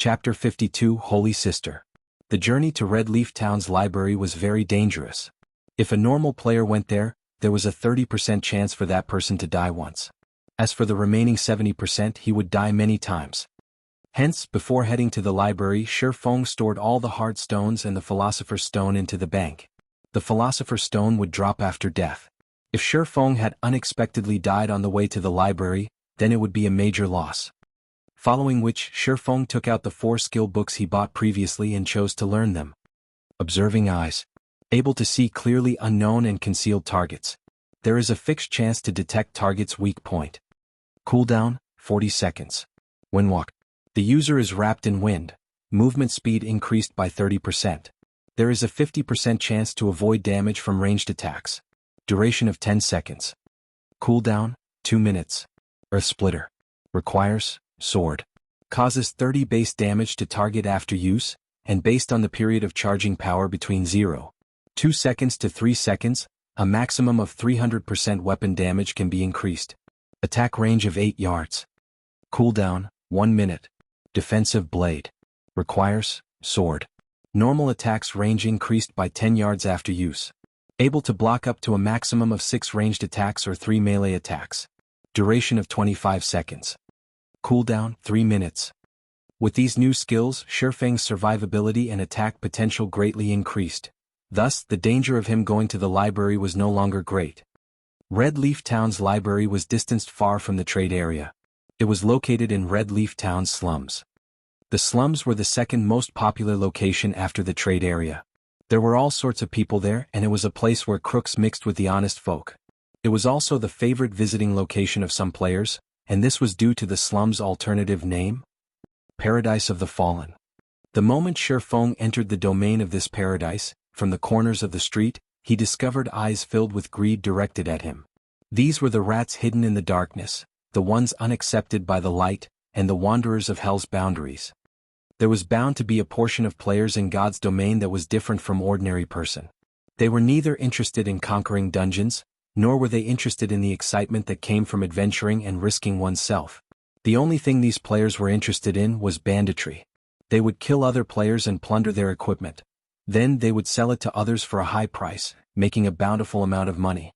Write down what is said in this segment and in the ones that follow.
Chapter 52 Holy Sister. The journey to Red Leaf Town's library was very dangerous. If a normal player went there, there was a 30% chance for that person to die once. As for the remaining 70%, he would die many times. Hence, before heading to the library, Shi Feng stored all the heart stones and the Philosopher's Stone into the bank. The Philosopher's Stone would drop after death. If Shi Feng had unexpectedly died on the way to the library, then it would be a major loss. Following which, Shi Feng took out the 4 skill books he bought previously and chose to learn them. Observing eyes. Able to see clearly unknown and concealed targets. There is a fixed chance to detect target's weak point. Cooldown, 40 seconds. When walk. The user is wrapped in wind. Movement speed increased by 30%. There is a 50% chance to avoid damage from ranged attacks. Duration of 10 seconds. Cooldown, 2 minutes. Earth Splitter. Requires sword. Causes 30 base damage to target after use, and based on the period of charging power between 0.2 seconds to 3 seconds, a maximum of 300% weapon damage can be increased. Attack range of 8 yards. Cooldown, 1 minute. Defensive blade. Requires sword. Normal attacks range increased by 10 yards after use. Able to block up to a maximum of 6 ranged attacks or 3 melee attacks. Duration of 25 seconds. Cooldown, 3 minutes. With these new skills, Shi Feng's survivability and attack potential greatly increased. Thus, the danger of him going to the library was no longer great. Red Leaf Town's library was distanced far from the trade area. It was located in Red Leaf Town's slums. The slums were the second most popular location after the trade area. There were all sorts of people there, and it was a place where crooks mixed with the honest folk. It was also the favorite visiting location of some players, and this was due to the slum's alternative name, Paradise of the Fallen. The moment Shi Feng entered the domain of this paradise, from the corners of the street, he discovered eyes filled with greed directed at him. These were the rats hidden in the darkness, the ones unaccepted by the light, and the wanderers of hell's boundaries. There was bound to be a portion of players in God's domain that was different from ordinary person. They were neither interested in conquering dungeons, nor were they interested in the excitement that came from adventuring and risking oneself. The only thing these players were interested in was banditry. They would kill other players and plunder their equipment. Then they would sell it to others for a high price, making a bountiful amount of money.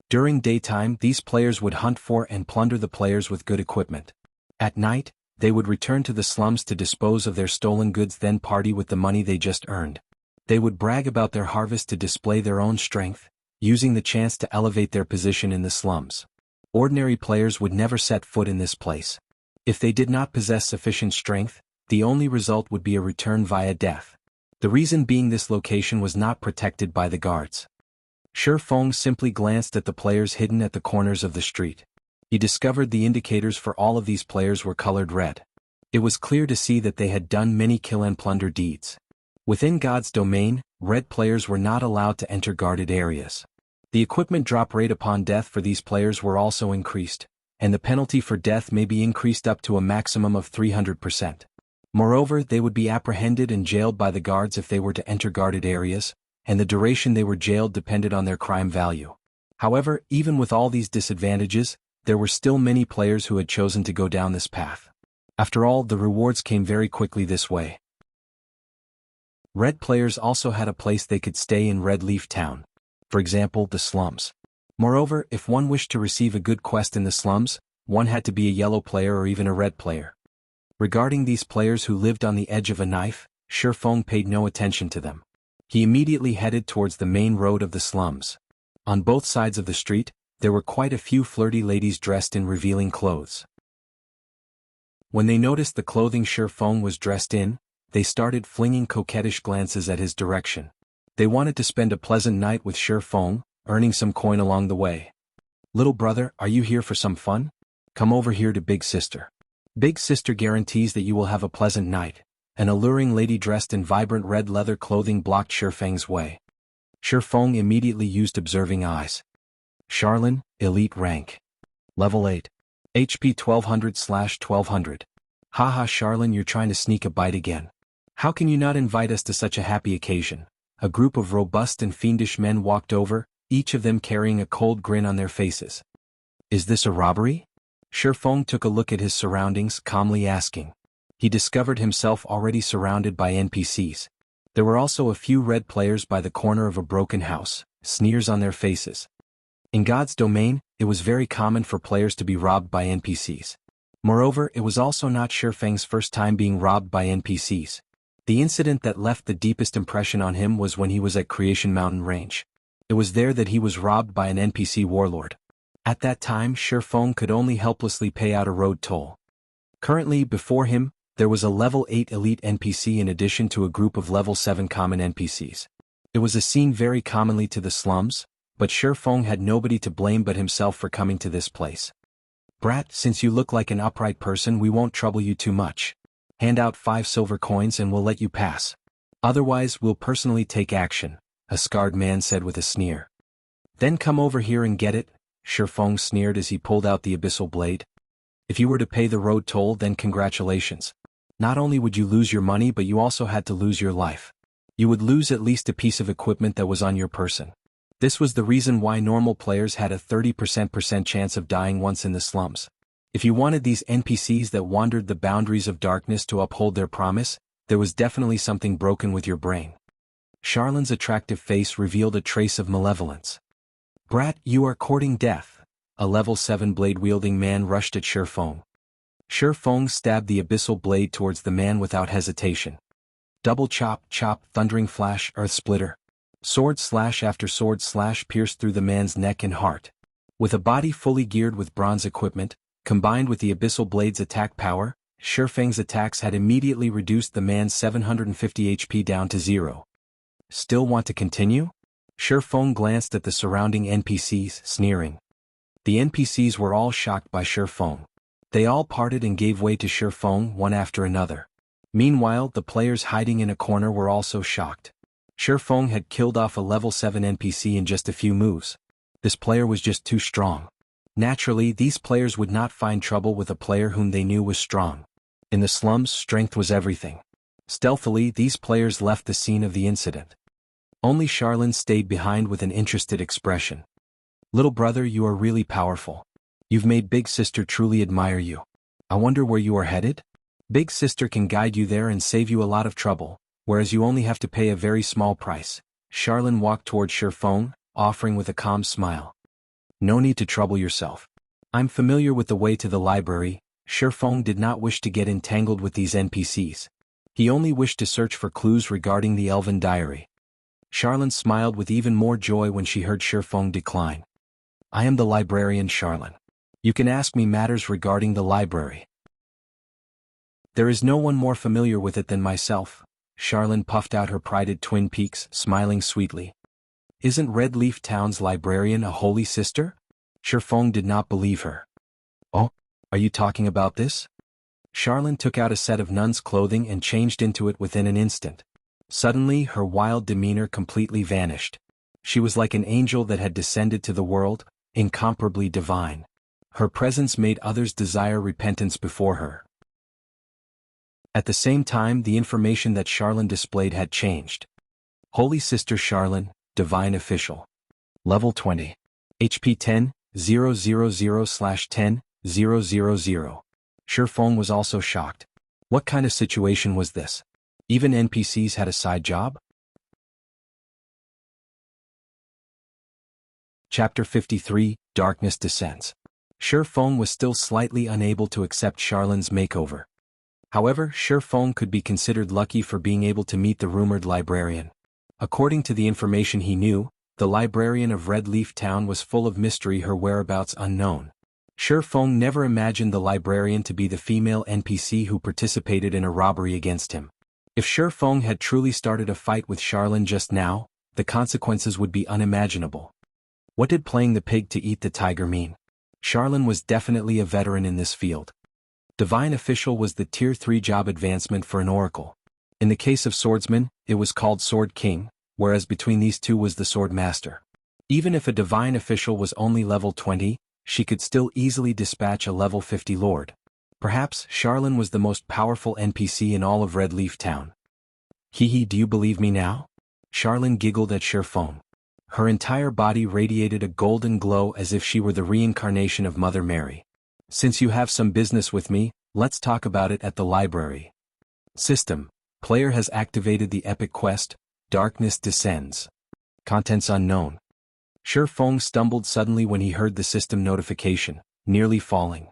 During daytime, these players would hunt for and plunder the players with good equipment. At night, they would return to the slums to dispose of their stolen goods, then party with the money they just earned. They would brag about their harvest to display their own strength, using the chance to elevate their position in the slums. Ordinary players would never set foot in this place. If they did not possess sufficient strength, the only result would be a return via death. The reason being this location was not protected by the guards. Shi Feng simply glanced at the players hidden at the corners of the street. He discovered the indicators for all of these players were colored red. It was clear to see that they had done many kill and plunder deeds. Within God's domain, red players were not allowed to enter guarded areas. The equipment drop rate upon death for these players were also increased, and the penalty for death may be increased up to a maximum of 300%. Moreover, they would be apprehended and jailed by the guards if they were to enter guarded areas, and the duration they were jailed depended on their crime value. However, even with all these disadvantages, there were still many players who had chosen to go down this path. After all, the rewards came very quickly this way. Red players also had a place they could stay in Red Leaf Town. For example, the slums. Moreover, if one wished to receive a good quest in the slums, one had to be a yellow player or even a red player. Regarding these players who lived on the edge of a knife, Shi Feng paid no attention to them. He immediately headed towards the main road of the slums. On both sides of the street, there were quite a few flirty ladies dressed in revealing clothes. When they noticed the clothing Shi Feng was dressed in, they started flinging coquettish glances at his direction. They wanted to spend a pleasant night with Shi Feng, earning some coin along the way. "Little brother, are you here for some fun? Come over here to Big Sister. Big Sister guarantees that you will have a pleasant night." An alluring lady dressed in vibrant red leather clothing blocked Shi Feng's way. Shi Feng immediately used observing eyes. Charlene, Elite Rank. Level 8. HP 1200/1200. Haha Charlene, you're trying to sneak a bite again. How can you not invite us to such a happy occasion? A group of robust and fiendish men walked over, each of them carrying a cold grin on their faces. Is this a robbery? Shi Feng took a look at his surroundings, calmly asking. He discovered himself already surrounded by NPCs. There were also a few red players by the corner of a broken house, sneers on their faces. In God's domain, it was very common for players to be robbed by NPCs. Moreover, it was also not Shifeng's first time being robbed by NPCs. The incident that left the deepest impression on him was when he was at Creation Mountain Range. It was there that he was robbed by an NPC warlord. At that time, Shifeng could only helplessly pay out a road toll. Currently, before him, there was a level 8 elite NPC in addition to a group of level 7 common NPCs. It was a scene very commonly to the slums, but Shifeng had nobody to blame but himself for coming to this place. "Brat, since you look like an upright person, we won't trouble you too much. Hand out 5 silver coins and we'll let you pass. Otherwise, we'll personally take action," a scarred man said with a sneer. "Then come over here and get it," Shifeng sneered as he pulled out the abyssal blade. "If you were to pay the road toll, then congratulations. Not only would you lose your money, but you also had to lose your life. You would lose at least a piece of equipment that was on your person." This was the reason why normal players had a 30% chance of dying once in the slums. If you wanted these NPCs that wandered the boundaries of darkness to uphold their promise, there was definitely something broken with your brain. Charlin's attractive face revealed a trace of malevolence. "Brat, you are courting death." A level 7 blade-wielding man rushed at Shifeng. Shifeng stabbed the abyssal blade towards the man without hesitation. Double chop, chop, thundering flash, earth splitter. Sword slash after sword slash pierced through the man's neck and heart. With a body fully geared with bronze equipment, combined with the abyssal blade's attack power, Shifeng's attacks had immediately reduced the man's 750 HP down to 0. "Still want to continue?" Shifeng glanced at the surrounding NPCs, sneering. The NPCs were all shocked by Shifeng. They all parted and gave way to Shifeng one after another. Meanwhile, the players hiding in a corner were also shocked. Shifeng had killed off a level 7 NPC in just a few moves. This player was just too strong. Naturally, these players would not find trouble with a player whom they knew was strong. In the slums, strength was everything. Stealthily, these players left the scene of the incident. Only Charlin stayed behind with an interested expression. "Little brother, you are really powerful. You've made Big Sister truly admire you. I wonder where you are headed? Big Sister can guide you there and save you a lot of trouble, whereas you only have to pay a very small price." Charlin walked toward Shifeng, offering with a calm smile. "No need to trouble yourself. I'm familiar with the way to the library." Shifeng did not wish to get entangled with these NPCs. He only wished to search for clues regarding the Elven Diary. Charlin smiled with even more joy when she heard Shifeng decline. "I am the librarian Charlin. You can ask me matters regarding the library. There is no one more familiar with it than myself." Charlin puffed out her prided twin peaks, smiling sweetly. "Isn't Red Leaf Town's librarian a holy sister?" Shifeng did not believe her. "Oh, are you talking about this?" Charlin took out a set of nun's clothing and changed into it within an instant. Suddenly, her wild demeanor completely vanished. She was like an angel that had descended to the world, incomparably divine. Her presence made others desire repentance before her. At the same time, the information that Charlin displayed had changed. Holy Sister Charlin, Divine Official. Level 20. HP 10,000/10,000. Shifeng was also shocked. What kind of situation was this? Even NPCs had a side job? Chapter 53, Darkness Descends. Shifeng was still slightly unable to accept Charlin's makeover. However, Shifeng could be considered lucky for being able to meet the rumored librarian. According to the information he knew, the librarian of Red Leaf Town was full of mystery, her whereabouts unknown. Shifeng never imagined the librarian to be the female NPC who participated in a robbery against him. If Shifeng had truly started a fight with Charlin just now, the consequences would be unimaginable. What did playing the pig to eat the tiger mean? Charlin was definitely a veteran in this field. Divine Official was the Tier 3 job advancement for an oracle. In the case of swordsman, it was called Sword King, whereas between these two was the Sword Master. Even if a Divine Official was only level 20, she could still easily dispatch a level 50 lord. Perhaps Charlin was the most powerful NPC in all of Red Leaf Town. "Hee, do you believe me now?" Charlin giggled at Shifeng. Her entire body radiated a golden glow as if she were the reincarnation of Mother Mary. "Since you have some business with me, let's talk about it at the library." System. Player has activated the epic quest, Darkness Descends. Contents unknown. Shi Feng stumbled suddenly when he heard the system notification, nearly falling.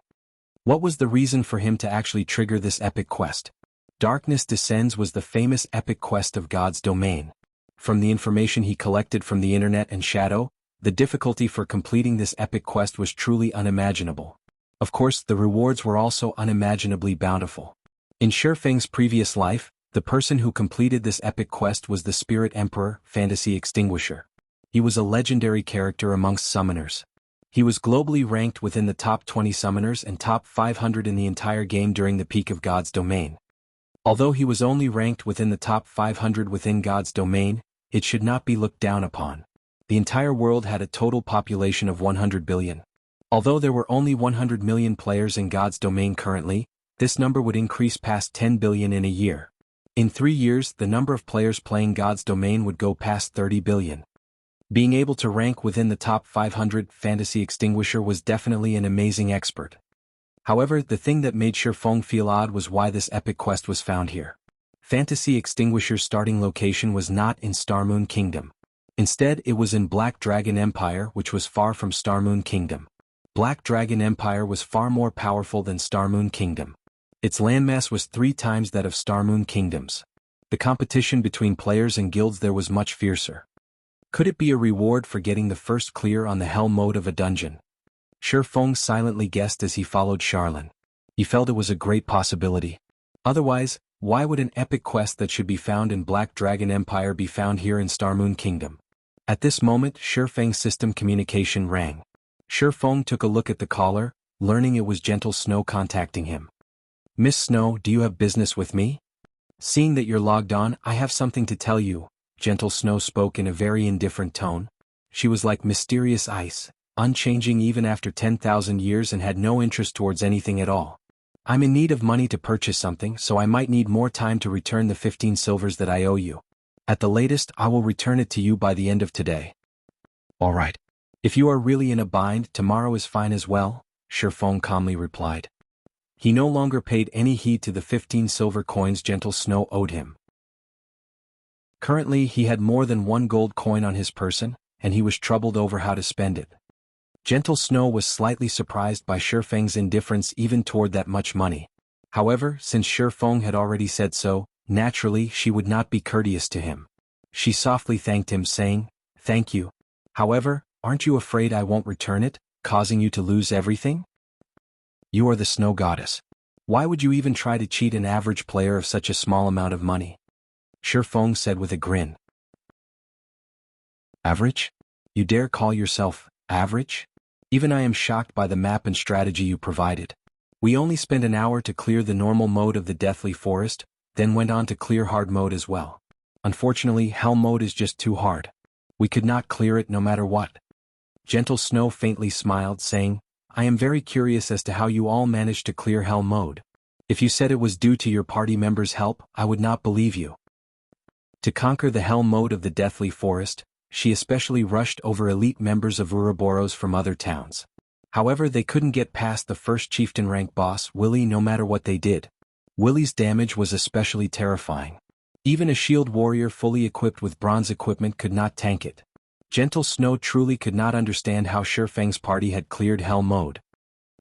What was the reason for him to actually trigger this epic quest? Darkness Descends was the famous epic quest of God's domain. From the information he collected from the internet and Shadow, the difficulty for completing this epic quest was truly unimaginable. Of course, the rewards were also unimaginably bountiful. In Shi Feng's previous life, the person who completed this epic quest was the Spirit Emperor, Fantasy Extinguisher. He was a legendary character amongst summoners. He was globally ranked within the top 20 summoners and top 500 in the entire game during the peak of God's domain. Although he was only ranked within the top 500 within God's domain, it should not be looked down upon. The entire world had a total population of 100 billion. Although there were only 100 million players in God's domain currently, this number would increase past 10 billion in a year. In 3 years, the number of players playing God's domain would go past 30 billion. Being able to rank within the top 500 Fantasy Extinguisher was definitely an amazing expert. However, the thing that made Shi Feng feel odd was why this epic quest was found here. Fantasy Extinguisher's starting location was not in Starmoon Kingdom. Instead, it was in Black Dragon Empire, which was far from Starmoon Kingdom. Black Dragon Empire was far more powerful than Starmoon Kingdom. Its landmass was 3 times that of Starmoon Kingdom's. The competition between players and guilds there was much fiercer. Could it be a reward for getting the first clear on the hell mode of a dungeon? Shi Feng silently guessed as he followed Charlene. He felt it was a great possibility. Otherwise, why would an epic quest that should be found in Black Dragon Empire be found here in Starmoon Kingdom? At this moment, Shi Feng's system communication rang. Shi Feng took a look at the caller, learning it was Gentle Snow contacting him. Miss Snow, do you have business with me? Seeing that you're logged on, I have something to tell you. Gentle Snow spoke in a very indifferent tone. She was like mysterious ice, unchanging even after 10,000 years and had no interest towards anything at all. I'm in need of money to purchase something, so I might need more time to return the 15 silvers that I owe you. At the latest, I will return it to you by the end of today. All right. If you are really in a bind, tomorrow is fine as well, Shi Feng calmly replied. He no longer paid any heed to the 15 silver coins Gentle Snow owed him. Currently, he had more than 1 gold coin on his person, and he was troubled over how to spend it. Gentle Snow was slightly surprised by Shi Feng's indifference even toward that much money. However, since Shi Feng had already said so, naturally she would not be courteous to him. She softly thanked him, saying, "Thank you. However, aren't you afraid I won't return it, causing you to lose everything? You are the Snow Goddess. Why would you even try to cheat an average player of such a small amount of money?" Shi Feng said with a grin. Average? You dare call yourself average? Even I am shocked by the map and strategy you provided. We only spent an hour to clear the normal mode of the Deathly Forest, then went on to clear hard mode as well. Unfortunately, hell mode is just too hard. We could not clear it no matter what. Gentle Snow faintly smiled, saying, I am very curious as to how you all managed to clear hell mode. If you said it was due to your party members' help, I would not believe you. To conquer the hell mode of the Deathly Forest, she especially rushed over elite members of Ouroboros from other towns. However, they couldn't get past the first chieftain rank boss, Willie, no matter what they did. Willie's damage was especially terrifying. Even a shield warrior fully equipped with bronze equipment could not tank it. Gentle Snow truly could not understand how Shi Feng's party had cleared hell mode.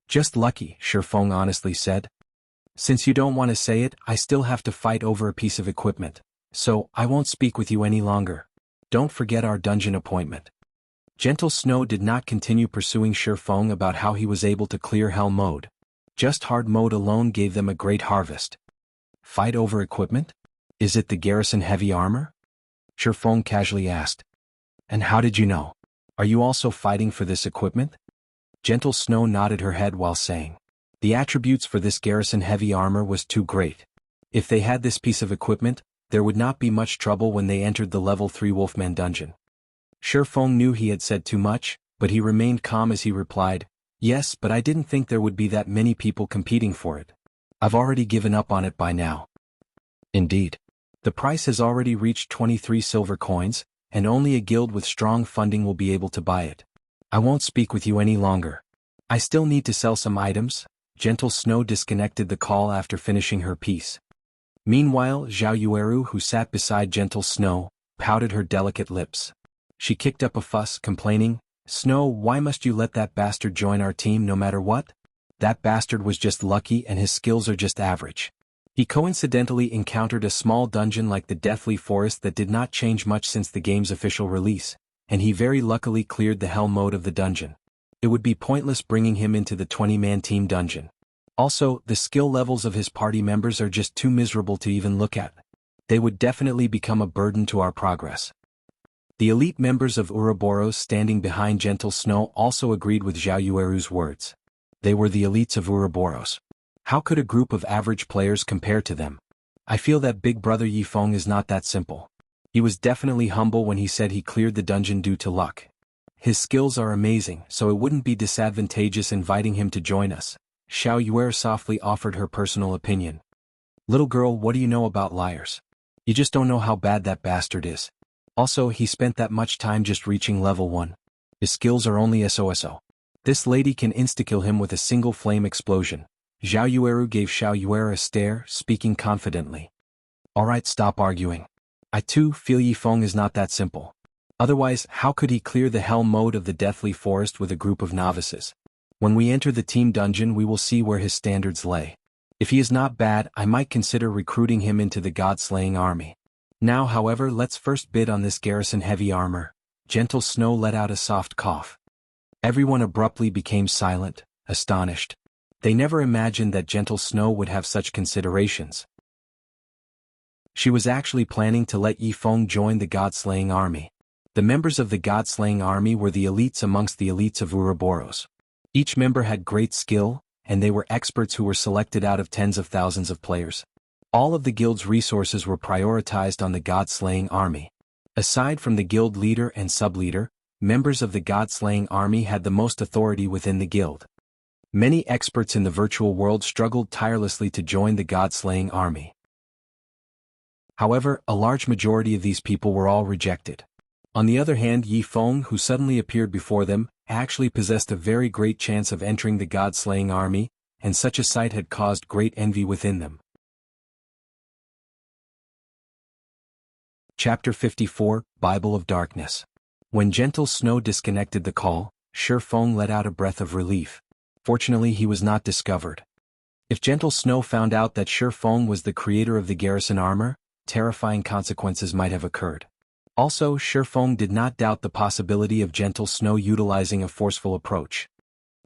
Just lucky, Shi Feng honestly said. Since you don't want to say it, I still have to fight over a piece of equipment. So, I won't speak with you any longer. Don't forget our dungeon appointment. Gentle Snow did not continue pursuing Shi Feng about how he was able to clear hell mode. Just hard mode alone gave them a great harvest. Fight over equipment? Is it the garrison heavy armor? Shi Feng casually asked. And how did you know? Are you also fighting for this equipment? Gentle Snow nodded her head while saying, the attributes for this garrison heavy armor was too great. If they had this piece of equipment, there would not be much trouble when they entered the level 3 Wolfman dungeon. Shi Feng knew he had said too much, but he remained calm as he replied, yes, but I didn't think there would be that many people competing for it. I've already given up on it by now. Indeed. The price has already reached 23 silver coins, and only a guild with strong funding will be able to buy it. I won't speak with you any longer. I still need to sell some items. Gentle Snow disconnected the call after finishing her piece. Meanwhile, Zhao Yueru, who sat beside gentle Snow, pouted her delicate lips. She kicked up a fuss, complaining, "Snow, why must you let that bastard join our team no matter what? That bastard was just lucky and his skills are just average. He coincidentally encountered a small dungeon like the Deathly Forest that did not change much since the game's official release, and he very luckily cleared the hell mode of the dungeon. It would be pointless bringing him into the 20-man team dungeon. Also, the skill levels of his party members are just too miserable to even look at. They would definitely become a burden to our progress." The elite members of Ouroboros standing behind gentle Snow also agreed with Zhao Yueru's words. They were the elites of Ouroboros. How could a group of average players compare to them? I feel that Big Brother Yifeng is not that simple. He was definitely humble when he said he cleared the dungeon due to luck. His skills are amazing, so it wouldn't be disadvantageous inviting him to join us. Zhao Yueru softly offered her personal opinion. "Little girl, what do you know about liars? You just don't know how bad that bastard is. Also, he spent that much time just reaching level 1. His skills are only SOSO. This lady can insta-kill him with a single flame explosion." Zhao Yueru gave Zhao Yueru a stare, speaking confidently. "Alright, stop arguing. I too feel Yifeng is not that simple. Otherwise, how could he clear the hell mode of the Deathly Forest with a group of novices? When we enter the team dungeon we will see where his standards lay. If he is not bad, I might consider recruiting him into the god-slaying army. Now however, let's first bid on this garrison heavy armor." Gentle Snow let out a soft cough. Everyone abruptly became silent, astonished. They never imagined that gentle Snow would have such considerations. She was actually planning to let Yifeng join the god-slaying army. The members of the god-slaying army were the elites amongst the elites of Ouroboros. Each member had great skill, and they were experts who were selected out of tens of thousands of players. All of the guild's resources were prioritized on the god-slaying army. Aside from the guild leader and sub-leader, members of the god-slaying army had the most authority within the guild. Many experts in the virtual world struggled tirelessly to join the god-slaying army. However, a large majority of these people were all rejected. On the other hand, Yifeng, who suddenly appeared before them, actually possessed a very great chance of entering the god-slaying army, and such a sight had caused great envy within them. Chapter 54, Bible of Darkness. When gentle Snow disconnected the call, Shifeng let out a breath of relief. Fortunately, he was not discovered. If gentle Snow found out that Shifeng was the creator of the garrison armor, terrifying consequences might have occurred. Also, Shifeng did not doubt the possibility of gentle Snow utilizing a forceful approach.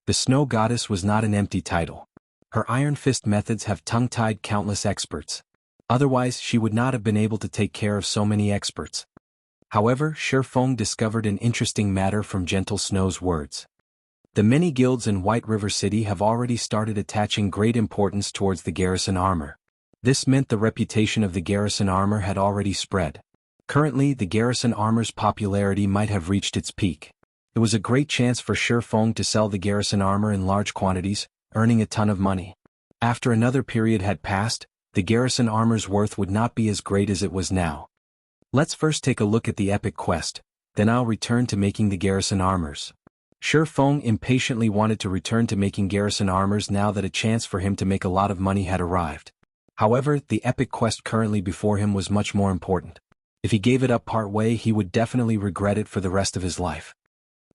The Snow Goddess was not an empty title. Her Iron Fist methods have tongue-tied countless experts. Otherwise, she would not have been able to take care of so many experts. However, Shifeng discovered an interesting matter from gentle Snow's words. The many guilds in White River City have already started attaching great importance towards the garrison armor. This meant the reputation of the garrison armor had already spread. Currently, the garrison armor's popularity might have reached its peak. It was a great chance for Shifeng to sell the garrison armor in large quantities, earning a ton of money. After another period had passed, the garrison armor's worth would not be as great as it was now. Let's first take a look at the epic quest, then I'll return to making the garrison armors. Shifeng impatiently wanted to return to making garrison armors now that a chance for him to make a lot of money had arrived. However, the epic quest currently before him was much more important. If he gave it up part way, he would definitely regret it for the rest of his life.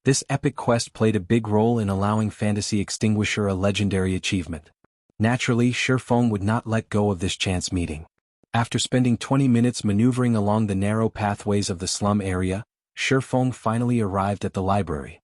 This epic quest played a big role in allowing Fantasy Extinguisher a legendary achievement. Naturally, Shifeng would not let go of this chance meeting. After spending 20 minutes maneuvering along the narrow pathways of the slum area, Shifeng finally arrived at the library.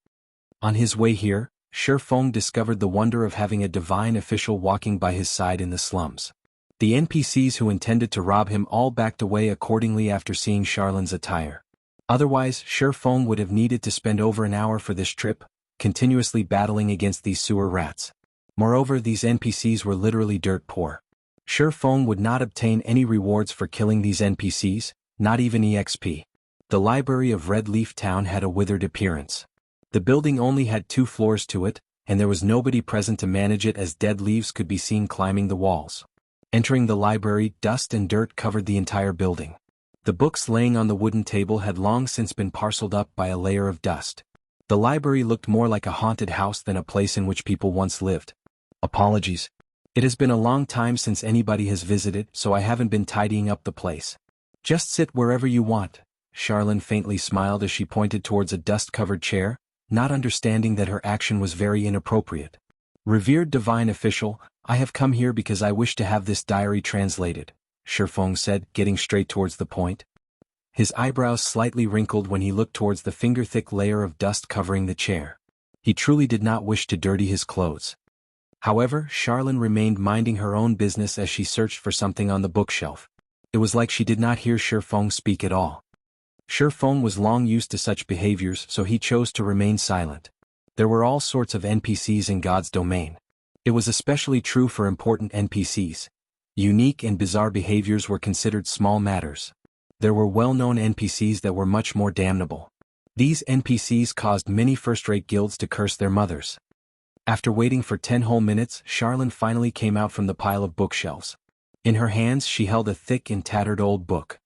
On his way here, Shifeng discovered the wonder of having a divine official walking by his side in the slums. The NPCs who intended to rob him all backed away accordingly after seeing Charlin's attire. Otherwise, Shifeng would have needed to spend over an hour for this trip, continuously battling against these sewer rats. Moreover, these NPCs were literally dirt poor. Shifeng would not obtain any rewards for killing these NPCs, not even EXP. The library of Red Leaf Town had a withered appearance. The building only had 2 floors to it, and there was nobody present to manage it as dead leaves could be seen climbing the walls. Entering the library, dust and dirt covered the entire building. The books laying on the wooden table had long since been parceled up by a layer of dust. The library looked more like a haunted house than a place in which people once lived. Apologies. It has been a long time since anybody has visited, so I haven't been tidying up the place. Just sit wherever you want. Charlene faintly smiled as she pointed towards a dust-covered chair, not understanding that her action was very inappropriate. Revered divine official, I have come here because I wish to have this diary translated, Shifeng said, getting straight towards the point. His eyebrows slightly wrinkled when he looked towards the finger-thick layer of dust covering the chair. He truly did not wish to dirty his clothes. However, Charlene remained minding her own business as she searched for something on the bookshelf. It was like she did not hear Shifeng speak at all. Shifeng was long used to such behaviors, so he chose to remain silent. There were all sorts of NPCs in God's domain. It was especially true for important NPCs. Unique and bizarre behaviors were considered small matters. There were well-known NPCs that were much more damnable. These NPCs caused many first-rate guilds to curse their mothers. After waiting for 10 whole minutes, Charlene finally came out from the pile of bookshelves. In her hands she held a thick and tattered old book.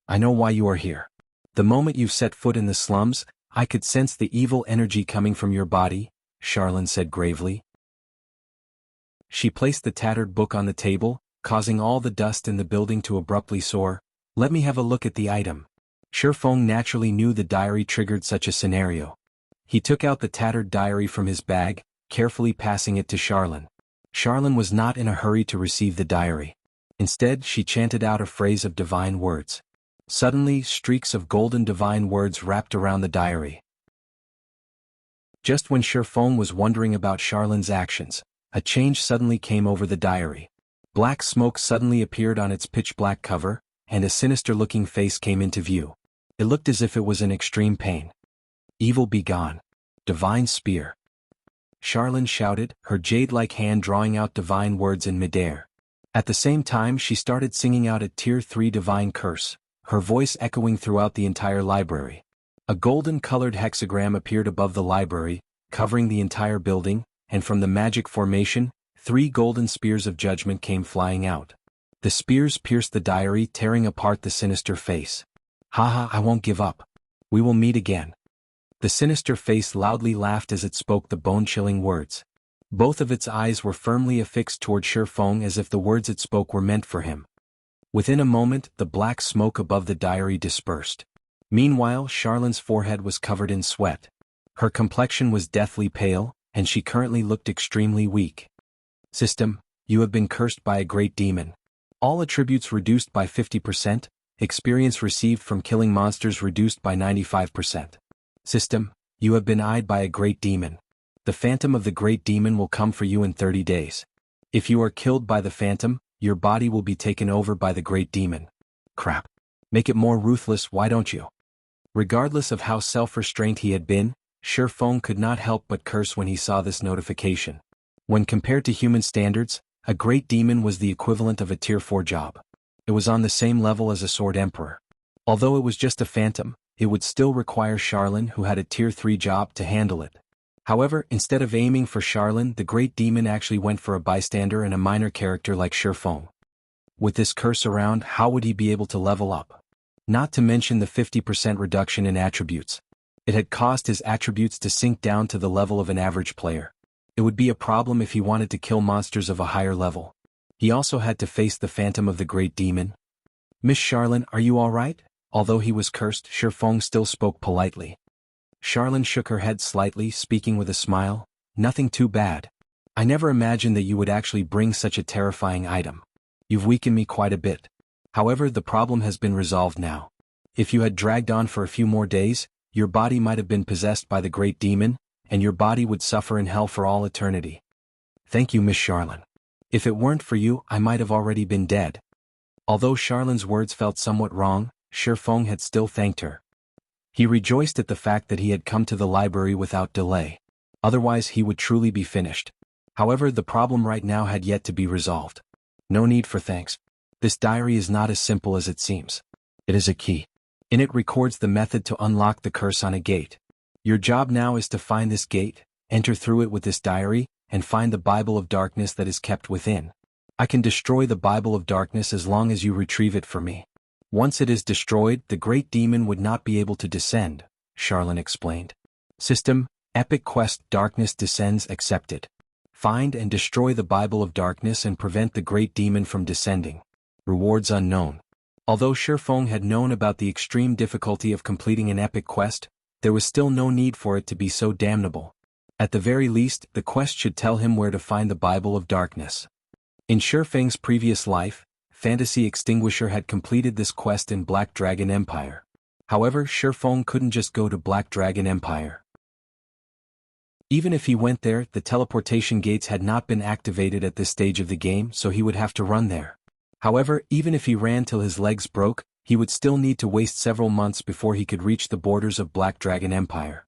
I know why you are here. The moment you've set foot in the slums, I could sense the evil energy coming from your body, Charlene said gravely. She placed the tattered book on the table, causing all the dust in the building to abruptly soar. Let me have a look at the item. Shifeng naturally knew the diary triggered such a scenario. He took out the tattered diary from his bag, carefully passing it to Charlene. Charlene was not in a hurry to receive the diary. Instead, she chanted out a phrase of divine words. Suddenly, streaks of golden divine words wrapped around the diary. Just when Shifeng was wondering about Charlene's actions, a change suddenly came over the diary. Black smoke suddenly appeared on its pitch-black cover, and a sinister-looking face came into view. It looked as if it was in extreme pain. Evil be gone. Divine spear. Charlene shouted, her jade-like hand drawing out divine words in midair. At the same time she started singing out a Tier 3 divine curse, her voice echoing throughout the entire library. A golden-colored hexagram appeared above the library, covering the entire building, and from the magic formation, 3 golden spears of judgment came flying out. The spears pierced the diary, tearing apart the sinister face. Haha, I won't give up. We will meet again. The sinister face loudly laughed as it spoke the bone-chilling words. Both of its eyes were firmly affixed toward Shifeng as if the words it spoke were meant for him. Within a moment, the black smoke above the diary dispersed. Meanwhile, Charlene's forehead was covered in sweat. Her complexion was deathly pale, and she currently looked extremely weak. System, you have been cursed by a great demon. All attributes reduced by 50%, experience received from killing monsters reduced by 95%. System, you have been eyed by a great demon. The phantom of the great demon will come for you in 30 days. If you are killed by the phantom, your body will be taken over by the great demon. Crap. Make it more ruthless, why don't you? Regardless of how self-restrained he had been, Shifeng could not help but curse when he saw this notification. When compared to human standards, a great demon was the equivalent of a Tier 4 job. It was on the same level as a Sword Emperor. Although it was just a phantom, it would still require Charlene, who had a Tier 3 job, to handle it. However, instead of aiming for Charlene, the great demon actually went for a bystander and a minor character like Shifeng. With this curse around, how would he be able to level up? Not to mention the 50% reduction in attributes. It had caused his attributes to sink down to the level of an average player. It would be a problem if he wanted to kill monsters of a higher level. He also had to face the phantom of the great demon. Miss Charlene, are you all right? Although he was cursed, Shifeng still spoke politely. Charlene shook her head slightly, speaking with a smile. Nothing too bad. I never imagined that you would actually bring such a terrifying item. You've weakened me quite a bit. However, the problem has been resolved now. If you had dragged on for a few more days, your body might have been possessed by the great demon, and your body would suffer in hell for all eternity. Thank you, Miss Charlene. If it weren't for you, I might have already been dead. Although Charlene's words felt somewhat wrong, Shifeng had still thanked her. He rejoiced at the fact that he had come to the library without delay. Otherwise he would truly be finished. However, the problem right now had yet to be resolved. No need for thanks. This diary is not as simple as it seems. It is a key. In it records the method to unlock the curse on a gate. Your job now is to find this gate, enter through it with this diary, and find the Bible of Darkness that is kept within. I can destroy the Bible of Darkness as long as you retrieve it for me. Once it is destroyed, the great demon would not be able to descend, Charlene explained. System, Epic Quest Darkness Descends accepted. Find and destroy the Bible of Darkness and prevent the great demon from descending. Rewards unknown. Although Shifeng had known about the extreme difficulty of completing an epic quest, there was still no need for it to be so damnable. At the very least, the quest should tell him where to find the Bible of Darkness. In Shifeng's previous life, Fantasy Extinguisher had completed this quest in Black Dragon Empire. However, Shifeng couldn't just go to Black Dragon Empire. Even if he went there, the teleportation gates had not been activated at this stage of the game, so he would have to run there. However, even if he ran till his legs broke, he would still need to waste several months before he could reach the borders of Black Dragon Empire.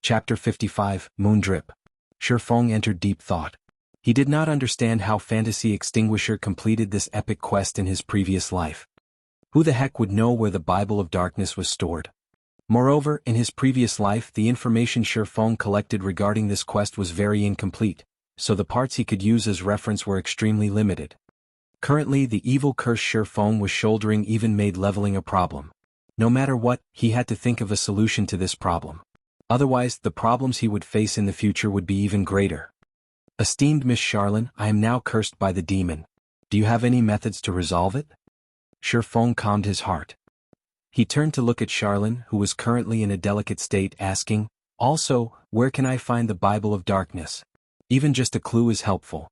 Chapter 55, Moondrip. Shifeng entered deep thought. He did not understand how Fantasy Extinguisher completed this epic quest in his previous life. Who the heck would know where the Bible of Darkness was stored? Moreover, in his previous life the information Shifeng collected regarding this quest was very incomplete, so the parts he could use as reference were extremely limited. Currently the evil curse Shifeng was shouldering even made leveling a problem. No matter what, he had to think of a solution to this problem. Otherwise, the problems he would face in the future would be even greater. Esteemed Miss Charlene, I am now cursed by the demon. Do you have any methods to resolve it? Shifeng calmed his heart. He turned to look at Charlene, who was currently in a delicate state, asking, "Also, where can I find the Bible of Darkness? Even just a clue is helpful."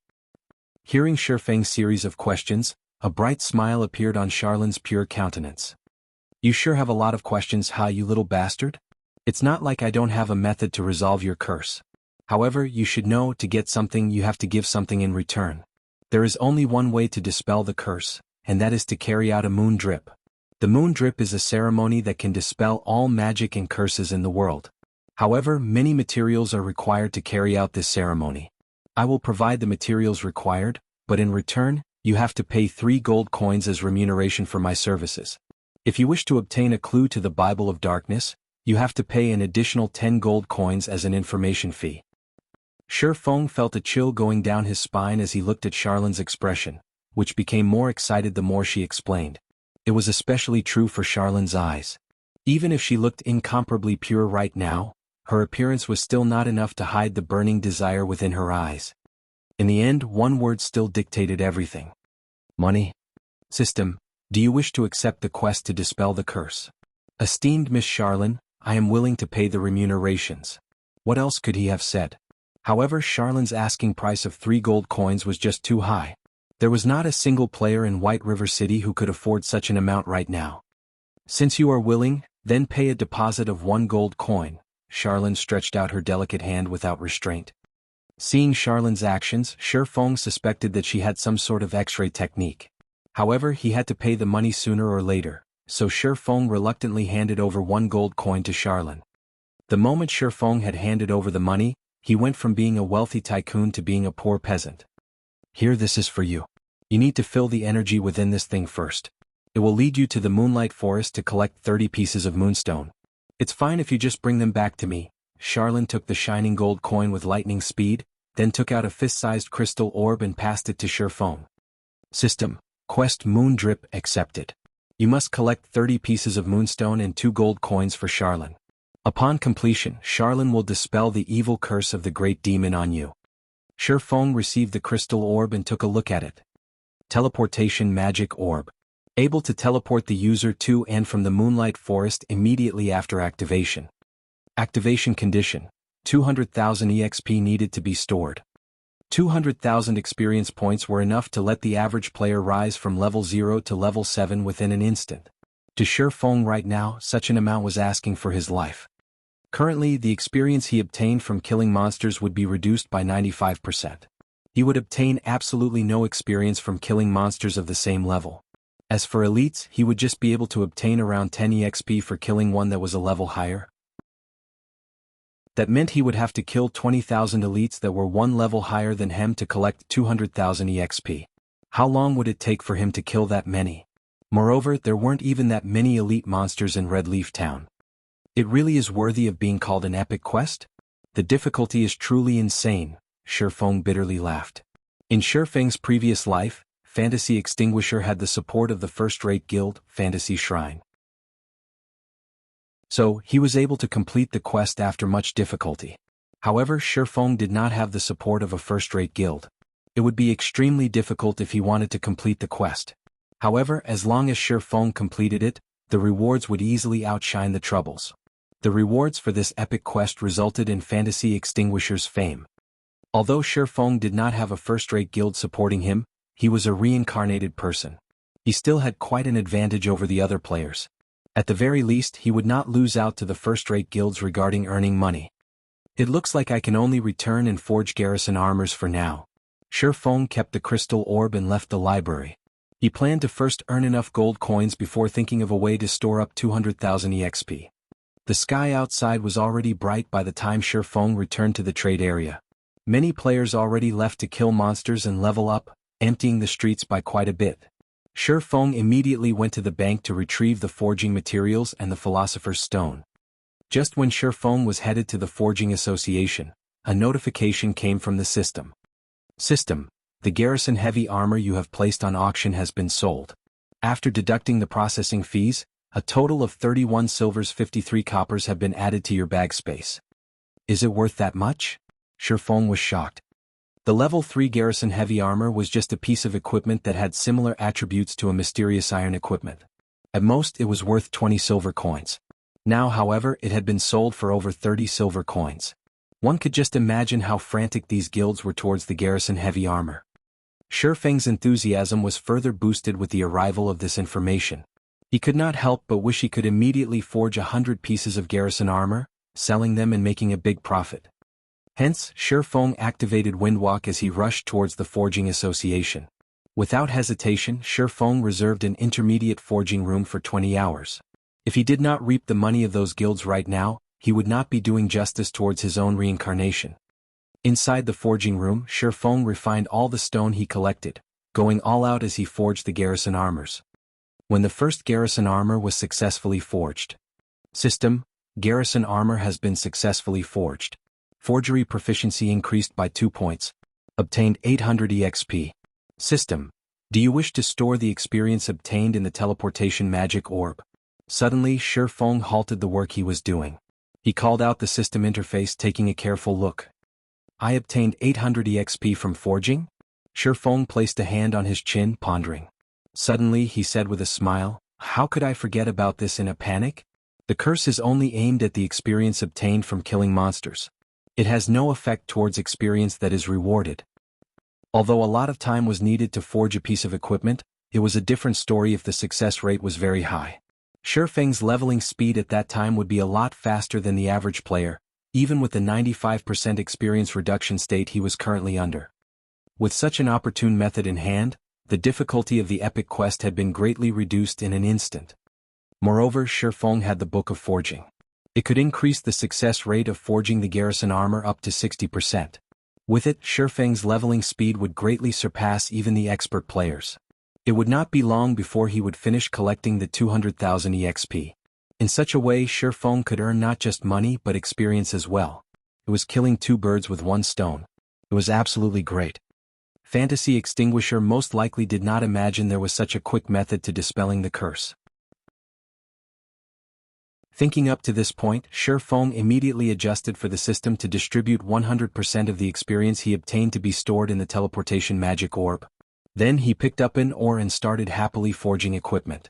Hearing Shifeng's series of questions, a bright smile appeared on Charlene's pure countenance. "You sure have a lot of questions, huh, you little bastard? It's not like I don't have a method to resolve your curse. However, you should know, to get something you have to give something in return. There is only one way to dispel the curse, and that is to carry out a moon drip. The moon drip is a ceremony that can dispel all magic and curses in the world. However, many materials are required to carry out this ceremony. I will provide the materials required, but in return, you have to pay 3 gold coins as remuneration for my services. If you wish to obtain a clue to the Bible of Darkness, you have to pay an additional 10 gold coins as an information fee." Shifeng felt a chill going down his spine as he looked at Charlene's expression, which became more excited the more she explained. It was especially true for Charlene's eyes. Even if she looked incomparably pure right now, her appearance was still not enough to hide the burning desire within her eyes. In the end, one word still dictated everything. Money. System, do you wish to accept the quest to dispel the curse? Esteemed Miss Charlene, I am willing to pay the remunerations. What else could he have said? However, Charlene's asking price of 3 gold coins was just too high. There was not a single player in White River City who could afford such an amount right now. Since you are willing, then pay a deposit of 1 gold coin. Charlene stretched out her delicate hand without restraint. Seeing Charlene's actions, Shifeng suspected that she had some sort of X-ray technique. However, he had to pay the money sooner or later, so Shifeng reluctantly handed over 1 gold coin to Charlene. The moment Shifeng had handed over the money, he went from being a wealthy tycoon to being a poor peasant. "Here, this is for you. You need to fill the energy within this thing first. It will lead you to the Moonlight Forest to collect 30 pieces of moonstone. It's fine if you just bring them back to me." Charlene took the shining gold coin with lightning speed, then took out a fist-sized crystal orb and passed it to Shifeng. System, quest moon drip accepted. You must collect 30 pieces of moonstone and 2 gold coins for Charlene. Upon completion, Charlene will dispel the evil curse of the great demon on you. Shifeng received the crystal orb and took a look at it. Teleportation magic orb. Able to teleport the user to and from the Moonlight Forest immediately after activation. Activation condition: 200,000 EXP needed to be stored. 200,000 experience points were enough to let the average player rise from level 0 to level 7 within an instant. To Shifeng right now, such an amount was asking for his life. Currently, the experience he obtained from killing monsters would be reduced by 95%. He would obtain absolutely no experience from killing monsters of the same level. As for elites, he would just be able to obtain around 10 EXP for killing one that was a level higher. That meant he would have to kill 20,000 elites that were 1 level higher than him to collect 200,000 EXP. How long would it take for him to kill that many? Moreover, there weren't even that many elite monsters in Red Leaf Town. It really is worthy of being called an epic quest? The difficulty is truly insane, Shifeng bitterly laughed. In Shifeng's previous life, Fantasy Extinguisher had the support of the first-rate guild, Fantasy Shrine. So, he was able to complete the quest after much difficulty. However, Shifeng did not have the support of a first-rate guild. It would be extremely difficult if he wanted to complete the quest. However, as long as Shifeng completed it, the rewards would easily outshine the troubles. The rewards for this epic quest resulted in Fantasy Extinguisher's fame. Although Shifeng did not have a first-rate guild supporting him, he was a reincarnated person. He still had quite an advantage over the other players. At the very least, he would not lose out to the first-rate guilds regarding earning money. It looks like I can only return and forge garrison armors for now. Shifeng kept the crystal orb and left the library. He planned to first earn enough gold coins before thinking of a way to store up 200,000 EXP. The sky outside was already bright by the time Shifeng returned to the trade area. Many players already left to kill monsters and level up, emptying the streets by quite a bit. Shifeng immediately went to the bank to retrieve the forging materials and the Philosopher's Stone. Just when Shifeng was headed to the Forging Association, a notification came from the system. System: the garrison heavy armor you have placed on auction has been sold. After deducting the processing fees, a total of 31 silvers 53 coppers have been added to your bag space. Is it worth that much? Shifeng was shocked. The level 3 garrison heavy armor was just a piece of equipment that had similar attributes to a mysterious iron equipment. At most it was worth 20 silver coins. Now, however, it had been sold for over 30 silver coins. One could just imagine how frantic these guilds were towards the garrison heavy armor. Shifeng's enthusiasm was further boosted with the arrival of this information. He could not help but wish he could immediately forge 100 pieces of garrison armor, selling them and making a big profit. Hence, Shifeng activated Windwalk as he rushed towards the Forging Association. Without hesitation, Shifeng reserved an intermediate forging room for 20 hours. If he did not reap the money of those guilds right now, he would not be doing justice towards his own reincarnation. Inside the forging room, Shifeng refined all the stone he collected, going all out as he forged the garrison armors. When the first garrison armor was successfully forged. System: garrison armor has been successfully forged. Forgery proficiency increased by 2 points. Obtained 800 EXP. System: do you wish to store the experience obtained in the teleportation magic orb? Suddenly, Shifeng halted the work he was doing. He called out the system interface, taking a careful look. I obtained 800 EXP from forging? Shifeng placed a hand on his chin, pondering. Suddenly, he said with a smile, how could I forget about this in a panic? The curse is only aimed at the experience obtained from killing monsters. It has no effect towards experience that is rewarded. Although a lot of time was needed to forge a piece of equipment, it was a different story if the success rate was very high. Shifeng's leveling speed at that time would be a lot faster than the average player, even with the 95% experience reduction state he was currently under. With such an opportune method in hand, the difficulty of the epic quest had been greatly reduced in an instant. Moreover, Shifeng had the Book of Forging. It could increase the success rate of forging the garrison armor up to 60%. With it, Shifeng's leveling speed would greatly surpass even the expert players. It would not be long before he would finish collecting the 200,000 EXP. In such a way, Shifeng could earn not just money but experience as well. It was killing 2 birds with 1 stone. It was absolutely great. Fantasy Extinguisher most likely did not imagine there was such a quick method to dispelling the curse. Thinking up to this point, Shifeng immediately adjusted for the system to distribute 100% of the experience he obtained to be stored in the teleportation magic orb. Then he picked up an ore and started happily forging equipment.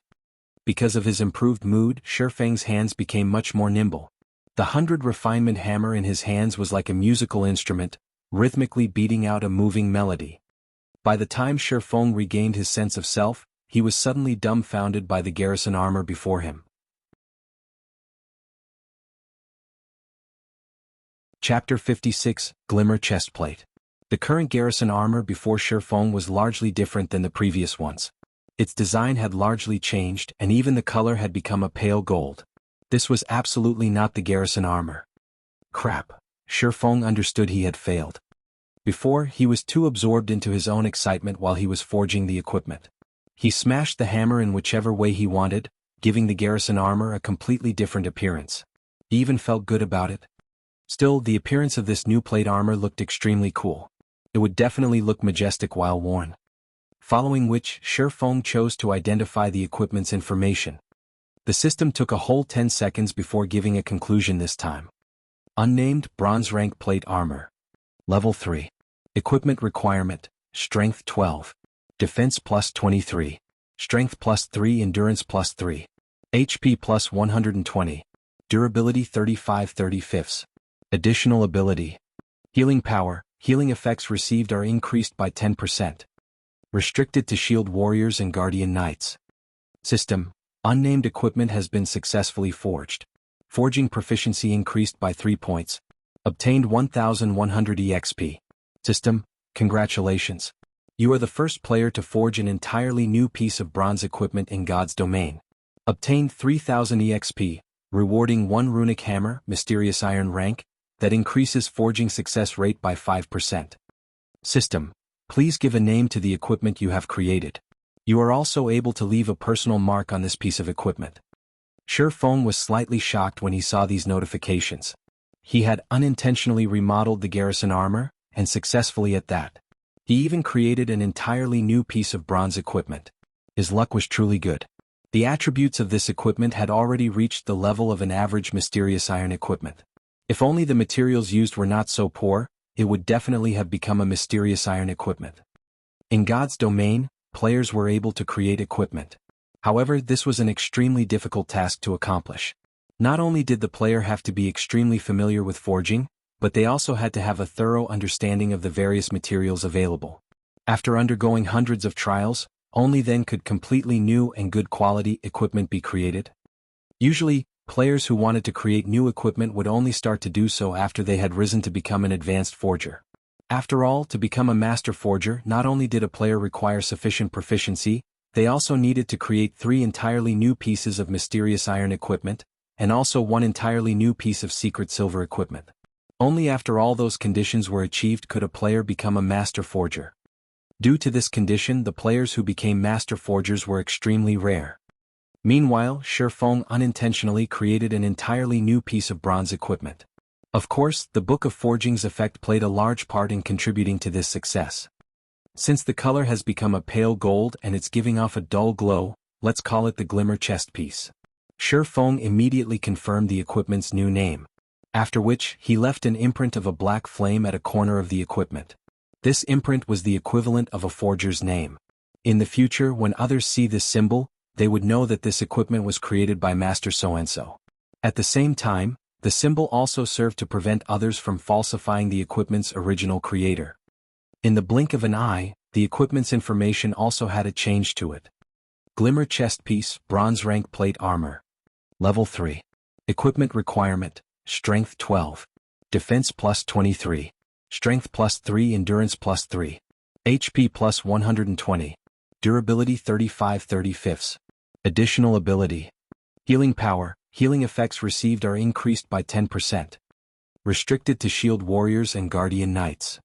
Because of his improved mood, Shifeng's hands became much more nimble. The 100 refinement hammer in his hands was like a musical instrument, rhythmically beating out a moving melody. By the time Shifeng regained his sense of self, he was suddenly dumbfounded by the garrison armor before him. Chapter 56, Glimmer Chestplate. The current garrison armor before Shifeng was largely different than the previous ones. Its design had largely changed and even the color had become a pale gold. This was absolutely not the garrison armor. Crap. Shifeng understood he had failed. Before, he was too absorbed into his own excitement while he was forging the equipment. He smashed the hammer in whichever way he wanted, giving the garrison armor a completely different appearance. He even felt good about it. Still, the appearance of this new plate armor looked extremely cool. It would definitely look majestic while worn. Following which, Shifeng chose to identify the equipment's information. The system took a whole 10 seconds before giving a conclusion this time. Unnamed bronze rank plate armor. Level 3. Equipment requirement, strength 12. Defense plus 23. Strength plus 3, endurance plus 3. HP plus 120. Durability 35/35. Additional ability. Healing power, healing effects received are increased by 10%. Restricted to shield warriors and guardian knights. System. Unnamed equipment has been successfully forged. Forging proficiency increased by 3 points. Obtained 1100 EXP. System. Congratulations. You are the first player to forge an entirely new piece of bronze equipment in God's domain. Obtained 3000 EXP, rewarding 1 runic hammer, mysterious iron rank, that increases forging success rate by 5%. System. Please give a name to the equipment you have created. You are also able to leave a personal mark on this piece of equipment. Feng was slightly shocked when he saw these notifications. He had unintentionally remodeled the garrison armor, and successfully at that. He even created an entirely new piece of bronze equipment. His luck was truly good. The attributes of this equipment had already reached the level of an average mysterious iron equipment. If only the materials used were not so poor, it would definitely have become a mysterious iron equipment. In God's domain, players were able to create equipment. However, this was an extremely difficult task to accomplish. Not only did the player have to be extremely familiar with forging, but they also had to have a thorough understanding of the various materials available. After undergoing hundreds of trials, only then could completely new and good quality equipment be created. Usually, players who wanted to create new equipment would only start to do so after they had risen to become an advanced forger. After all, to become a master forger, not only did a player require sufficient proficiency, they also needed to create 3 entirely new pieces of mysterious iron equipment, and also 1 entirely new piece of secret silver equipment. Only after all those conditions were achieved could a player become a master forger. Due to this condition, the players who became master forgers were extremely rare. Meanwhile, Feng unintentionally created an entirely new piece of bronze equipment. Of course, the Book of Forging's effect played a large part in contributing to this success. Since the color has become a pale gold and it's giving off a dull glow, let's call it the Glimmer chest piece. Feng immediately confirmed the equipment's new name. After which, he left an imprint of a black flame at a corner of the equipment. This imprint was the equivalent of a forger's name. In the future, when others see this symbol, they would know that this equipment was created by Master so-and-so. At the same time, the symbol also served to prevent others from falsifying the equipment's original creator. In the blink of an eye, the equipment's information also had a change to it. Glimmer chest piece, bronze rank plate armor. Level 3. Equipment requirement, strength 12. Defense plus 23. Strength plus 3, endurance plus 3. HP plus 120. Durability 35/35. Additional ability. Healing power, healing effects received are increased by 10%. Restricted to shield warriors and guardian knights.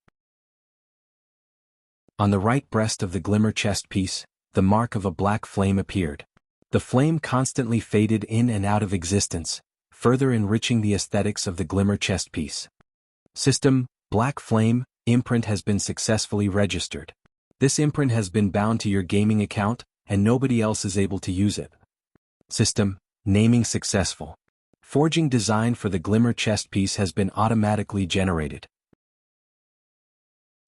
On the right breast of the Glimmer chest piece, the mark of a black flame appeared. The flame constantly faded in and out of existence, further enriching the aesthetics of the Glimmer chest piece. System, black flame, imprint has been successfully registered. This imprint has been bound to your gaming account, and nobody else is able to use it. System, naming successful. Forging design for the Glimmer chest piece has been automatically generated.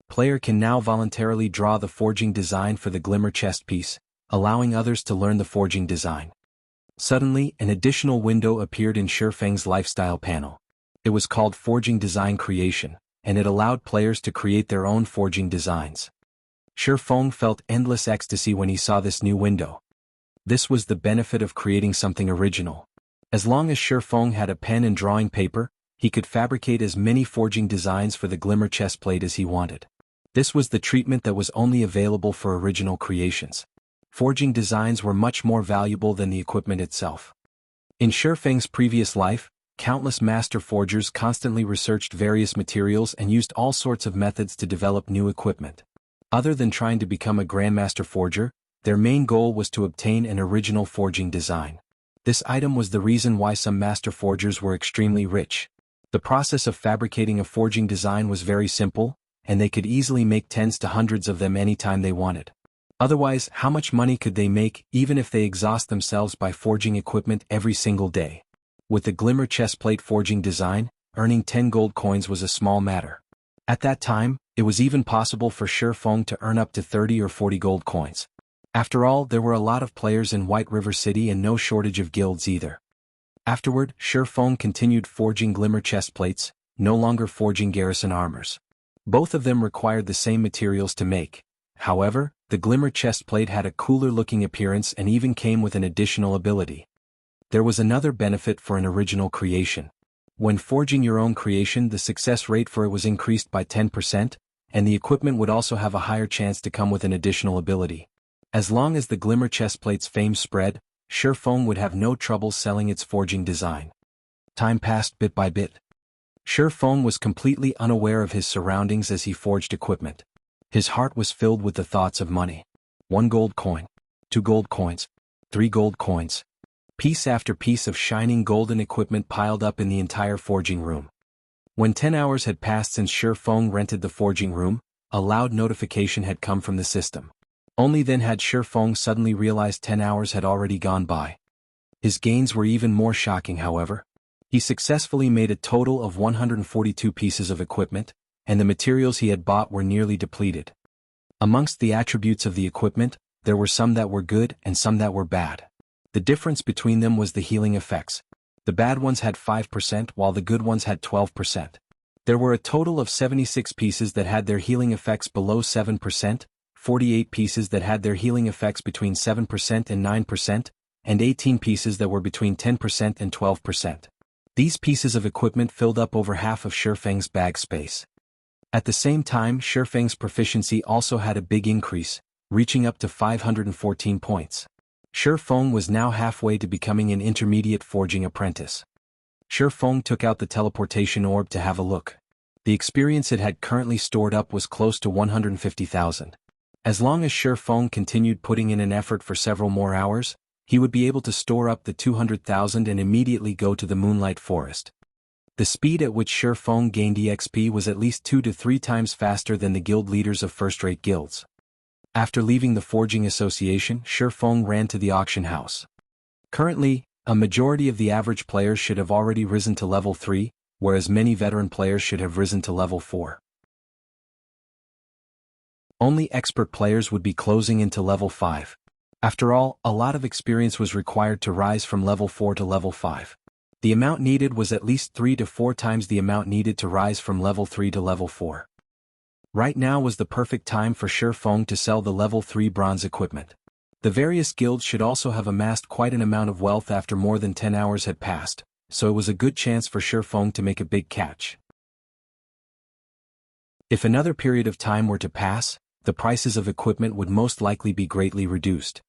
Player can now voluntarily draw the forging design for the Glimmer chest piece, allowing others to learn the forging design. Suddenly, an additional window appeared in Feng's lifestyle panel. It was called Forging Design Creation, and it allowed players to create their own forging designs. Feng felt endless ecstasy when he saw this new window. This was the benefit of creating something original. As long as Feng had a pen and drawing paper, he could fabricate as many forging designs for the Glimmer chestplate as he wanted. This was the treatment that was only available for original creations. Forging designs were much more valuable than the equipment itself. In Feng's previous life, countless master forgers constantly researched various materials and used all sorts of methods to develop new equipment. Other than trying to become a grandmaster forger, their main goal was to obtain an original forging design. This item was the reason why some master forgers were extremely rich. The process of fabricating a forging design was very simple, and they could easily make tens to hundreds of them anytime they wanted. Otherwise, how much money could they make, even if they exhaust themselves by forging equipment every single day? With the Glimmer chestplate forging design, earning 10 gold coins was a small matter. At that time, it was even possible for Shifeng to earn up to 30 or 40 gold coins. After all, there were a lot of players in White River City and no shortage of guilds either. Afterward, Shifeng continued forging Glimmer chestplates, no longer forging garrison armors. Both of them required the same materials to make. However, the Glimmer chestplate had a cooler-looking appearance and even came with an additional ability. There was another benefit for an original creation. When forging your own creation, the success rate for it was increased by 10%, and the equipment would also have a higher chance to come with an additional ability. As long as the Glimmer chestplate's fame spread, Shifeng would have no trouble selling its forging design. Time passed bit by bit. Shifeng was completely unaware of his surroundings as he forged equipment. His heart was filled with the thoughts of money. 1 gold coin. 2 gold coins. 3 gold coins. Piece after piece of shining golden equipment piled up in the entire forging room. When 10 hours had passed since Shifeng rented the forging room, a loud notification had come from the system. Only then had Shifeng suddenly realized 10 hours had already gone by. His gains were even more shocking, however. He successfully made a total of 142 pieces of equipment, and the materials he had bought were nearly depleted. Amongst the attributes of the equipment, there were some that were good and some that were bad. The difference between them was the healing effects. The bad ones had 5% while the good ones had 12%. There were a total of 76 pieces that had their healing effects below 7%, 48 pieces that had their healing effects between 7% and 9%, and 18 pieces that were between 10% and 12%. These pieces of equipment filled up over half of Shifeng's bag space. At the same time, Shifeng's proficiency also had a big increase, reaching up to 514 points. Shifeng was now halfway to becoming an intermediate forging apprentice. Shifeng took out the teleportation orb to have a look. The experience it had currently stored up was close to 150,000. As long as Shifeng continued putting in an effort for several more hours, he would be able to store up the 200,000 and immediately go to the Moonlight Forest. The speed at which Shifeng gained EXP was at least 2 to 3 times faster than the guild leaders of first-rate guilds. After leaving the Forging Association, Shifeng ran to the auction house. Currently, a majority of the average players should have already risen to level 3, whereas many veteran players should have risen to level 4. Only expert players would be closing into level 5. After all, a lot of experience was required to rise from level 4 to level 5. The amount needed was at least 3 to 4 times the amount needed to rise from level 3 to level 4. Right now was the perfect time for Shifeng to sell the level 3 bronze equipment. The various guilds should also have amassed quite an amount of wealth after more than 10 hours had passed, so it was a good chance for Shifeng to make a big catch. If another period of time were to pass, the prices of equipment would most likely be greatly reduced.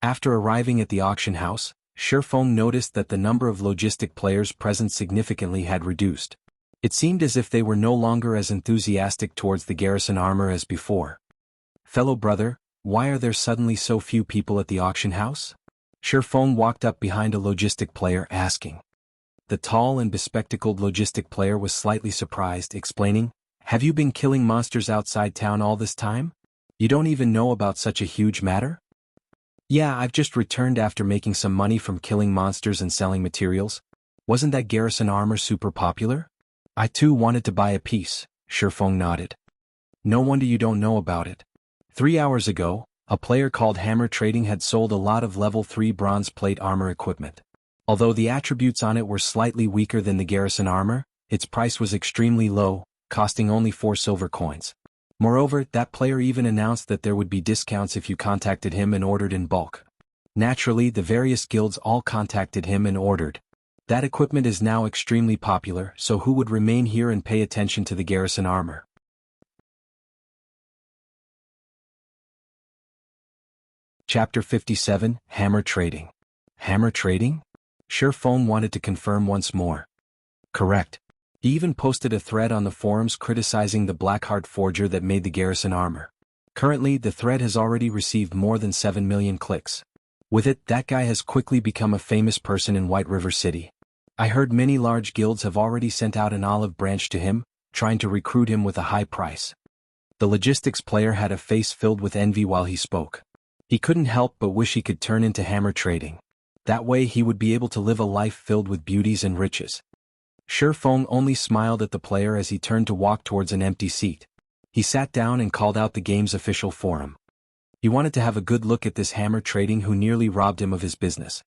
After arriving at the auction house, Shifeng noticed that the number of logistic players present significantly had reduced. It seemed as if they were no longer as enthusiastic towards the garrison armor as before. "Fellow brother, why are there suddenly so few people at the auction house?" Shifeng walked up behind a logistic player asking. The tall and bespectacled logistic player was slightly surprised, explaining, "Have you been killing monsters outside town all this time? You don't even know about such a huge matter?" "Yeah, I've just returned after making some money from killing monsters and selling materials. Wasn't that garrison armor super popular? I too wanted to buy a piece," Shifeng nodded. "No wonder you don't know about it. 3 hours ago, a player called Hammer Trading had sold a lot of level 3 bronze plate armor equipment. Although the attributes on it were slightly weaker than the garrison armor, its price was extremely low, costing only 4 silver coins. Moreover, that player even announced that there would be discounts if you contacted him and ordered in bulk. Naturally, the various guilds all contacted him and ordered. That equipment is now extremely popular, so who would remain here and pay attention to the garrison armor?" Chapter 57, Hammer Trading. Hammer Trading? Shifeng wanted to confirm once more. Correct. He even posted a thread on the forums criticizing the Blackheart forger that made the garrison armor. Currently, the thread has already received more than 7 million clicks. With it, that guy has quickly become a famous person in White River City. I heard many large guilds have already sent out an olive branch to him, trying to recruit him with a high price. The logistics player had a face filled with envy while he spoke. He couldn't help but wish he could turn into hammer trading. That way he would be able to live a life filled with beauties and riches. Shifeng only smiled at the player as he turned to walk towards an empty seat. He sat down and called out the game's official forum. He wanted to have a good look at this hammer trading who nearly robbed him of his business.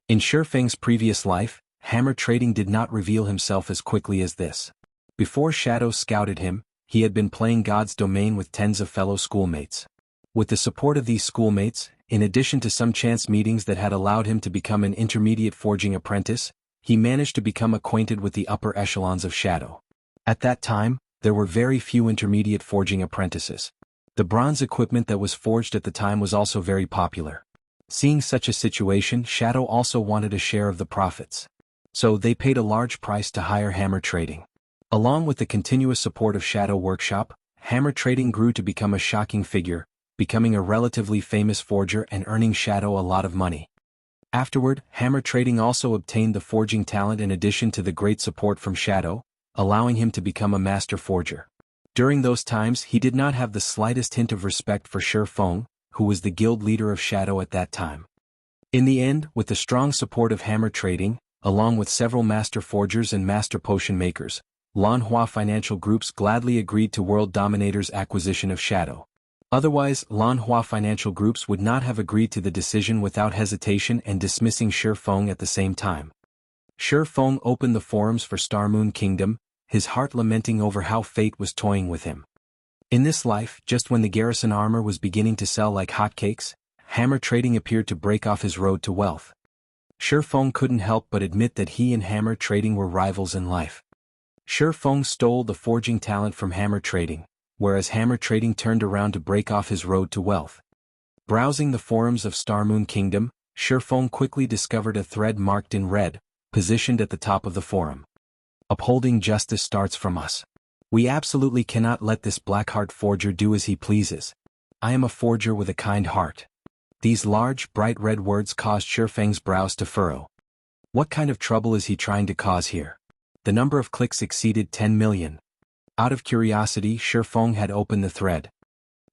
In Shifeng's previous life, hammer trading did not reveal himself as quickly as this. Before Shadow scouted him, he had been playing God's domain with tens of fellow schoolmates. With the support of these schoolmates, in addition to some chance meetings that had allowed him to become an intermediate forging apprentice, he managed to become acquainted with the upper echelons of Shadow. At that time, there were very few intermediate forging apprentices. The bronze equipment that was forged at the time was also very popular. Seeing such a situation, Shadow also wanted a share of the profits. So they paid a large price to hire hammer trading. Along with the continuous support of Shadow Workshop, hammer trading grew to become a shocking figure, becoming a relatively famous forger and earning Shadow a lot of money. Afterward, hammer trading also obtained the forging talent in addition to the great support from Shadow, allowing him to become a master forger. During those times he did not have the slightest hint of respect for Shifeng, who was the guild leader of Shadow at that time. In the end, with the strong support of hammer trading, along with several master forgers and master potion makers, Lanhua financial groups gladly agreed to World Dominator's acquisition of Shadow. Otherwise, Lanhua financial groups would not have agreed to the decision without hesitation and dismissing Shifeng at the same time. Shifeng opened the forums for Star Moon Kingdom, his heart lamenting over how fate was toying with him. In this life, just when the garrison armor was beginning to sell like hotcakes, hammer trading appeared to break off his road to wealth. Shifeng couldn't help but admit that he and hammer trading were rivals in life. Shifeng stole the forging talent from hammer trading, whereas hammer trading turned around to break off his road to wealth. Browsing the forums of Star Moon Kingdom, Shifeng quickly discovered a thread marked in red, positioned at the top of the forum. Upholding justice starts from us. We absolutely cannot let this Blackheart forger do as he pleases. I am a forger with a kind heart. These large, bright red words caused Shifeng's brows to furrow. What kind of trouble is he trying to cause here? The number of clicks exceeded 10 million. Out of curiosity, Shifeng had opened the thread.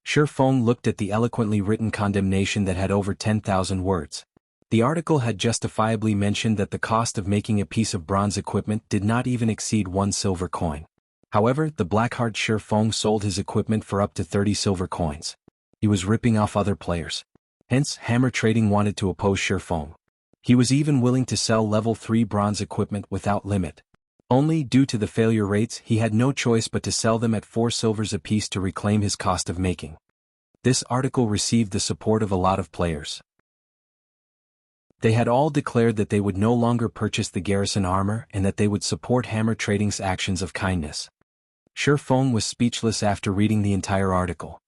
Shifeng looked at the eloquently written condemnation that had over 10,000 words. The article had justifiably mentioned that the cost of making a piece of bronze equipment did not even exceed 1 silver coin. However, the Blackheart Shifeng sold his equipment for up to 30 silver coins. He was ripping off other players. Hence, hammer trading wanted to oppose Shifeng. He was even willing to sell level 3 bronze equipment without limit. Only due to the failure rates he had no choice but to sell them at 4 silvers apiece to reclaim his cost of making. This article received the support of a lot of players. They had all declared that they would no longer purchase the garrison armor and that they would support hammer trading's actions of kindness. Shifeng was speechless after reading the entire article.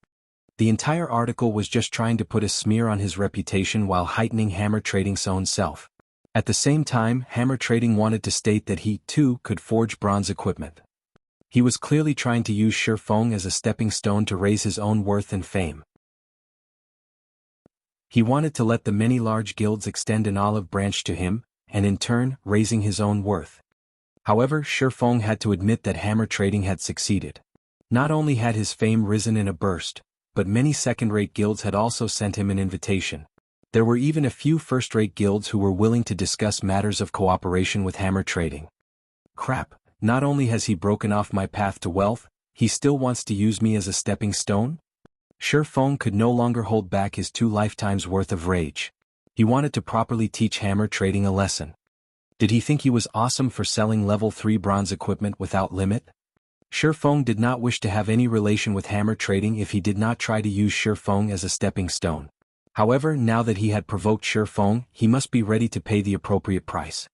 The entire article was just trying to put a smear on his reputation while heightening hammer trading's own self. At the same time, hammer trading wanted to state that he, too, could forge bronze equipment. He was clearly trying to use Shifeng as a stepping stone to raise his own worth and fame. He wanted to let the many large guilds extend an olive branch to him, and in turn, raising his own worth. However, Shifeng had to admit that hammer trading had succeeded. Not only had his fame risen in a burst, but many second-rate guilds had also sent him an invitation. There were even a few first-rate guilds who were willing to discuss matters of cooperation with hammer trading. Crap, not only has he broken off my path to wealth, he still wants to use me as a stepping stone? Shifeng could no longer hold back his 2 lifetimes worth of rage. He wanted to properly teach hammer trading a lesson. Did he think he was awesome for selling level 3 bronze equipment without limit? Shifeng did not wish to have any relation with hammer trading if he did not try to use Shifeng as a stepping stone. However, now that he had provoked Shifeng, he must be ready to pay the appropriate price.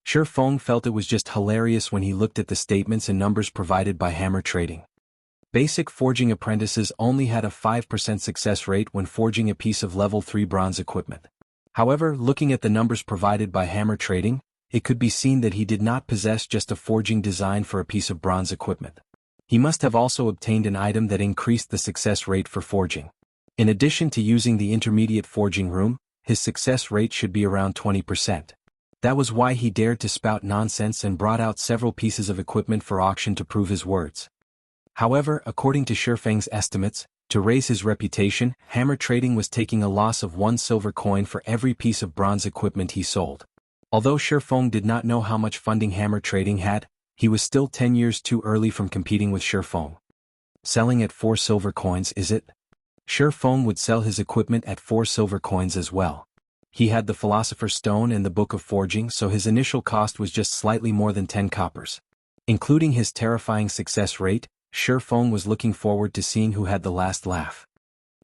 Shifeng felt it was just hilarious when he looked at the statements and numbers provided by hammer trading. Basic forging apprentices only had a 5% success rate when forging a piece of level 3 bronze equipment. However, looking at the numbers provided by hammer trading, it could be seen that he did not possess just a forging design for a piece of bronze equipment. He must have also obtained an item that increased the success rate for forging. In addition to using the intermediate forging room, his success rate should be around 20%. That was why he dared to spout nonsense and brought out several pieces of equipment for auction to prove his words. However, according to Shifeng's estimates, to raise his reputation, hammer trading was taking a loss of 1 silver coin for every piece of bronze equipment he sold. Although Shifeng did not know how much funding hammer trading had, he was still 10 years too early from competing with Shifeng. Selling at 4 silver coins, is it? Shifeng would sell his equipment at 4 silver coins as well. He had the Philosopher's Stone and the Book of Forging, so his initial cost was just slightly more than 10 coppers. Including his terrifying success rate, Shifeng was looking forward to seeing who had the last laugh.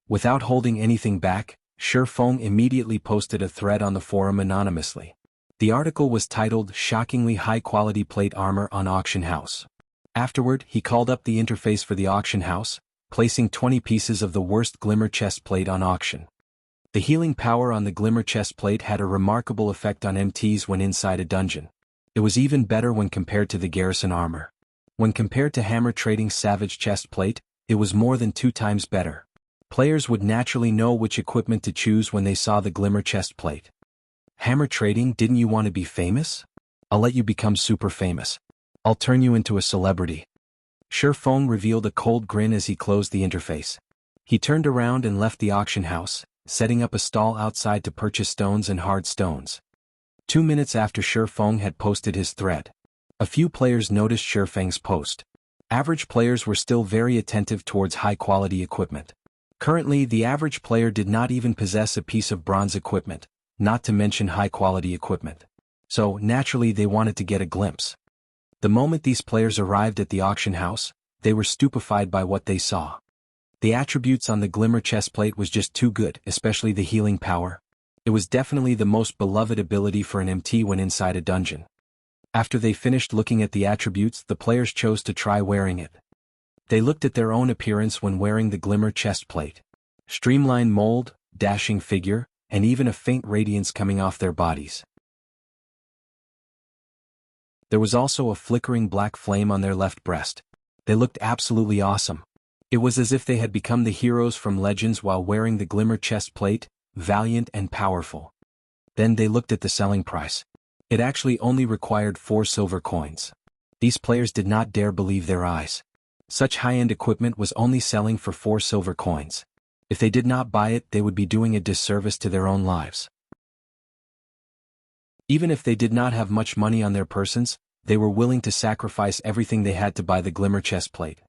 Without holding anything back, Shifeng immediately posted a thread on the forum anonymously. The article was titled "Shockingly High-Quality Plate Armor on Auction House." Afterward, he called up the interface for the auction house, placing 20 pieces of the worst glimmer chest plate on auction. The healing power on the glimmer chest plate had a remarkable effect on MTs when inside a dungeon. It was even better when compared to the garrison armor. When compared to hammer trading's savage chest plate, it was more than 2 times better. Players would naturally know which equipment to choose when they saw the glimmer chest plate. Hammer trading, didn't you want to be famous? I'll let you become super famous. I'll turn you into a celebrity. Shifeng revealed a cold grin as he closed the interface. He turned around and left the auction house, setting up a stall outside to purchase stones and hard stones. 2 minutes after Shifeng had posted his thread, a few players noticed Shifeng's post. Average players were still very attentive towards high-quality equipment. Currently, the average player did not even possess a piece of bronze equipment, not to mention high-quality equipment. So, naturally they wanted to get a glimpse. The moment these players arrived at the auction house, they were stupefied by what they saw. The attributes on the glimmer chestplate was just too good, especially the healing power. It was definitely the most beloved ability for an MT when inside a dungeon. After they finished looking at the attributes, the players chose to try wearing it. They looked at their own appearance when wearing the glimmer chestplate. Streamlined mold, dashing figure, and even a faint radiance coming off their bodies. There was also a flickering black flame on their left breast. They looked absolutely awesome. It was as if they had become the heroes from Legends while wearing the glimmer chestplate, valiant and powerful. Then they looked at the selling price. It actually only required 4 silver coins. These players did not dare believe their eyes. Such high-end equipment was only selling for 4 silver coins. If they did not buy it, they would be doing a disservice to their own lives. Even if they did not have much money on their persons, they were willing to sacrifice everything they had to buy the glimmer chestplate.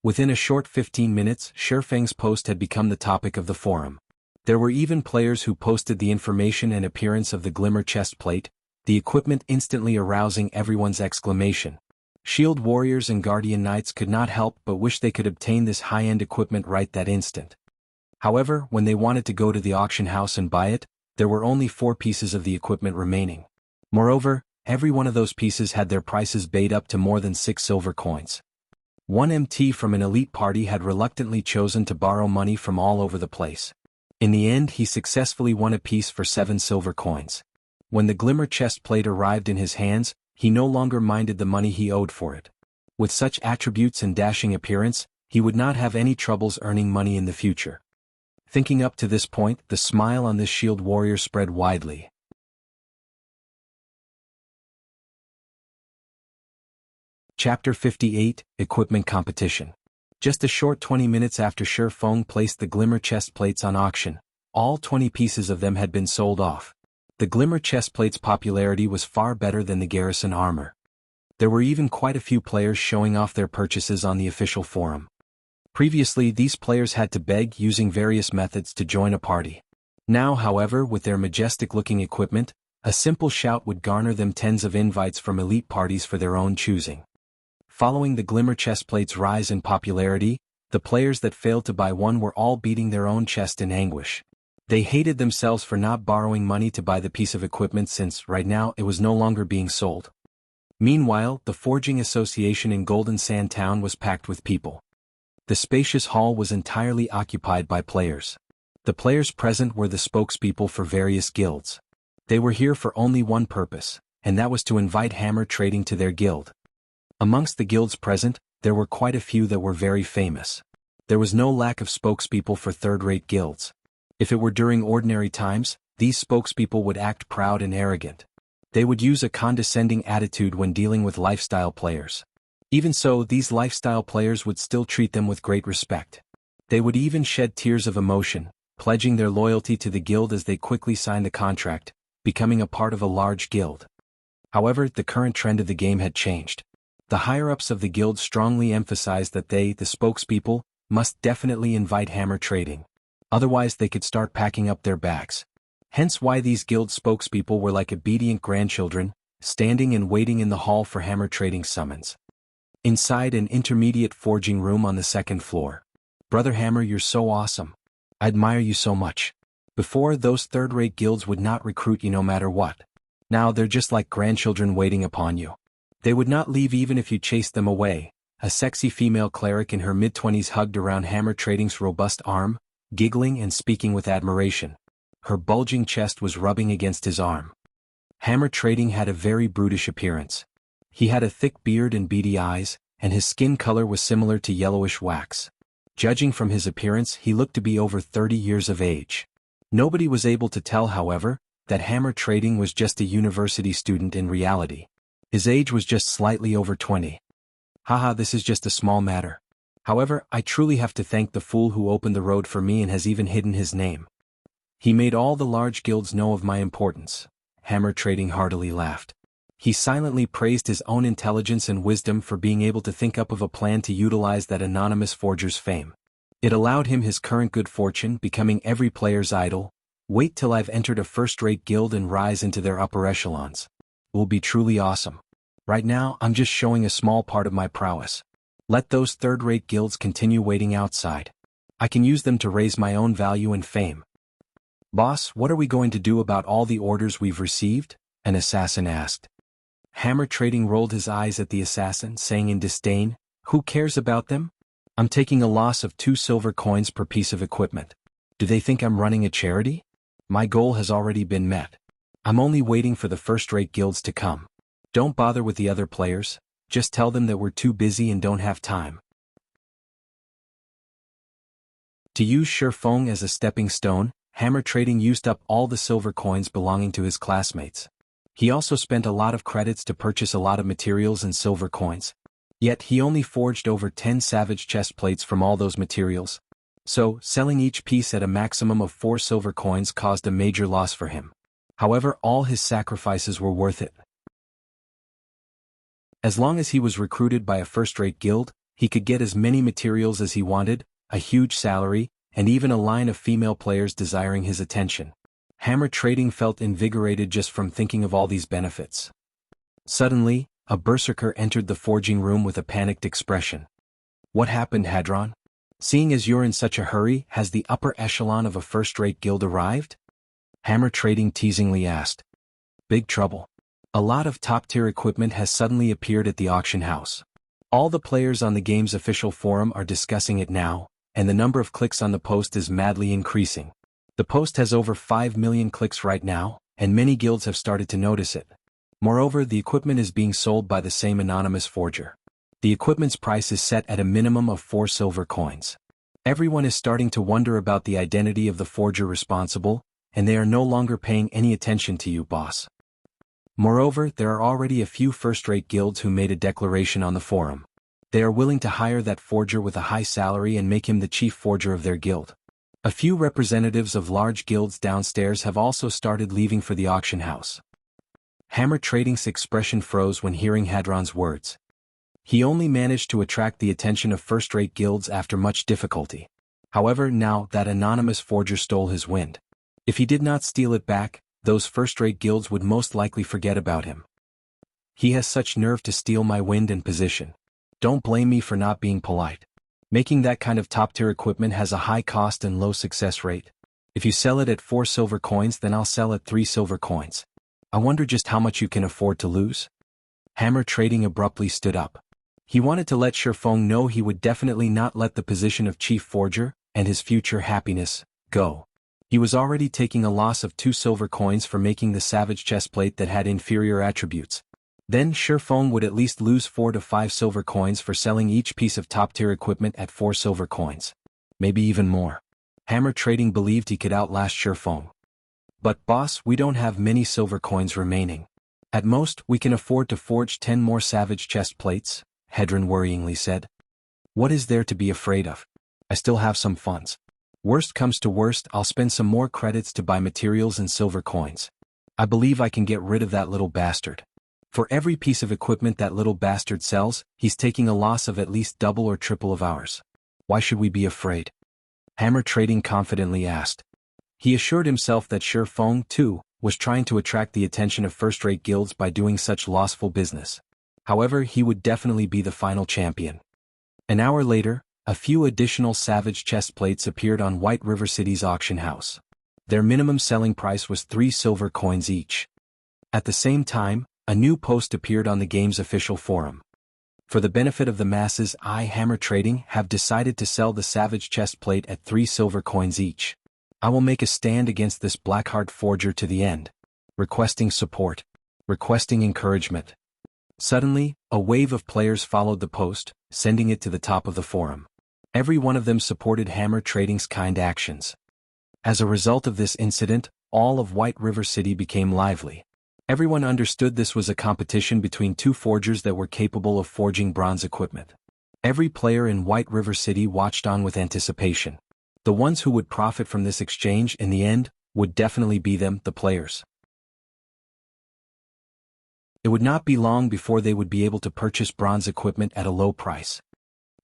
Within a short 15 minutes, Shifeng's post had become the topic of the forum. There were even players who posted the information and appearance of the glimmer chestplate, the equipment instantly arousing everyone's exclamation. Shield warriors and guardian knights could not help but wish they could obtain this high-end equipment right that instant. However, when they wanted to go to the auction house and buy it, there were only 4 pieces of the equipment remaining. Moreover, every one of those pieces had their prices bait up to more than 6 silver coins. One MT from an elite party had reluctantly chosen to borrow money from all over the place. In the end, he successfully won a piece for 7 silver coins. When the glimmer chestplate arrived in his hands, he no longer minded the money he owed for it. With such attributes and dashing appearance, he would not have any troubles earning money in the future. Thinking up to this point, the smile on this shield warrior spread widely. Chapter 58, Equipment Competition. Just a short 20 minutes after Shifeng placed the glimmer chestplates on auction, all 20 pieces of them had been sold off. The glimmer chestplate's popularity was far better than the garrison armor. There were even quite a few players showing off their purchases on the official forum. Previously, these players had to beg using various methods to join a party. Now, however, with their majestic-looking equipment, a simple shout would garner them tens of invites from elite parties for their own choosing. Following the glimmer chestplate's rise in popularity, the players that failed to buy one were all beating their own chest in anguish. They hated themselves for not borrowing money to buy the piece of equipment since, right now, it was no longer being sold. Meanwhile, the Forging Association in Golden Sand Town was packed with people. The spacious hall was entirely occupied by players. The players present were the spokespeople for various guilds. They were here for only one purpose, and that was to invite hammer trading to their guild. Amongst the guilds present, there were quite a few that were very famous. There was no lack of spokespeople for third-rate guilds. If it were during ordinary times, these spokespeople would act proud and arrogant. They would use a condescending attitude when dealing with lifestyle players. Even so, these lifestyle players would still treat them with great respect. They would even shed tears of emotion, pledging their loyalty to the guild as they quickly signed the contract, becoming a part of a large guild. However, the current trend of the game had changed. The higher-ups of the guild strongly emphasized that they, the spokespeople, must definitely invite hammer trading. Otherwise they could start packing up their bags. Hence why these guild spokespeople were like obedient grandchildren, standing and waiting in the hall for hammer trading summons. Inside an intermediate forging room on the second floor. Brother Hammer, you're so awesome. I admire you so much. Before, those third-rate guilds would not recruit you no matter what. Now they're just like grandchildren waiting upon you. They would not leave even if you chased them away. A sexy female cleric in her mid-20s hugged around Hammer Trading's robust arm, giggling and speaking with admiration. Her bulging chest was rubbing against his arm. Hammer Trading had a very brutish appearance. He had a thick beard and beady eyes, and his skin color was similar to yellowish wax. Judging from his appearance, he looked to be over 30 years of age. Nobody was able to tell, however, that Hammer Trading was just a university student in reality. His age was just slightly over 20. Haha, this is just a small matter. However, I truly have to thank the fool who opened the road for me and has even hidden his name. He made all the large guilds know of my importance. Hammer Trading heartily laughed. He silently praised his own intelligence and wisdom for being able to think up of a plan to utilize that anonymous forger's fame. It allowed him his current good fortune, becoming every player's idol. Wait till I've entered a first-rate guild and rise into their upper echelons. It will be truly awesome. Right now, I'm just showing a small part of my prowess. Let those third-rate guilds continue waiting outside. I can use them to raise my own value and fame. Boss, what are we going to do about all the orders we've received? An assassin asked. Hammer Trading rolled his eyes at the assassin, saying in disdain, "Who cares about them? I'm taking a loss of 2 silver coins per piece of equipment. Do they think I'm running a charity? My goal has already been met. I'm only waiting for the first-rate guilds to come. Don't bother with the other players, just tell them that we're too busy and don't have time." To use Shifeng as a stepping stone, Hammer Trading used up all the silver coins belonging to his classmates. He also spent a lot of credits to purchase a lot of materials and silver coins. Yet he only forged over 10 savage chest plates from all those materials. So, selling each piece at a maximum of 4 silver coins caused a major loss for him. However, all his sacrifices were worth it. As long as he was recruited by a first-rate guild, he could get as many materials as he wanted, a huge salary, and even a line of female players desiring his attention. Hammer Trading felt invigorated just from thinking of all these benefits. Suddenly, a berserker entered the forging room with a panicked expression. "What happened, Hadron? Seeing as you're in such a hurry, has the upper echelon of a first-rate guild arrived?" Hammer Trading teasingly asked. "Big trouble. A lot of top-tier equipment has suddenly appeared at the auction house. All the players on the game's official forum are discussing it now, and the number of clicks on the post is madly increasing. The post has over 5 million clicks right now, and many guilds have started to notice it. Moreover, the equipment is being sold by the same anonymous forger. The equipment's price is set at a minimum of 4 silver coins. Everyone is starting to wonder about the identity of the forger responsible, and they are no longer paying any attention to you, boss. Moreover, there are already a few first-rate guilds who made a declaration on the forum. They are willing to hire that forger with a high salary and make him the chief forger of their guild. A few representatives of large guilds downstairs have also started leaving for the auction house." Hammer Trading's expression froze when hearing Hadron's words. He only managed to attract the attention of first-rate guilds after much difficulty. However, now that anonymous forger stole his wind. If he did not steal it back, those first-rate guilds would most likely forget about him. He has such nerve to steal my wind and position. Don't blame me for not being polite. Making that kind of top-tier equipment has a high cost and low success rate. If you sell it at 4 silver coins, then I'll sell at 3 silver coins. I wonder just how much you can afford to lose?" Hammer Trading abruptly stood up. He wanted to let Shifeng know he would definitely not let the position of chief forger, and his future happiness, go. He was already taking a loss of 2 silver coins for making the savage chestplate that had inferior attributes. Then Shifeng would at least lose 4 to 5 silver coins for selling each piece of top-tier equipment at 4 silver coins. Maybe even more. Hammer Trading believed he could outlast Shifeng. "But boss, we don't have many silver coins remaining. At most, we can afford to forge 10 more savage chest plates," Hedron worryingly said. What is there to be afraid of? I still have some funds. Worst comes to worst, I'll spend some more credits to buy materials and silver coins. I believe I can get rid of that little bastard. For every piece of equipment that little bastard sells, he's taking a loss of at least double or triple of ours. Why should we be afraid? Hammer Trading confidently asked. He assured himself that Shi Feng, too, was trying to attract the attention of first-rate guilds by doing such lossful business. However, he would definitely be the final champion. An hour later, a few additional savage chest plates appeared on White River City's auction house. Their minimum selling price was 3 silver coins each. At the same time, a new post appeared on the game's official forum. For the benefit of the masses, I, Hammer Trading, have decided to sell the savage chest plate at 3 silver coins each. I will make a stand against this Blackheart forger to the end. Requesting support. Requesting encouragement. Suddenly, a wave of players followed the post, sending it to the top of the forum. Every one of them supported Hammer Trading's kind actions. As a result of this incident, all of White River City became lively. Everyone understood this was a competition between two forgers that were capable of forging bronze equipment. Every player in White River City watched on with anticipation. The ones who would profit from this exchange in the end would definitely be them, the players. It would not be long before they would be able to purchase bronze equipment at a low price.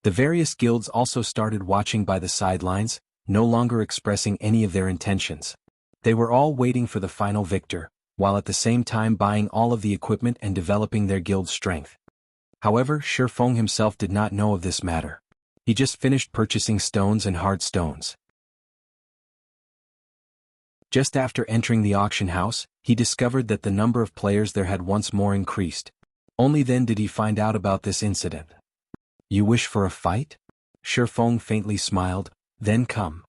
The various guilds also started watching by the sidelines, no longer expressing any of their intentions. They were all waiting for the final victor, while at the same time buying all of the equipment and developing their guild's strength. However, Shi Feng himself did not know of this matter. He just finished purchasing stones and hard stones. Just after entering the auction house, he discovered that the number of players there had once more increased. Only then did he find out about this incident. You wish for a fight? Shi Feng faintly smiled. Then come.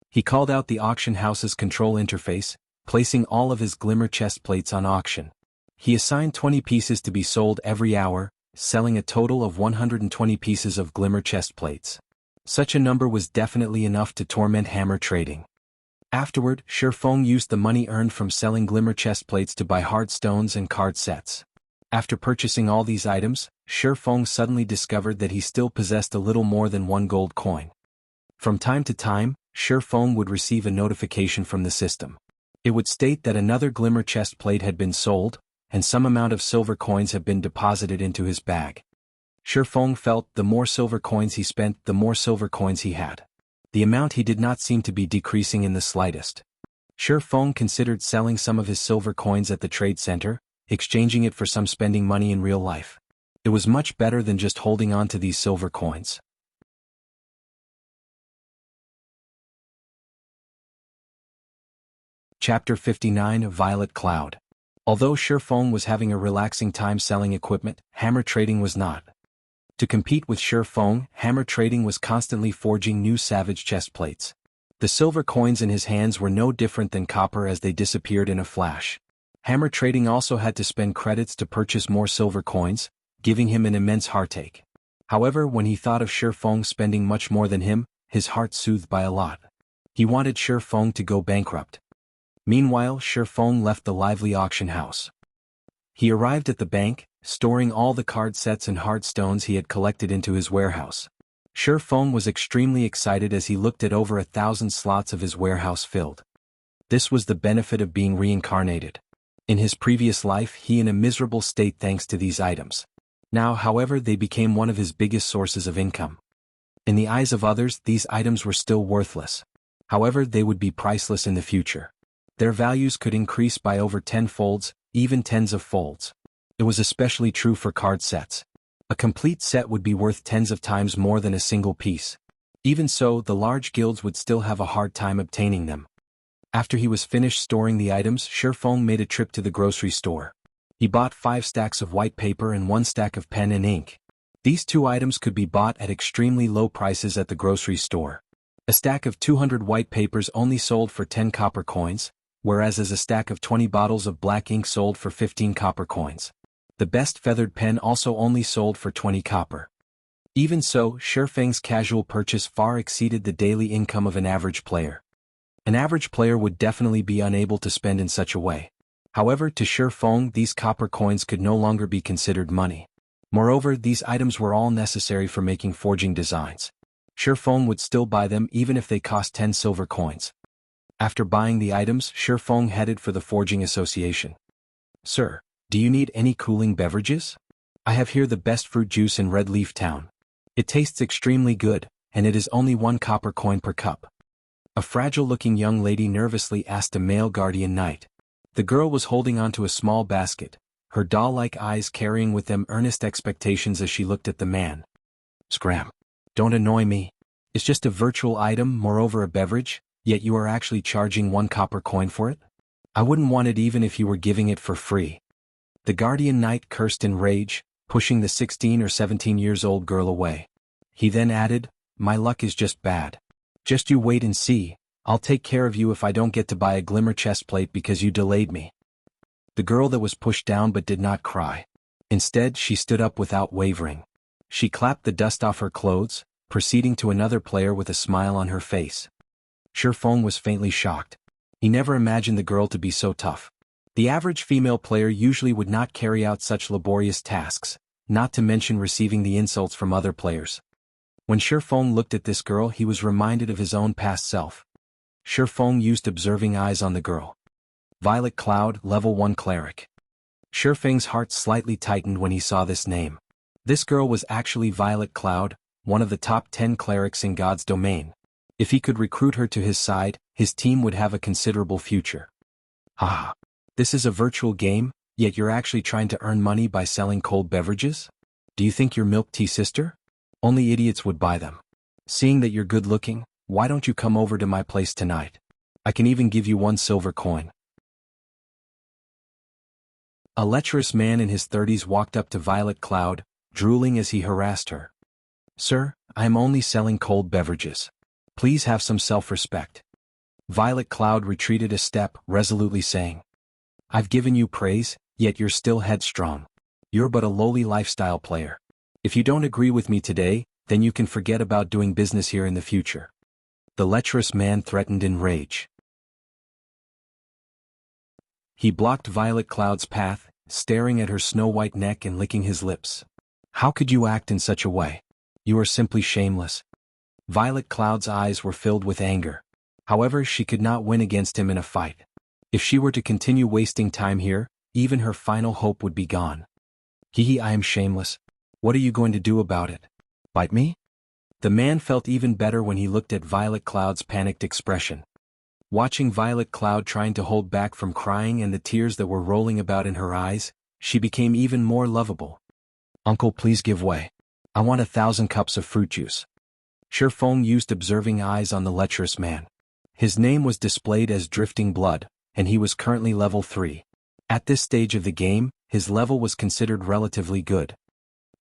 He called out the auction house's control interface, placing all of his glimmer chest plates on auction. He assigned 20 pieces to be sold every hour, selling a total of 120 pieces of glimmer chest plates. Such a number was definitely enough to torment Hammer Trading. Afterward, Shi Feng used the money earned from selling glimmer chest plates to buy hard stones and card sets. After purchasing all these items, Shi Feng suddenly discovered that he still possessed a little more than 1 gold coin. From time to time, Shi Feng would receive a notification from the system. It would state that another glimmer chest plate had been sold, and some amount of silver coins have been deposited into his bag. Shi Feng felt the more silver coins he spent, the more silver coins he had. The amount he did not seem to be decreasing in the slightest. Shi Feng considered selling some of his silver coins at the trade center, exchanging it for some spending money in real life. It was much better than just holding on to these silver coins. Chapter 59 Violet Cloud. Although Shi Feng was having a relaxing time selling equipment, Hammer Trading was not. To compete with Shi Feng, Hammer Trading was constantly forging new savage chest plates. The silver coins in his hands were no different than copper as they disappeared in a flash. Hammer Trading also had to spend credits to purchase more silver coins, giving him an immense heartache. However, when he thought of Shi Feng spending much more than him, his heart soothed by a lot. He wanted Shi Feng to go bankrupt. Meanwhile, Shi Feng left the lively auction house. He arrived at the bank, storing all the card sets and hard stones he had collected into his warehouse. Shi Feng was extremely excited as he looked at over 1,000 slots of his warehouse filled. This was the benefit of being reincarnated. In his previous life, he in a miserable state thanks to these items. Now, however, they became one of his biggest sources of income. In the eyes of others, these items were still worthless. However, they would be priceless in the future. Their values could increase by over 10 folds, even tens of folds. It was especially true for card sets. A complete set would be worth tens of times more than a single piece. Even so, the large guilds would still have a hard time obtaining them. After he was finished storing the items, Shi Feng made a trip to the grocery store. He bought 5 stacks of white paper and 1 stack of pen and ink. These 2 items could be bought at extremely low prices at the grocery store. A stack of 200 white papers only sold for 10 copper coins, whereas a stack of 20 bottles of black ink sold for 15 copper coins. The best feathered pen also only sold for 20 copper. Even so, Shi Feng's casual purchase far exceeded the daily income of an average player. An average player would definitely be unable to spend in such a way. However, to Shi Feng, these copper coins could no longer be considered money. Moreover, these items were all necessary for making forging designs. Shifeng would still buy them even if they cost 10 silver coins. After buying the items, Shifeng headed for the forging association. Sir, do you need any cooling beverages? I have here the best fruit juice in Red Leaf Town. It tastes extremely good, and it is only 1 copper coin per cup. A fragile-looking young lady nervously asked a male guardian knight. The girl was holding onto a small basket, her doll-like eyes carrying with them earnest expectations as she looked at the man. Scram. Don't annoy me. It's just a virtual item, moreover a beverage, yet you are actually charging 1 copper coin for it? I wouldn't want it even if you were giving it for free. The guardian knight cursed in rage, pushing the 16 or 17 years old girl away. He then added, my luck is just bad. Just you wait and see, I'll take care of you if I don't get to buy a glimmer chestplate because you delayed me. The girl that was pushed down but did not cry. Instead, she stood up without wavering. She clapped the dust off her clothes, proceeding to another player with a smile on her face. Shifeng was faintly shocked. He never imagined the girl to be so tough. The average female player usually would not carry out such laborious tasks, not to mention receiving the insults from other players. When Shifeng looked at this girl, he was reminded of his own past self. Shifeng used observing eyes on the girl. Violet Cloud, Level 1 Cleric. Shifeng's heart slightly tightened when he saw this name. This girl was actually Violet Cloud, one of the top 10 clerics in God's domain. If he could recruit her to his side, his team would have a considerable future. Haha. This is a virtual game, yet you're actually trying to earn money by selling cold beverages? Do you think you're milk tea sister? Only idiots would buy them. Seeing that you're good looking, why don't you come over to my place tonight? I can even give you 1 silver coin. A lecherous man in his 30s walked up to Violet Cloud, drooling as he harassed her. Sir, I am only selling cold beverages. Please have some self-respect. Violet Cloud retreated a step, resolutely saying, I've given you praise, yet you're still headstrong. You're but a lowly lifestyle player. If you don't agree with me today, then you can forget about doing business here in the future. The lecherous man threatened in rage. He blocked Violet Cloud's path, staring at her snow-white neck and licking his lips. How could you act in such a way? You are simply shameless. Violet Cloud's eyes were filled with anger. However, she could not win against him in a fight. If she were to continue wasting time here, even her final hope would be gone. I am shameless. What are you going to do about it? Bite me? The man felt even better when he looked at Violet Cloud's panicked expression. Watching Violet Cloud trying to hold back from crying and the tears that were rolling about in her eyes, she became even more lovable. Uncle, please give way. I want 1,000 cups of fruit juice. Shifeng used observing eyes on the lecherous man. His name was displayed as Drifting Blood, and he was currently level 3. At this stage of the game, his level was considered relatively good.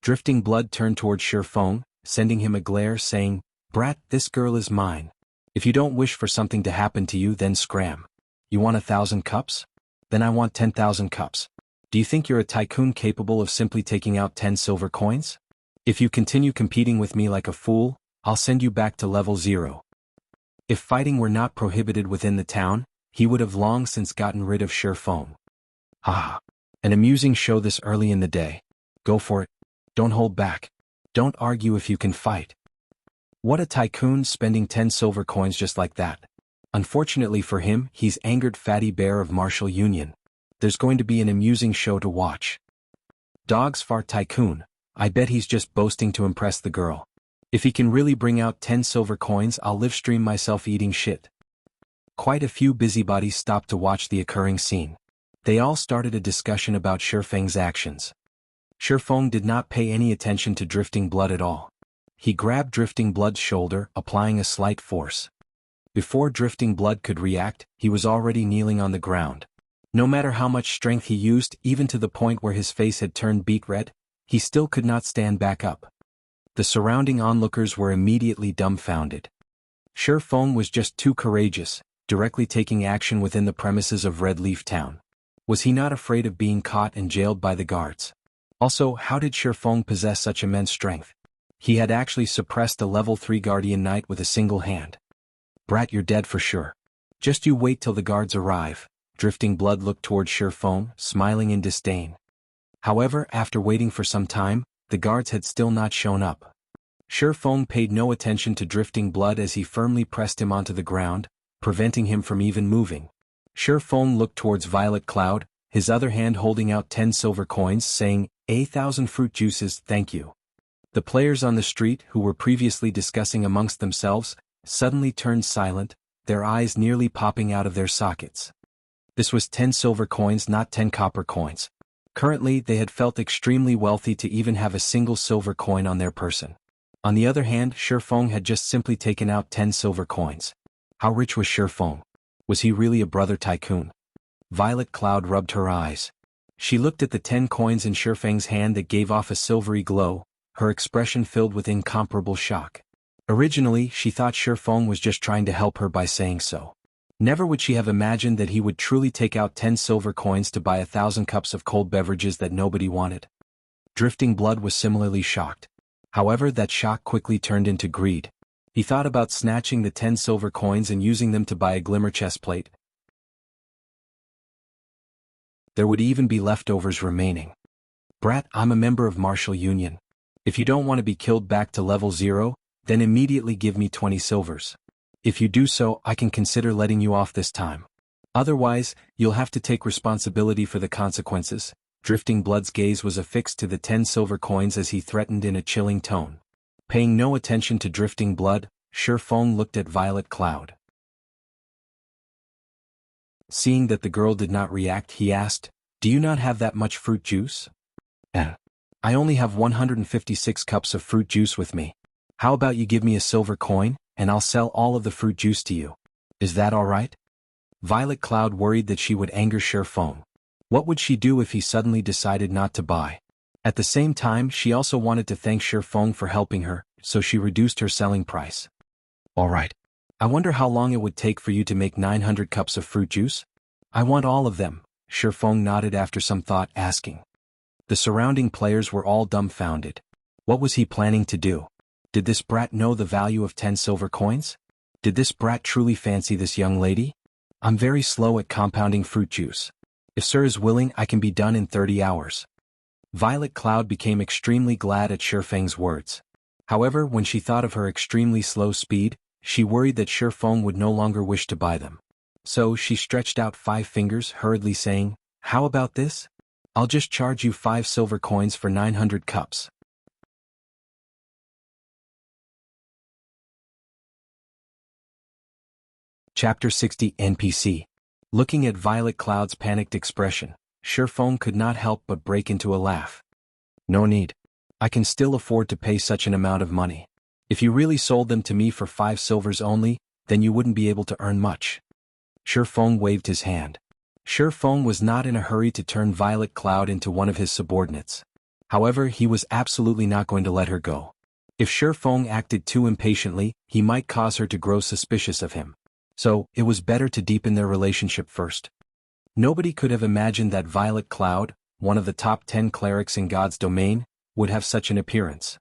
Drifting Blood turned toward Shifeng, sending him a glare saying, Brat, this girl is mine. If you don't wish for something to happen to you, then scram. You want 1,000 cups? Then I want 10,000 cups. Do you think you're a tycoon capable of simply taking out 10 silver coins? If you continue competing with me like a fool, I'll send you back to level 0. If fighting were not prohibited within the town, he would have long since gotten rid of Shifeng. Ah, an amusing show this early in the day. Go for it. Don't hold back. Don't argue if you can fight. What a tycoon, spending 10 silver coins just like that. Unfortunately for him, he's angered Fatty Bear of Martial Union. There's going to be an amusing show to watch. Dogs fart tycoon. I bet he's just boasting to impress the girl. If he can really bring out 10 silver coins, I'll live stream myself eating shit. Quite a few busybodies stopped to watch the occurring scene. They all started a discussion about Shifeng's actions. Shifeng did not pay any attention to Drifting Blood at all. He grabbed Drifting Blood's shoulder, applying a slight force. Before Drifting Blood could react, he was already kneeling on the ground. No matter how much strength he used, even to the point where his face had turned beet red, he still could not stand back up. The surrounding onlookers were immediately dumbfounded. Shifeng was just too courageous, directly taking action within the premises of Red Leaf Town. Was he not afraid of being caught and jailed by the guards? Also, how did Shifeng possess such immense strength? He had actually suppressed a level 3 guardian knight with a single hand. Brat, you're dead for sure. Just you wait till the guards arrive. Drifting Blood looked toward Shifeng, smiling in disdain. However, after waiting for some time, the guards had still not shown up. Shifeng paid no attention to Drifting Blood as he firmly pressed him onto the ground, preventing him from even moving. Shifeng looked towards Violet Cloud, his other hand holding out 10 silver coins, saying, 1,000 fruit juices, thank you. The players on the street, who were previously discussing amongst themselves, suddenly turned silent, their eyes nearly popping out of their sockets. This was 10 silver coins, not 10 copper coins. Currently, they had felt extremely wealthy to even have a single silver coin on their person. On the other hand, Shifeng had just simply taken out 10 silver coins. How rich was Shifeng? Was he really a brother tycoon? Violet Cloud rubbed her eyes. She looked at the 10 coins in Shifeng's hand that gave off a silvery glow, her expression filled with incomparable shock. Originally, she thought Shifeng was just trying to help her by saying so. Never would she have imagined that he would truly take out 10 silver coins to buy 1,000 cups of cold beverages that nobody wanted. Drifting Blood was similarly shocked. However, that shock quickly turned into greed. He thought about snatching the 10 silver coins and using them to buy a glimmer chest plate. There would even be leftovers remaining. Brat, I'm a member of Martial Union. If you don't want to be killed back to level 0, then immediately give me 20 silvers. If you do so, I can consider letting you off this time. Otherwise, you'll have to take responsibility for the consequences. Drifting Blood's gaze was affixed to the 10 silver coins as he threatened in a chilling tone. Paying no attention to Drifting Blood, Shifeng looked at Violet Cloud. Seeing that the girl did not react, he asked, "Do you not have that much fruit juice?" I only have 156 cups of fruit juice with me. How about you give me a silver coin, and I'll sell all of the fruit juice to you. Is that all right? Violet Cloud worried that she would anger Shifeng. What would she do if he suddenly decided not to buy? At the same time, she also wanted to thank Shifeng for helping her, so she reduced her selling price. All right. I wonder how long it would take for you to make 900 cups of fruit juice? I want all of them, Shifeng nodded after some thought, asking. The surrounding players were all dumbfounded. What was he planning to do? Did this brat know the value of 10 silver coins? Did this brat truly fancy this young lady? I'm very slow at compounding fruit juice. If sir is willing, I can be done in 30 hours. Violet Cloud became extremely glad at Shifeng's words. However, when she thought of her extremely slow speed, she worried that Shifeng would no longer wish to buy them. So she stretched out 5 fingers, hurriedly saying, "How about this? I'll just charge you 5 silver coins for 900 cups. Chapter 60 NPC. Looking at Violet Cloud's panicked expression, Shifeng could not help but break into a laugh. No need. I can still afford to pay such an amount of money. If you really sold them to me for 5 silvers only, then you wouldn't be able to earn much. Shifeng waved his hand. Shifeng was not in a hurry to turn Violet Cloud into one of his subordinates. However, he was absolutely not going to let her go. If Shifeng acted too impatiently, he might cause her to grow suspicious of him. So, it was better to deepen their relationship first. Nobody could have imagined that Violet Cloud, one of the top 10 clerics in God's domain, would have such an appearance.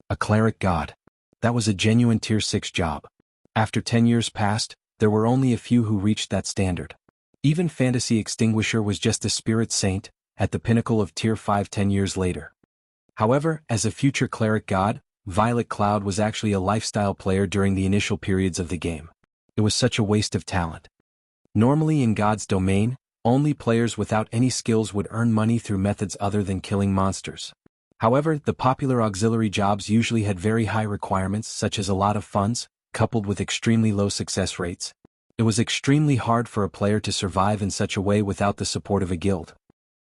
A cleric god. That was a genuine tier 6 job. After 10 years passed, there were only a few who reached that standard. Even Fantasy Extinguisher was just a spirit saint, at the pinnacle of tier 5 10 years later. However, as a future cleric god, Violet Cloud was actually a lifestyle player during the initial periods of the game. It was such a waste of talent. Normally in God's domain, only players without any skills would earn money through methods other than killing monsters. However, the popular auxiliary jobs usually had very high requirements such as a lot of funds, coupled with extremely low success rates. It was extremely hard for a player to survive in such a way without the support of a guild.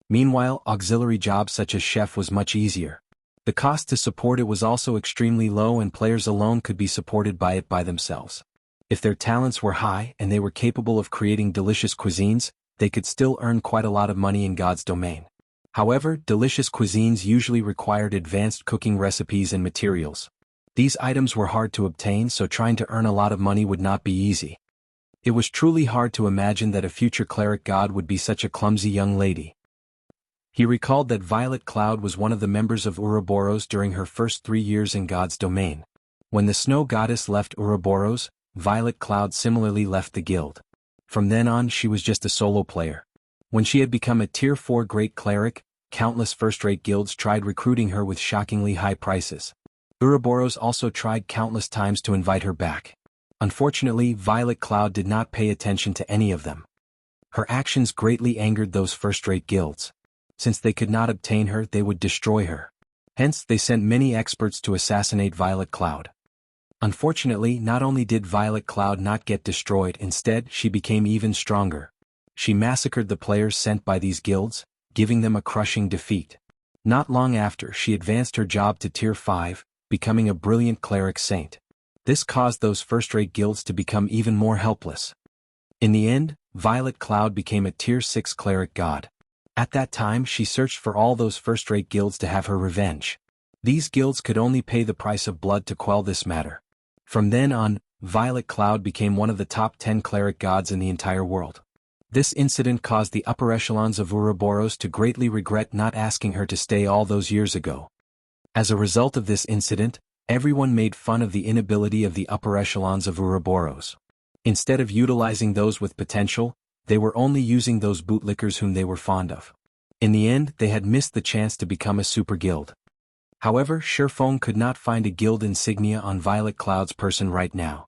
Meanwhile, auxiliary jobs such as chef was much easier. The cost to support it was also extremely low and players alone could be supported by it by themselves. If their talents were high and they were capable of creating delicious cuisines, they could still earn quite a lot of money in God's domain. However, delicious cuisines usually required advanced cooking recipes and materials. These items were hard to obtain, so trying to earn a lot of money would not be easy. It was truly hard to imagine that a future cleric god would be such a clumsy young lady. He recalled that Violet Cloud was one of the members of Ouroboros during her first 3 years in God's domain. When the snow goddess left Ouroboros, Violet Cloud similarly left the guild. From then on, she was just a solo player. When she had become a tier 4 great cleric, countless first-rate guilds tried recruiting her with shockingly high prices. Ouroboros also tried countless times to invite her back. Unfortunately, Violet Cloud did not pay attention to any of them. Her actions greatly angered those first-rate guilds. Since they could not obtain her, they would destroy her. Hence, they sent many experts to assassinate Violet Cloud. Unfortunately, not only did Violet Cloud not get destroyed, instead, she became even stronger. She massacred the players sent by these guilds, giving them a crushing defeat. Not long after, she advanced her job to Tier 5, becoming a brilliant cleric saint. This caused those first-rate guilds to become even more helpless. In the end, Violet Cloud became a Tier 6 cleric god. At that time, she searched for all those first-rate guilds to have her revenge. These guilds could only pay the price of blood to quell this matter. From then on, Violet Cloud became one of the top 10 cleric gods in the entire world. This incident caused the upper echelons of Ouroboros to greatly regret not asking her to stay all those years ago. As a result of this incident, everyone made fun of the inability of the upper echelons of Ouroboros. Instead of utilizing those with potential, they were only using those bootlickers whom they were fond of. In the end, they had missed the chance to become a super guild. However, Shifeng could not find a guild insignia on Violet Cloud's person right now.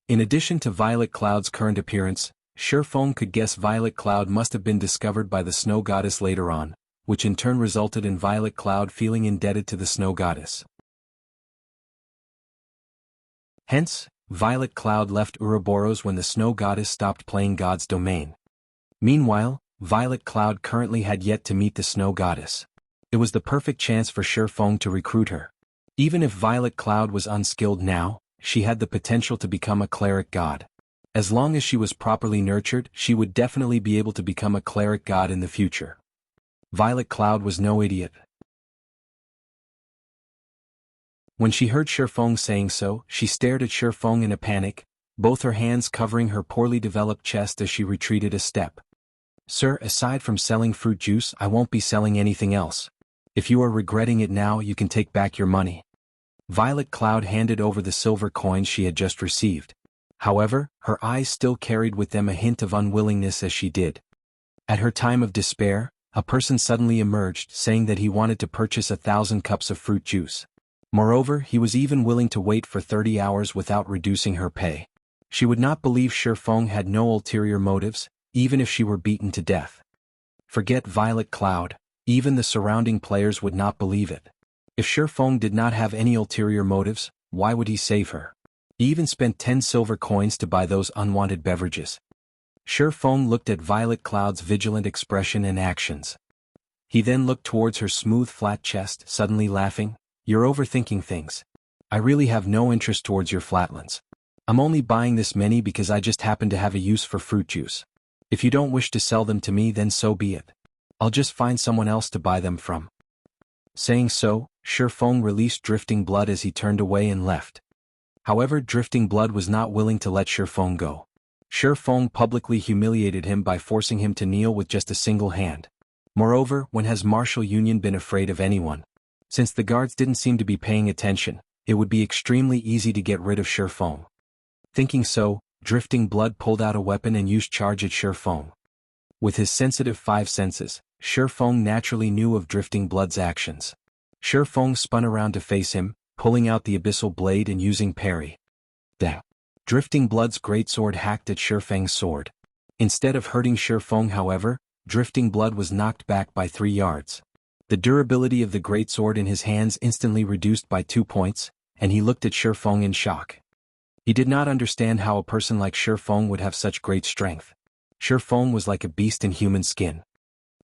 In addition to Violet Cloud's current appearance, Shifeng could guess Violet Cloud must have been discovered by the Snow Goddess later on, which in turn resulted in Violet Cloud feeling indebted to the Snow Goddess. Hence, Violet Cloud left Ouroboros when the Snow Goddess stopped playing God's domain. Meanwhile, Violet Cloud currently had yet to meet the Snow Goddess. It was the perfect chance for Shifeng to recruit her. Even if Violet Cloud was unskilled now, she had the potential to become a cleric god. As long as she was properly nurtured, she would definitely be able to become a cleric god in the future. Violet Cloud was no idiot. When she heard Shifeng saying so, she stared at Shifeng in a panic, both her hands covering her poorly developed chest as she retreated a step. "Sir, aside from selling fruit juice, I won't be selling anything else. If you are regretting it now, you can take back your money." Violet Cloud handed over the silver coins she had just received. However, her eyes still carried with them a hint of unwillingness as she did. At her time of despair, a person suddenly emerged saying that he wanted to purchase 1,000 cups of fruit juice. Moreover, he was even willing to wait for 30 hours without reducing her pay. She would not believe Shifeng had no ulterior motives, even if she were beaten to death. Forget Violet Cloud, even the surrounding players would not believe it. If Shifeng did not have any ulterior motives, why would he save her? He even spent 10 silver coins to buy those unwanted beverages. Shifeng looked at Violet Cloud's vigilant expression and actions. He then looked towards her smooth flat chest, suddenly laughing. "You're overthinking things. I really have no interest towards your flatlands. I'm only buying this many because I just happen to have a use for fruit juice. If you don't wish to sell them to me, then so be it. I'll just find someone else to buy them from." Saying so, Shifeng released Drifting Blood as he turned away and left. However, Drifting Blood was not willing to let Shifeng go. Shifeng publicly humiliated him by forcing him to kneel with just a single hand. Moreover, when has Martial Union been afraid of anyone? Since the guards didn't seem to be paying attention, it would be extremely easy to get rid of Shifeng. Thinking so, Drifting Blood pulled out a weapon and used charge at Shifeng. With his sensitive 5 senses, Shifeng naturally knew of Drifting Blood's actions. Shifeng spun around to face him, pulling out the abyssal blade and using parry. Drifting Blood's greatsword hacked at Shifeng's sword. Instead of hurting Shifeng, however, Drifting Blood was knocked back by 3 yards. The durability of the greatsword in his hands instantly reduced by 2 points, and he looked at Shifeng in shock. He did not understand how a person like Shifeng would have such great strength. Shifeng was like a beast in human skin.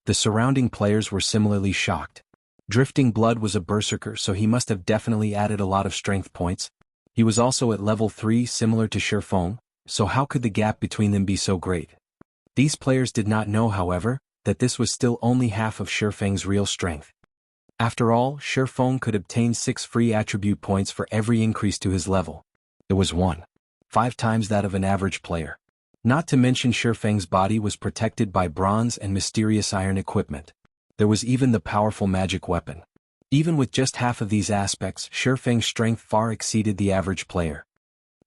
The surrounding players were similarly shocked. Drifting Blood was a berserker, so he must have definitely added a lot of strength points. He was also at level 3 similar to Shifeng, so how could the gap between them be so great? These players did not know, however, that this was still only half of Shifeng's real strength. After all, Shifeng could obtain 6 free attribute points for every increase to his level. It was 1.5 times that of an average player. Not to mention Shifeng's body was protected by bronze and mysterious iron equipment. There was even the powerful magic weapon. Even with just half of these aspects, Shifeng's strength far exceeded the average player.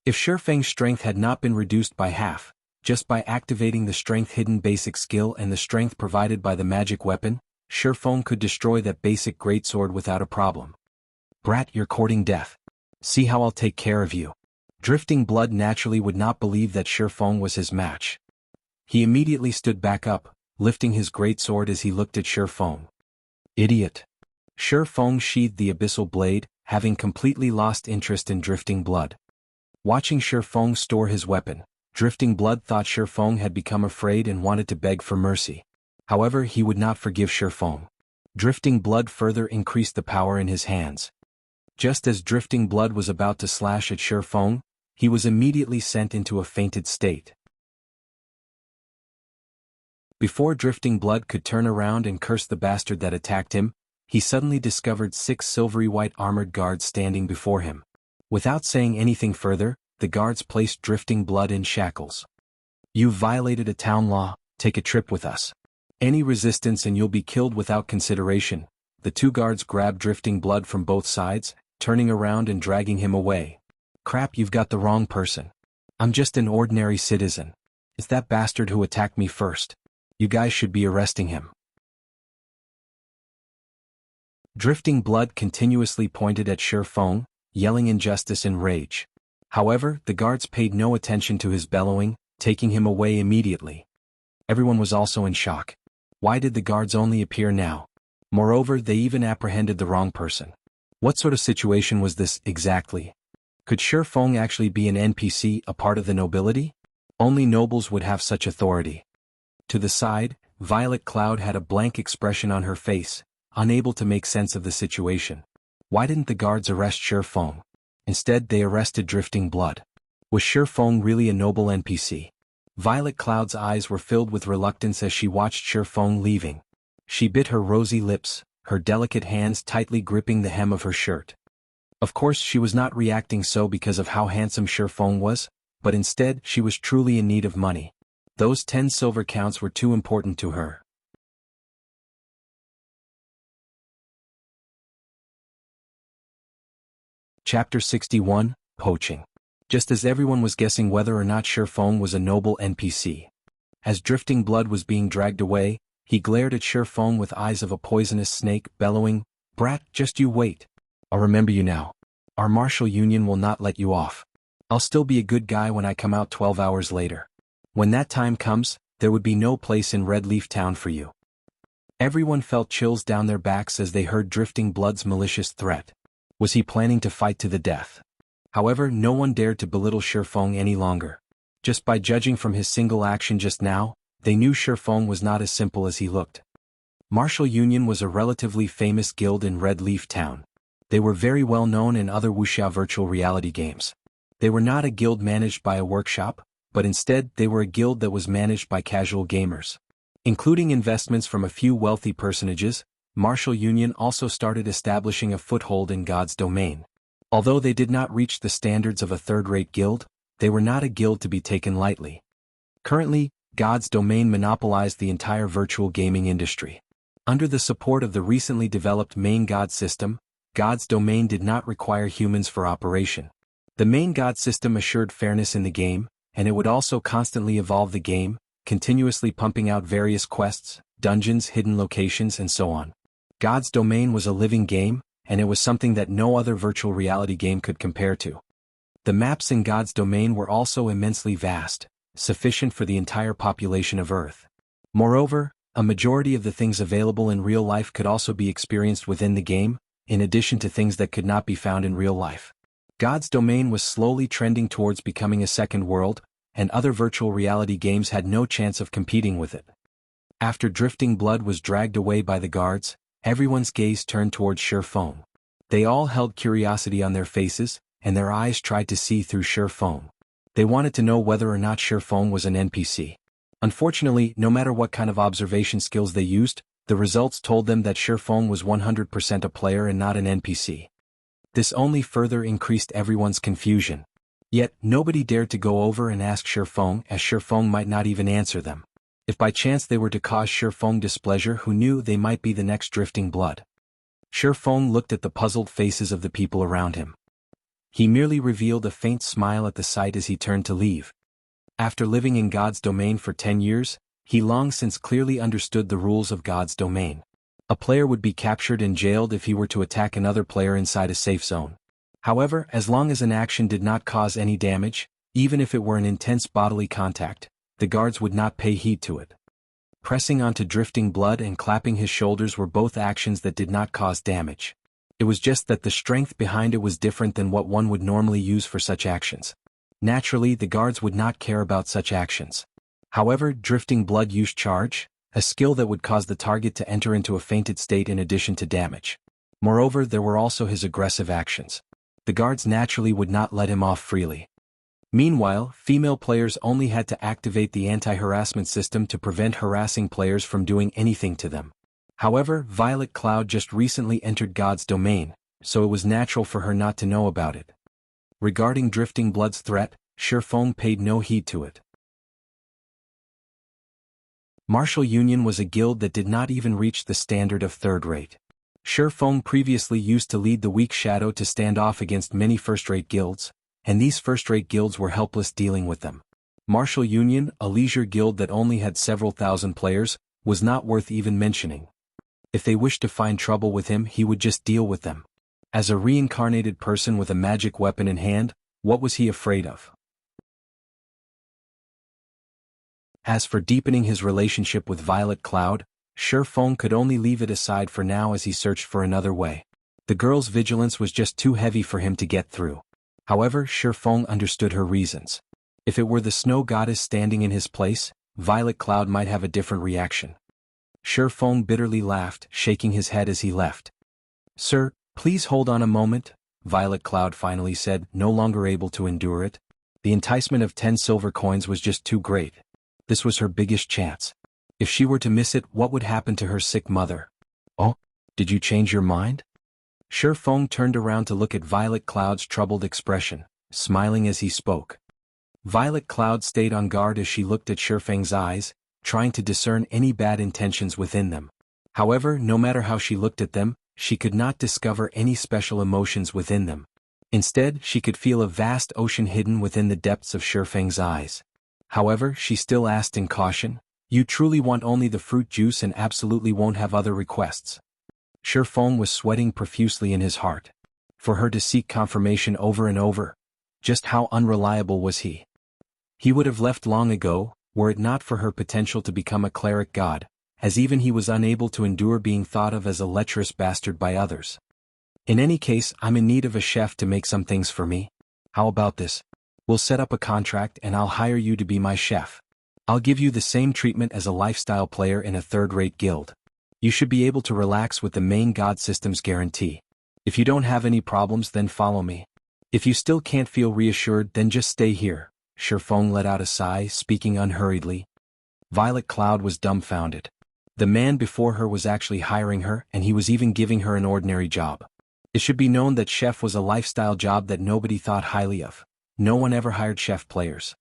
If Shifeng's strength had not been reduced by half, just by activating the strength hidden basic skill and the strength provided by the magic weapon, Shifeng could destroy that basic greatsword without a problem. Brat, you're courting death. See how I'll take care of you. Drifting Blood naturally would not believe that Shifeng was his match. He immediately stood back up, lifting his greatsword as he looked at Shifeng. Idiot. Shifeng sheathed the abyssal blade, having completely lost interest in Drifting Blood. Watching Shifeng store his weapon, Drifting Blood thought Shifeng had become afraid and wanted to beg for mercy. However, he would not forgive Shifeng. Drifting Blood further increased the power in his hands. Just as Drifting Blood was about to slash at Shifeng, he was immediately sent into a fainted state. Before Drifting Blood could turn around and curse the bastard that attacked him, he suddenly discovered 6 silvery white armored guards standing before him. Without saying anything further, the guards placed Drifting Blood in shackles. You've violated a town law, take a trip with us. Any resistance and you'll be killed without consideration. The 2 guards grabbed Drifting Blood from both sides, turning around and dragging him away. Crap, you've got the wrong person. I'm just an ordinary citizen. It's that bastard who attacked me first. You guys should be arresting him. Drifting Blood continuously pointed at Shifeng, yelling injustice and rage. However, the guards paid no attention to his bellowing, taking him away immediately. Everyone was also in shock. Why did the guards only appear now? Moreover, they even apprehended the wrong person. What sort of situation was this, exactly? Could Shifeng actually be an NPC, a part of the nobility? Only nobles would have such authority. To the side, Violet Cloud had a blank expression on her face, unable to make sense of the situation. Why didn't the guards arrest Shifeng? Instead, they arrested Drifting Blood. Was Shifeng really a noble NPC? Violet Cloud's eyes were filled with reluctance as she watched Shifeng leaving. She bit her rosy lips, her delicate hands tightly gripping the hem of her shirt. Of course, she was not reacting so because of how handsome Shifeng was, but instead she was truly in need of money. Those 10 silver counts were too important to her. Chapter 61, Poaching. Just as everyone was guessing whether or not Shifeng was a noble NPC. As Drifting Blood was being dragged away, he glared at Shifeng with eyes of a poisonous snake, bellowing, "Brat, just you wait. I'll remember you now. Our martial union will not let you off. I'll still be a good guy when I come out 12 hours later. When that time comes, there would be no place in Red Leaf Town for you." Everyone felt chills down their backs as they heard Drifting Blood's malicious threat. Was he planning to fight to the death? However, no one dared to belittle Shifeng any longer. Just by judging from his single action just now, they knew Shifeng was not as simple as he looked. Martial Union was a relatively famous guild in Red Leaf Town. They were very well known in other Wuxia virtual reality games. They were not a guild managed by a workshop, but instead they were a guild that was managed by casual gamers. Including investments from a few wealthy personages, Martial Union also started establishing a foothold in God's domain. Although they did not reach the standards of a third-rate guild, they were not a guild to be taken lightly. Currently, God's domain monopolized the entire virtual gaming industry. Under the support of the recently developed main God system, God's domain did not require humans for operation. The main God system assured fairness in the game, and it would also constantly evolve the game, continuously pumping out various quests, dungeons, hidden locations, and so on. God's domain was a living game, and it was something that no other virtual reality game could compare to. The maps in God's domain were also immensely vast, sufficient for the entire population of Earth. Moreover, a majority of the things available in real life could also be experienced within the game, in addition to things that could not be found in real life. God's domain was slowly trending towards becoming a second world, and other virtual reality games had no chance of competing with it. After Drifting Blood was dragged away by the guards, everyone's gaze turned towards Shifeng. They all held curiosity on their faces, and their eyes tried to see through Shifeng. They wanted to know whether or not Shifeng was an NPC. Unfortunately, no matter what kind of observation skills they used, the results told them that Shifeng was 100% a player and not an NPC. This only further increased everyone's confusion. Yet, nobody dared to go over and ask Shifeng, as Shifeng might not even answer them. If by chance they were to cause Shifeng displeasure, who knew they might be the next Drifting Blood? Shifeng looked at the puzzled faces of the people around him. He merely revealed a faint smile at the sight as he turned to leave. After living in God's domain for 10 years, he long since clearly understood the rules of God's domain. A player would be captured and jailed if he were to attack another player inside a safe zone. However, as long as an action did not cause any damage, even if it were an intense bodily contact, the guards would not pay heed to it. Pressing onto Drifting Blood and clapping his shoulders were both actions that did not cause damage. It was just that the strength behind it was different than what one would normally use for such actions. Naturally, the guards would not care about such actions. However, Drifting Blood used Charge, a skill that would cause the target to enter into a fainted state in addition to damage. Moreover, there were also his aggressive actions. The guards naturally would not let him off freely. Meanwhile, female players only had to activate the anti-harassment system to prevent harassing players from doing anything to them. However, Violet Cloud just recently entered God's domain, so it was natural for her not to know about it. Regarding Drifting Blood's threat, Shifeng paid no heed to it. Martial Union was a guild that did not even reach the standard of third rate. Shifeng previously used to lead the weak shadow to stand off against many first-rate guilds, and these first-rate guilds were helpless dealing with them. Martial Union, a leisure guild that only had several thousand players, was not worth even mentioning. If they wished to find trouble with him, he would just deal with them. As a reincarnated person with a magic weapon in hand, what was he afraid of? As for deepening his relationship with Violet Cloud, Shifeng could only leave it aside for now as he searched for another way. The girl's vigilance was just too heavy for him to get through. However, Shifeng understood her reasons. If it were the snow goddess standing in his place, Violet Cloud might have a different reaction. Shifeng bitterly laughed, shaking his head as he left. "Sir, please hold on a moment," Violet Cloud finally said, no longer able to endure it. The enticement of 10 silver coins was just too great. This was her biggest chance. If she were to miss it, what would happen to her sick mother? "Oh, did you change your mind?" Shifeng turned around to look at Violet Cloud's troubled expression, smiling as he spoke. Violet Cloud stayed on guard as she looked at Shifeng's eyes, trying to discern any bad intentions within them. However, no matter how she looked at them, she could not discover any special emotions within them. Instead, she could feel a vast ocean hidden within the depths of Shifeng's eyes. However, she still asked in caution, "You truly want only the fruit juice and absolutely won't have other requests?" Shifeng was sweating profusely in his heart. For her to seek confirmation over and over, just how unreliable was he? He would have left long ago, were it not for her potential to become a cleric god, as even he was unable to endure being thought of as a lecherous bastard by others. "In any case, I'm in need of a chef to make some things for me. How about this? We'll set up a contract and I'll hire you to be my chef. I'll give you the same treatment as a lifestyle player in a third-rate guild. You should be able to relax with the main god system's guarantee. If you don't have any problems, then follow me. If you still can't feel reassured, then just stay here." Shifeng let out a sigh, speaking unhurriedly. Violet Cloud was dumbfounded. The man before her was actually hiring her, and he was even giving her an ordinary job. It should be known that chef was a lifestyle job that nobody thought highly of. No one ever hired chef players.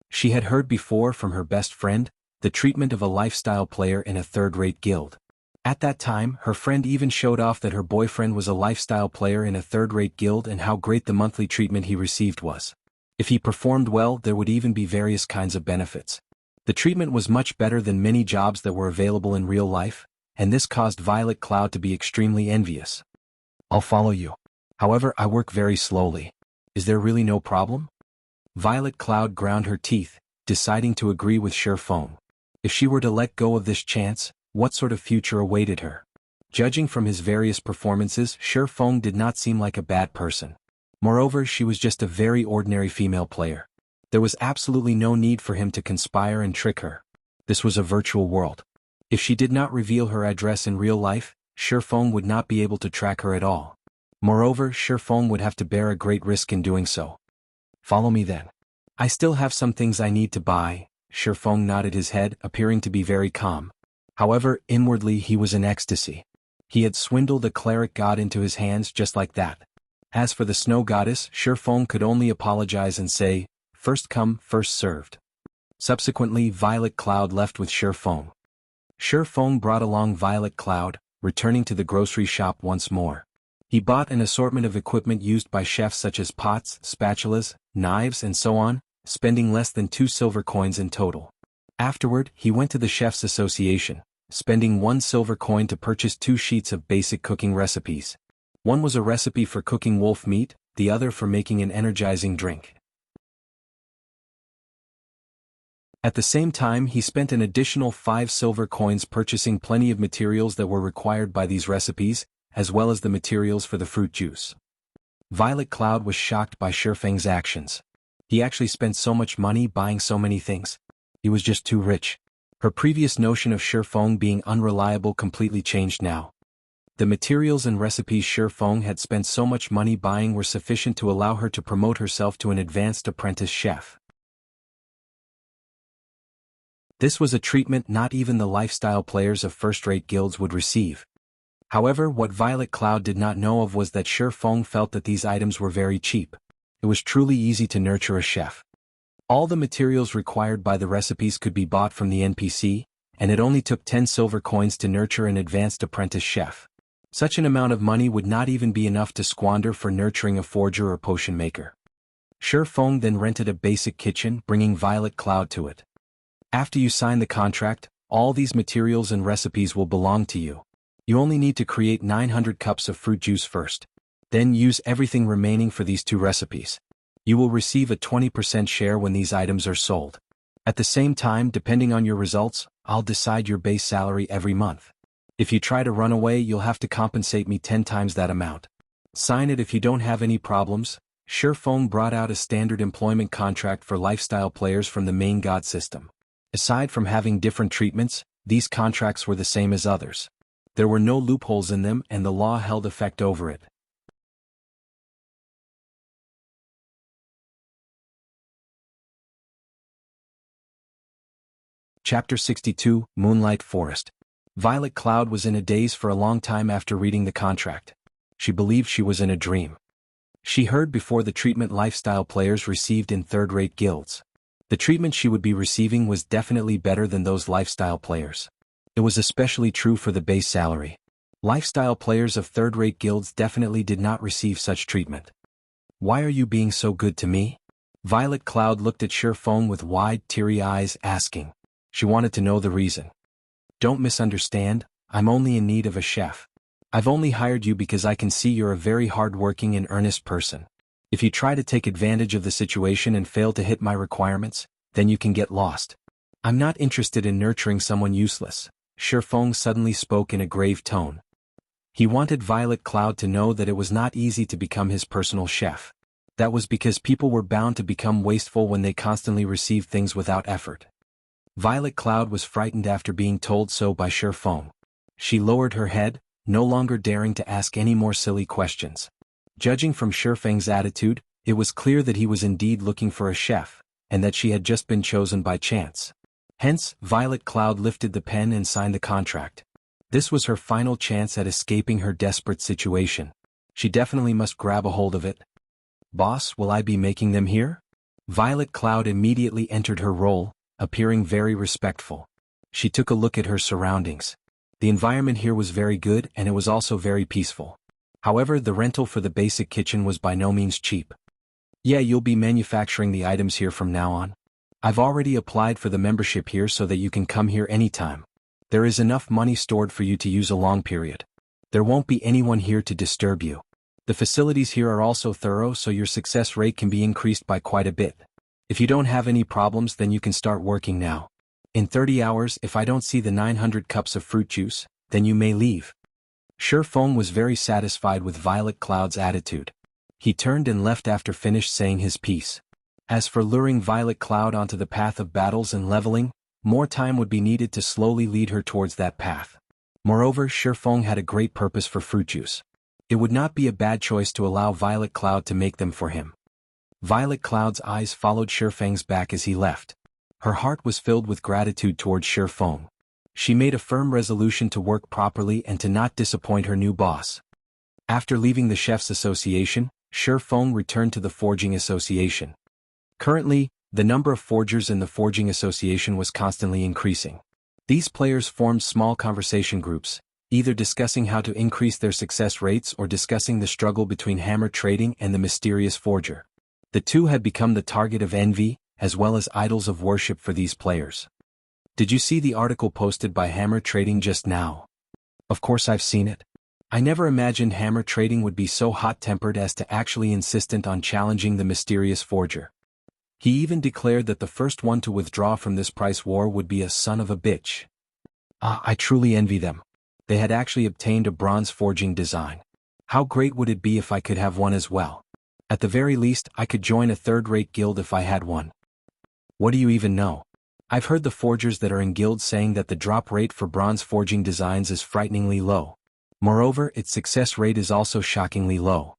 She had heard before from her best friend the treatment of a lifestyle player in a third-rate guild. At that time, her friend even showed off that her boyfriend was a lifestyle player in a third-rate guild and how great the monthly treatment he received was. If he performed well, there would even be various kinds of benefits. The treatment was much better than many jobs that were available in real life, and this caused Violet Cloud to be extremely envious. "I'll follow you. However, I work very slowly. Is there really no problem?" Violet Cloud ground her teeth, deciding to agree with Shifeng. If she were to let go of this chance, what sort of future awaited her? Judging from his various performances, Shifeng did not seem like a bad person. Moreover, she was just a very ordinary female player. There was absolutely no need for him to conspire and trick her. This was a virtual world. If she did not reveal her address in real life, Shifeng would not be able to track her at all. Moreover, Shifeng would have to bear a great risk in doing so. "Follow me then. I still have some things I need to buy." Shifeng nodded his head, appearing to be very calm. However, inwardly he was in ecstasy. He had swindled a cleric god into his hands just like that. As for the snow goddess, Shifeng could only apologize and say, "First come, first served." Subsequently, Violet Cloud left with Shifeng. Shifeng brought along Violet Cloud, returning to the grocery shop once more. He bought an assortment of equipment used by chefs such as pots, spatulas, knives and so on, spending less than 2 silver coins in total. Afterward, he went to the Chefs' Association, spending 1 silver coin to purchase 2 sheets of basic cooking recipes. One was a recipe for cooking wolf meat, the other for making an energizing drink. At the same time, he spent an additional 5 silver coins purchasing plenty of materials that were required by these recipes, as well as the materials for the fruit juice. Violet Cloud was shocked by Shifeng's actions. He actually spent so much money buying so many things. He was just too rich. Her previous notion of Shifeng being unreliable completely changed now. The materials and recipes Shifeng had spent so much money buying were sufficient to allow her to promote herself to an advanced apprentice chef. This was a treatment not even the lifestyle players of first-rate guilds would receive. However, what Violet Cloud did not know of was that Shifeng felt that these items were very cheap. It was truly easy to nurture a chef. All the materials required by the recipes could be bought from the NPC, and it only took 10 silver coins to nurture an advanced apprentice chef. Such an amount of money would not even be enough to squander for nurturing a forger or potion maker. Shifeng then rented a basic kitchen, bringing Violet Cloud to it. After you sign the contract, all these materials and recipes will belong to you. You only need to create 900 cups of fruit juice first. Then use everything remaining for these 2 recipes. You will receive a 20% share when these items are sold. At the same time, depending on your results, I'll decide your base salary every month. If you try to run away, you'll have to compensate me 10 times that amount. Sign it if you don't have any problems. Shifeng brought out a standard employment contract for lifestyle players from the main god system. Aside from having different treatments, these contracts were the same as others. There were no loopholes in them and the law held effect over it. Chapter 62, Moonlight Forest. Violet Cloud was in a daze for a long time after reading the contract. She believed she was in a dream. She heard before the treatment lifestyle players received in third-rate guilds. The treatment she would be receiving was definitely better than those lifestyle players. It was especially true for the base salary. Lifestyle players of third-rate guilds definitely did not receive such treatment. Why are you being so good to me? Violet Cloud looked at Shifeng with wide, teary eyes, asking. She wanted to know the reason. Don't misunderstand, I'm only in need of a chef. I've only hired you because I can see you're a very hard-working and earnest person. If you try to take advantage of the situation and fail to hit my requirements, then you can get lost. I'm not interested in nurturing someone useless. Shifeng suddenly spoke in a grave tone. He wanted Violet Cloud to know that it was not easy to become his personal chef. That was because people were bound to become wasteful when they constantly received things without effort. Violet Cloud was frightened after being told so by Shifeng. She lowered her head, no longer daring to ask any more silly questions. Judging from Shifeng's attitude, it was clear that he was indeed looking for a chef, and that she had just been chosen by chance. Hence, Violet Cloud lifted the pen and signed the contract. This was her final chance at escaping her desperate situation. She definitely must grab a hold of it. Boss, will I be making them here? Violet Cloud immediately entered her role, appearing very respectful. She took a look at her surroundings. The environment here was very good and it was also very peaceful. However, the rental for the basic kitchen was by no means cheap. Yeah, you'll be manufacturing the items here from now on. I've already applied for the membership here so that you can come here anytime. There is enough money stored for you to use a long period. There won't be anyone here to disturb you. The facilities here are also thorough, so your success rate can be increased by quite a bit. If you don't have any problems, then you can start working now. In 30 hours, if I don't see the 900 cups of fruit juice, then you may leave. Shifeng was very satisfied with Violet Cloud's attitude. He turned and left after finished saying his piece. As for luring Violet Cloud onto the path of battles and leveling, more time would be needed to slowly lead her towards that path. Moreover, Shifeng had a great purpose for fruit juice. It would not be a bad choice to allow Violet Cloud to make them for him. Violet Cloud's eyes followed Shifeng's back as he left. Her heart was filled with gratitude towards Shifeng. She made a firm resolution to work properly and to not disappoint her new boss. After leaving the Chefs' Association, Shifeng returned to the Forging Association. Currently, the number of forgers in the Forging Association was constantly increasing. These players formed small conversation groups, either discussing how to increase their success rates or discussing the struggle between hammer trading and the mysterious forger. The two had become the target of envy, as well as idols of worship for these players. Did you see the article posted by Hammer Trading just now? Of course I've seen it. I never imagined Hammer Trading would be so hot-tempered as to actually insistent on challenging the mysterious forger. He even declared that the first one to withdraw from this price war would be a son of a bitch. I truly envy them. They had actually obtained a bronze forging design. How great would it be if I could have one as well? At the very least, I could join a third-rate guild if I had one. What do you even know? I've heard the forgers that are in guilds saying that the drop rate for bronze forging designs is frighteningly low. Moreover, its success rate is also shockingly low.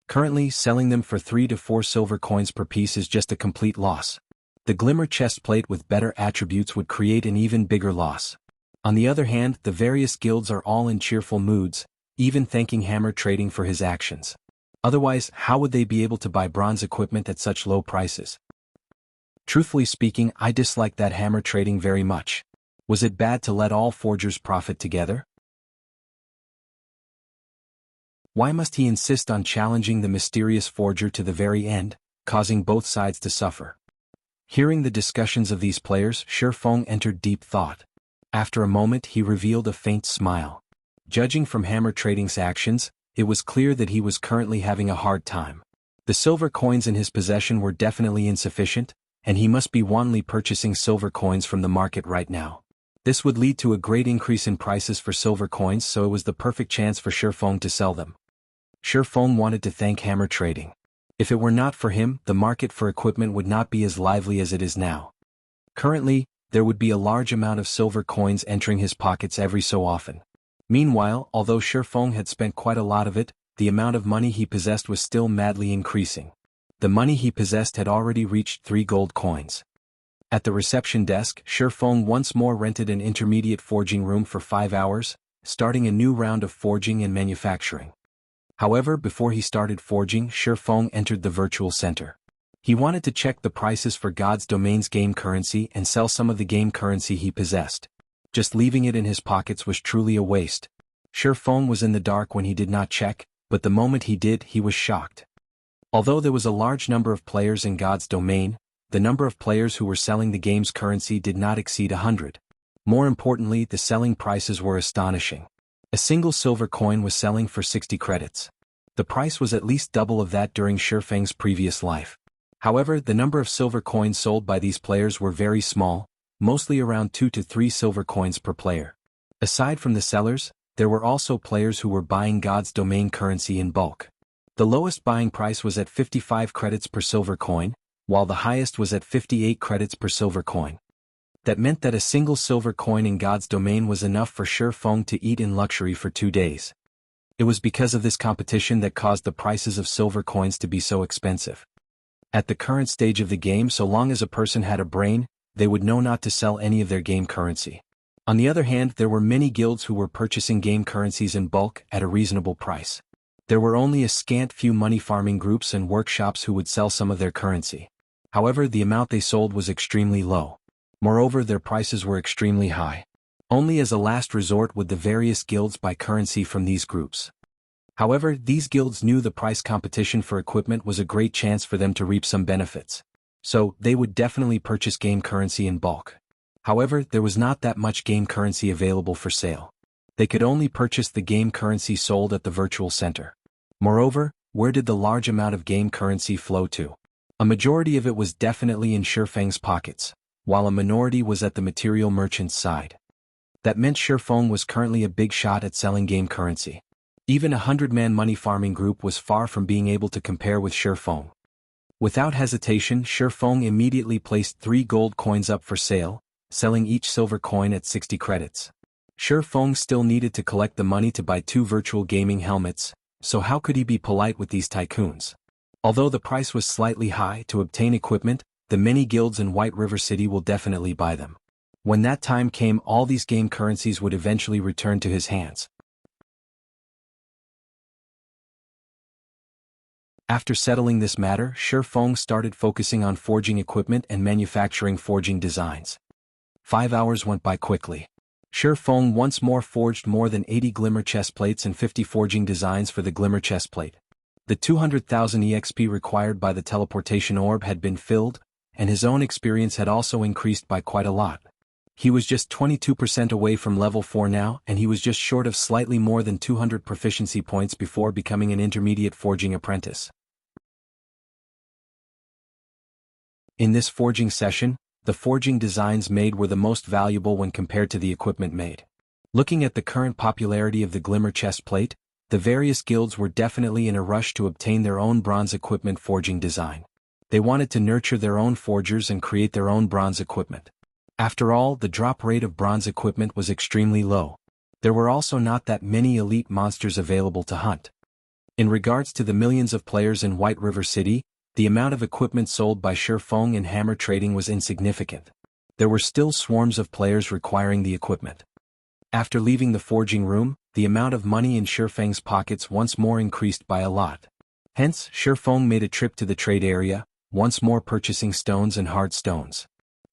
Currently, selling them for 3 to 4 silver coins per piece is just a complete loss. The glimmer chestplate with better attributes would create an even bigger loss. On the other hand, the various guilds are all in cheerful moods, even thanking Hammer Trading for his actions. Otherwise, how would they be able to buy bronze equipment at such low prices? Truthfully speaking, I dislike that Hammer Trading very much. Was it bad to let all forgers profit together? Why must he insist on challenging the mysterious forger to the very end, causing both sides to suffer? Hearing the discussions of these players, Shifeng entered deep thought. After a moment he revealed a faint smile. Judging from Hammer Trading's actions, it was clear that he was currently having a hard time. The silver coins in his possession were definitely insufficient, and he must be wantonly purchasing silver coins from the market right now. This would lead to a great increase in prices for silver coins, so it was the perfect chance for Shifeng to sell them. Shifeng wanted to thank Hammer Trading. If it were not for him, the market for equipment would not be as lively as it is now. Currently, there would be a large amount of silver coins entering his pockets every so often. Meanwhile, although Shifeng had spent quite a lot of it, the amount of money he possessed was still madly increasing. The money he possessed had already reached 3 gold coins. At the reception desk, Shifeng once more rented an intermediate forging room for 5 hours, starting a new round of forging and manufacturing. However, before he started forging, Shifeng entered the virtual center. He wanted to check the prices for God's Domain's game currency and sell some of the game currency he possessed. Just leaving it in his pockets was truly a waste. Shifeng was in the dark when he did not check, but the moment he did, he was shocked. Although there was a large number of players in God's Domain, the number of players who were selling the game's currency did not exceed 100. More importantly, the selling prices were astonishing. A single silver coin was selling for 60 credits. The price was at least double of that during Shifeng's previous life. However, the number of silver coins sold by these players were very small, mostly around 2 to 3 silver coins per player. Aside from the sellers, there were also players who were buying God's Domain currency in bulk. The lowest buying price was at 55 credits per silver coin, while the highest was at 58 credits per silver coin. That meant that a single silver coin in God's Domain was enough for Shifeng to eat in luxury for 2 days. It was because of this competition that caused the prices of silver coins to be so expensive. At the current stage of the game, so long as a person had a brain, they would know not to sell any of their game currency. On the other hand, there were many guilds who were purchasing game currencies in bulk at a reasonable price. There were only a scant few money farming groups and workshops who would sell some of their currency. However, the amount they sold was extremely low. Moreover, their prices were extremely high. Only as a last resort would the various guilds buy currency from these groups. However, these guilds knew the price competition for equipment was a great chance for them to reap some benefits. So, they would definitely purchase game currency in bulk. However, there was not that much game currency available for sale. They could only purchase the game currency sold at the virtual center. Moreover, where did the large amount of game currency flow to? A majority of it was definitely in Shifeng's pockets, while a minority was at the material merchant's side. That meant Shifeng was currently a big shot at selling game currency. Even a 100-man money farming group was far from being able to compare with Shifeng. Without hesitation, Shifeng immediately placed 3 gold coins up for sale, selling each silver coin at 60 credits. Shifeng still needed to collect the money to buy 2 virtual gaming helmets, so how could he be polite with these tycoons? Although the price was slightly high to obtain equipment, the many guilds in White River City will definitely buy them. When that time came, all these game currencies would eventually return to his hands. After settling this matter, Shifeng started focusing on forging equipment and manufacturing forging designs. 5 hours went by quickly. Shifeng once more forged more than 80 glimmer chestplates and 50 forging designs for the glimmer chestplate. The 200,000 EXP required by the teleportation orb had been filled, and his own experience had also increased by quite a lot. He was just 22% away from level 4 now, and he was just short of slightly more than 200 proficiency points before becoming an intermediate forging apprentice. In this forging session, the forging designs made were the most valuable when compared to the equipment made. Looking at the current popularity of the Glimmer chest plate, the various guilds were definitely in a rush to obtain their own bronze equipment forging design. They wanted to nurture their own forgers and create their own bronze equipment. After all, the drop rate of bronze equipment was extremely low. There were also not that many elite monsters available to hunt. In regards to the millions of players in White River City, the amount of equipment sold by Shifeng and hammer trading was insignificant. There were still swarms of players requiring the equipment. After leaving the forging room, the amount of money in Shifeng's pockets once more increased by a lot. Hence, Shifeng made a trip to the trade area, once more purchasing stones and hard stones.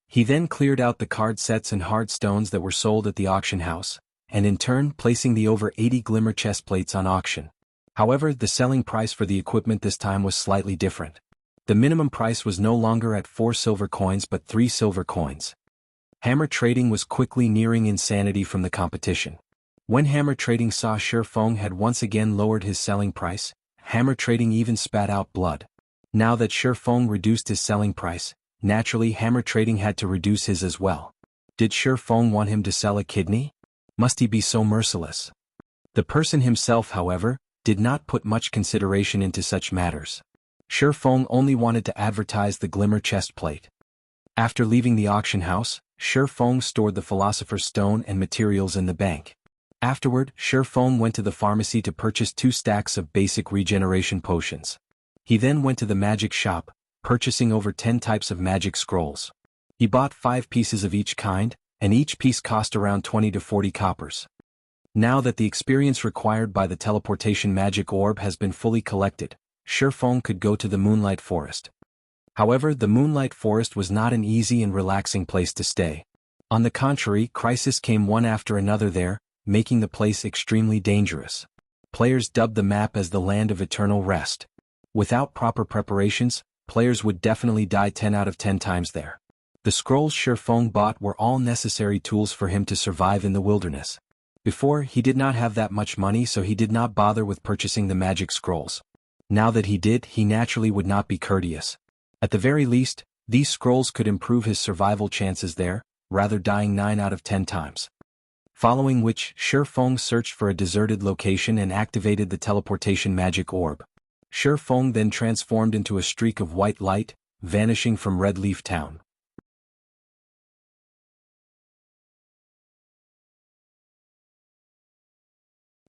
He then cleared out the card sets and hard stones that were sold at the auction house, and in turn placing the over 80 Glimmer chest plates on auction. However, the selling price for the equipment this time was slightly different. The minimum price was no longer at 4 silver coins but 3 silver coins. Hammer trading was quickly nearing insanity from the competition. When hammer trading saw Shifeng had once again lowered his selling price, hammer trading even spat out blood. Now that Shifeng reduced his selling price, naturally hammer trading had to reduce his as well. Did Shifeng want him to sell a kidney? Must he be so merciless? The person himself, however, did not put much consideration into such matters. Shifeng only wanted to advertise the Glimmer chest plate. After leaving the auction house, Shifeng stored the Philosopher's Stone and materials in the bank. Afterward, Shifeng went to the pharmacy to purchase 2 stacks of basic regeneration potions. He then went to the magic shop, purchasing over 10 types of magic scrolls. He bought 5 pieces of each kind, and each piece cost around 20 to 40 coppers. Now that the experience required by the teleportation magic orb has been fully collected, Shifeng could go to the Moonlight Forest. However, the Moonlight Forest was not an easy and relaxing place to stay. On the contrary, crises came one after another there, making the place extremely dangerous. Players dubbed the map as the Land of Eternal Rest. Without proper preparations, players would definitely die 10 out of 10 times there. The scrolls Shifeng bought were all necessary tools for him to survive in the wilderness. Before, he did not have that much money, so he did not bother with purchasing the magic scrolls. Now that he did, he naturally would not be courteous. At the very least, these scrolls could improve his survival chances there, rather dying 9 out of 10 times. Following which, Shifeng searched for a deserted location and activated the teleportation magic orb. Shifeng then transformed into a streak of white light, vanishing from Red Leaf Town.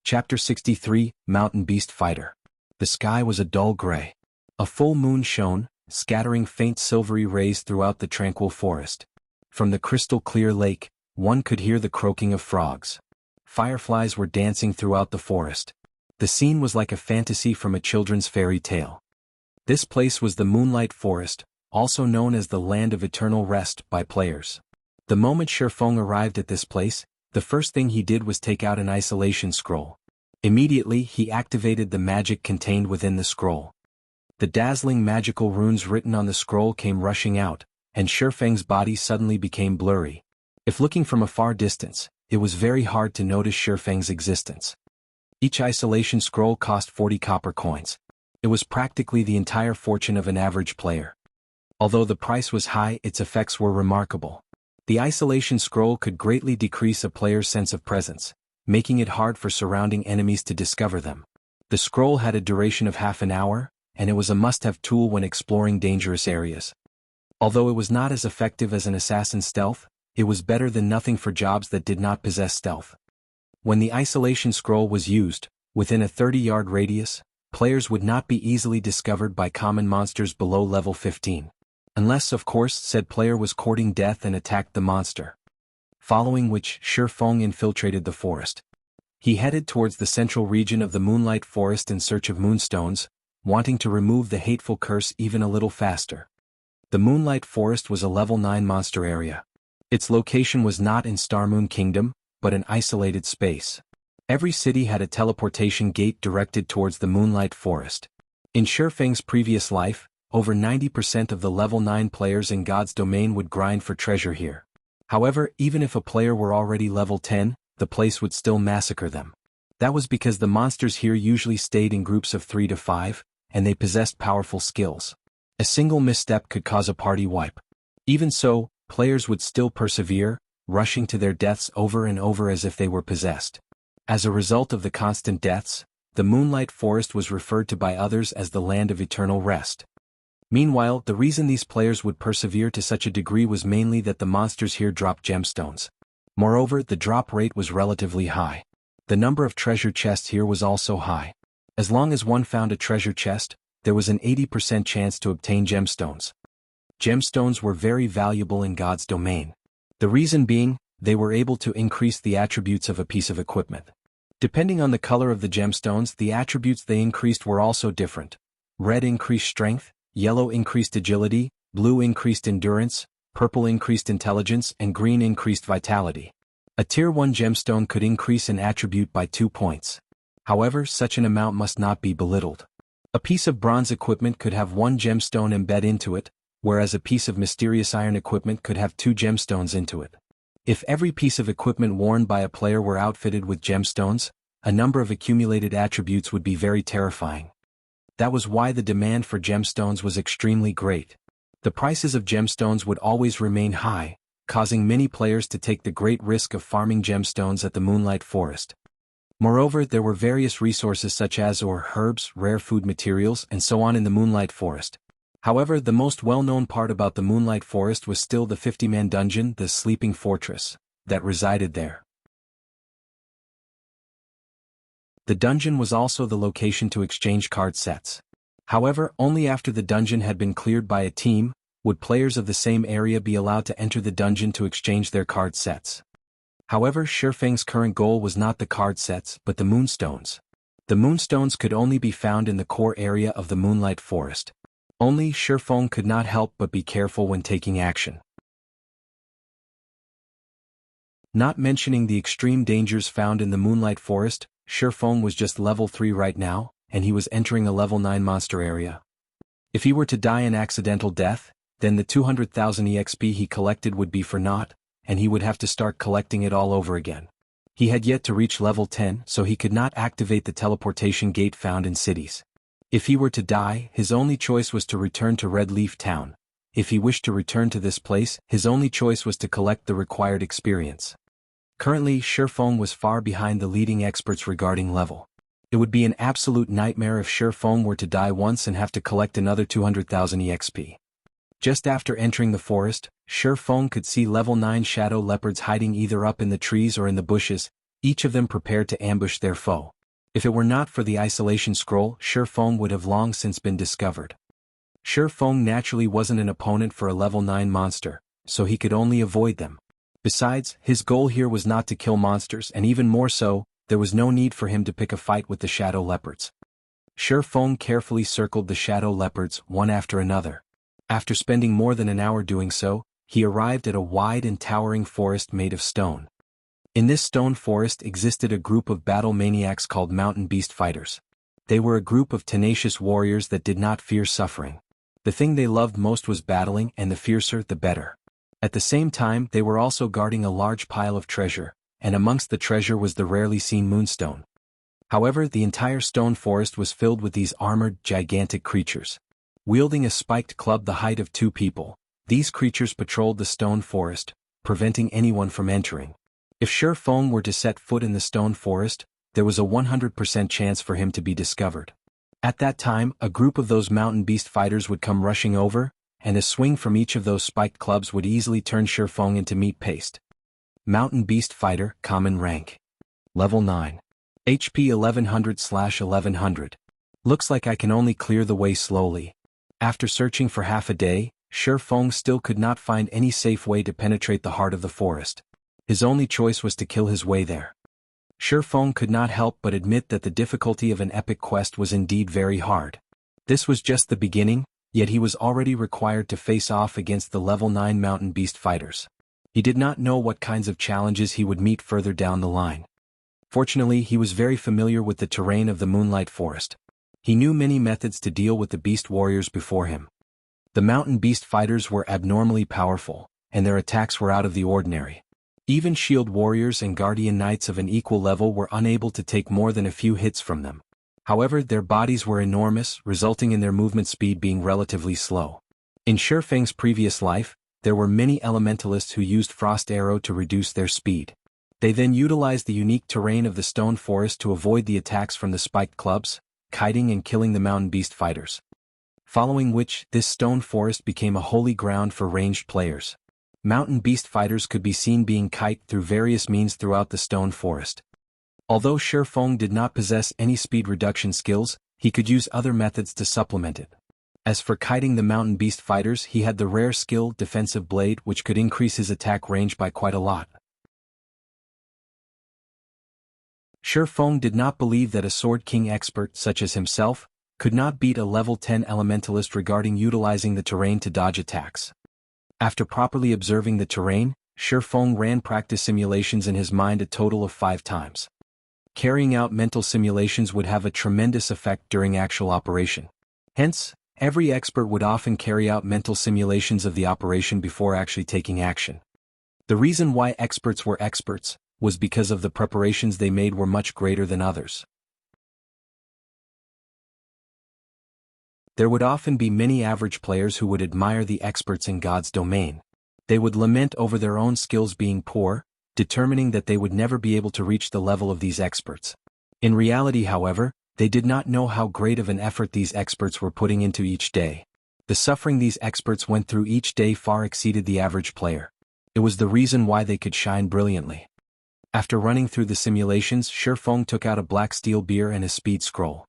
Chapter 63, Mountain Beast Fighter. The sky was a dull gray. A full moon shone, scattering faint silvery rays throughout the tranquil forest. From the crystal-clear lake, one could hear the croaking of frogs. Fireflies were dancing throughout the forest. The scene was like a fantasy from a children's fairy tale. This place was the Moonlight Forest, also known as the Land of Eternal Rest by players. The moment Shifeng arrived at this place, the first thing he did was take out an isolation scroll. Immediately he activated the magic contained within the scroll. The dazzling magical runes written on the scroll came rushing out, and Shifeng's body suddenly became blurry. If looking from a far distance, it was very hard to notice Shifeng's existence. Each isolation scroll cost 40 copper coins. It was practically the entire fortune of an average player. Although the price was high, its effects were remarkable. The isolation scroll could greatly decrease a player's sense of presence, making it hard for surrounding enemies to discover them. The scroll had a duration of half an hour, and it was a must-have tool when exploring dangerous areas. Although it was not as effective as an assassin's stealth, it was better than nothing for jobs that did not possess stealth. When the isolation scroll was used, within a 30-yard radius, players would not be easily discovered by common monsters below level 15. Unless, of course, said player was courting death and attacked the monster. Following which, Shifeng infiltrated the forest. He headed towards the central region of the Moonlight Forest in search of moonstones, wanting to remove the hateful curse even a little faster. The Moonlight Forest was a level 9 monster area. Its location was not in Starmoon Kingdom, but an isolated space. Every city had a teleportation gate directed towards the Moonlight Forest. In Shifeng's previous life, over 90% of the level 9 players in God's domain would grind for treasure here. However, even if a player were already level 10, the place would still massacre them. That was because the monsters here usually stayed in groups of 3 to 5, and they possessed powerful skills. A single misstep could cause a party wipe. Even so, players would still persevere, rushing to their deaths over and over as if they were possessed. As a result of the constant deaths, the Moonlight Forest was referred to by others as the Land of Eternal Rest. Meanwhile, the reason these players would persevere to such a degree was mainly that the monsters here dropped gemstones. Moreover, the drop rate was relatively high. The number of treasure chests here was also high. As long as one found a treasure chest, there was an 80% chance to obtain gemstones. Gemstones were very valuable in God's domain. The reason being, they were able to increase the attributes of a piece of equipment. Depending on the color of the gemstones, the attributes they increased were also different. Red increased strength, yellow increased agility, blue increased endurance, purple increased intelligence, and green increased vitality. A Tier 1 gemstone could increase an attribute by 2 points. However, such an amount must not be belittled. A piece of bronze equipment could have 1 gemstone embed into it, whereas a piece of mysterious iron equipment could have 2 gemstones into it. If every piece of equipment worn by a player were outfitted with gemstones, a number of accumulated attributes would be very terrifying. That was why the demand for gemstones was extremely great. The prices of gemstones would always remain high, causing many players to take the great risk of farming gemstones at the Moonlight Forest. Moreover, there were various resources such as herbs, rare food materials, and so on in the Moonlight Forest. However, the most well-known part about the Moonlight Forest was still the 50-man dungeon, the Sleeping Fortress, that resided there. The dungeon was also the location to exchange card sets. However, only after the dungeon had been cleared by a team, would players of the same area be allowed to enter the dungeon to exchange their card sets. However, Shifeng's current goal was not the card sets but the moonstones. The moonstones could only be found in the core area of the Moonlight Forest. Only Shifeng could not help but be careful when taking action. Not mentioning the extreme dangers found in the Moonlight Forest, Shifeng was just level 3 right now, and he was entering a level 9 monster area. If he were to die an accidental death, then the 200,000 EXP he collected would be for naught, and he would have to start collecting it all over again. He had yet to reach level 10, so he could not activate the teleportation gate found in cities. If he were to die, his only choice was to return to Red Leaf Town. If he wished to return to this place, his only choice was to collect the required experience. Currently, Shifeng was far behind the leading experts regarding level. It would be an absolute nightmare if Shifeng were to die once and have to collect another 200,000 EXP. Just after entering the forest, Shifeng could see level 9 shadow leopards hiding either up in the trees or in the bushes, each of them prepared to ambush their foe. If it were not for the isolation scroll, Shifeng would have long since been discovered. Shifeng naturally wasn't an opponent for a level 9 monster, so he could only avoid them. Besides, his goal here was not to kill monsters, and even more so, there was no need for him to pick a fight with the shadow leopards. Shifeng carefully circled the shadow leopards one after another. After spending more than an hour doing so, he arrived at a wide and towering forest made of stone. In this stone forest existed a group of battle maniacs called mountain beast fighters. They were a group of tenacious warriors that did not fear suffering. The thing they loved most was battling, and the fiercer the better. At the same time, they were also guarding a large pile of treasure, and amongst the treasure was the rarely seen moonstone. However, the entire stone forest was filled with these armored, gigantic creatures. Wielding a spiked club the height of 2 people, these creatures patrolled the stone forest, preventing anyone from entering. If Shifeng were to set foot in the stone forest, there was a 100% chance for him to be discovered. At that time, a group of those mountain beast fighters would come rushing over, and a swing from each of those spiked clubs would easily turn Shifeng into meat paste. Mountain Beast Fighter, Common Rank. Level 9. HP 1100/1100. Looks like I can only clear the way slowly. After searching for half a day, Shifeng still could not find any safe way to penetrate the heart of the forest. His only choice was to kill his way there. Shifeng could not help but admit that the difficulty of an epic quest was indeed very hard. This was just the beginning, yet he was already required to face off against the level 9 mountain beast fighters. He did not know what kinds of challenges he would meet further down the line. Fortunately, he was very familiar with the terrain of the Moonlight Forest. He knew many methods to deal with the beast warriors before him. The mountain beast fighters were abnormally powerful, and their attacks were out of the ordinary. Even shield warriors and guardian knights of an equal level were unable to take more than a few hits from them. However, their bodies were enormous, resulting in their movement speed being relatively slow. In Shifeng's previous life, there were many elementalists who used Frost Arrow to reduce their speed. They then utilized the unique terrain of the stone forest to avoid the attacks from the spiked clubs, kiting and killing the mountain beast fighters. Following which, this stone forest became a holy ground for ranged players. Mountain beast fighters could be seen being kited through various means throughout the stone forest. Although Shifeng did not possess any speed reduction skills, he could use other methods to supplement it. As for kiting the mountain beast fighters, he had the rare skill Defensive Blade, which could increase his attack range by quite a lot. Shifeng did not believe that a Sword King expert such as himself could not beat a level 10 elementalist regarding utilizing the terrain to dodge attacks. After properly observing the terrain, Shifeng ran practice simulations in his mind a total of 5 times. Carrying out mental simulations would have a tremendous effect during actual operation. Hence, every expert would often carry out mental simulations of the operation before actually taking action. The reason why experts were experts was because of the preparations they made were much greater than others. There would often be many average players who would admire the experts in God's domain. They would lament over their own skills being poor, determining that they would never be able to reach the level of these experts. In reality, however, they did not know how great of an effort these experts were putting into each day. The suffering these experts went through each day far exceeded the average player. It was the reason why they could shine brilliantly. After running through the simulations, Shifeng took out a black steel beer and a speed scroll.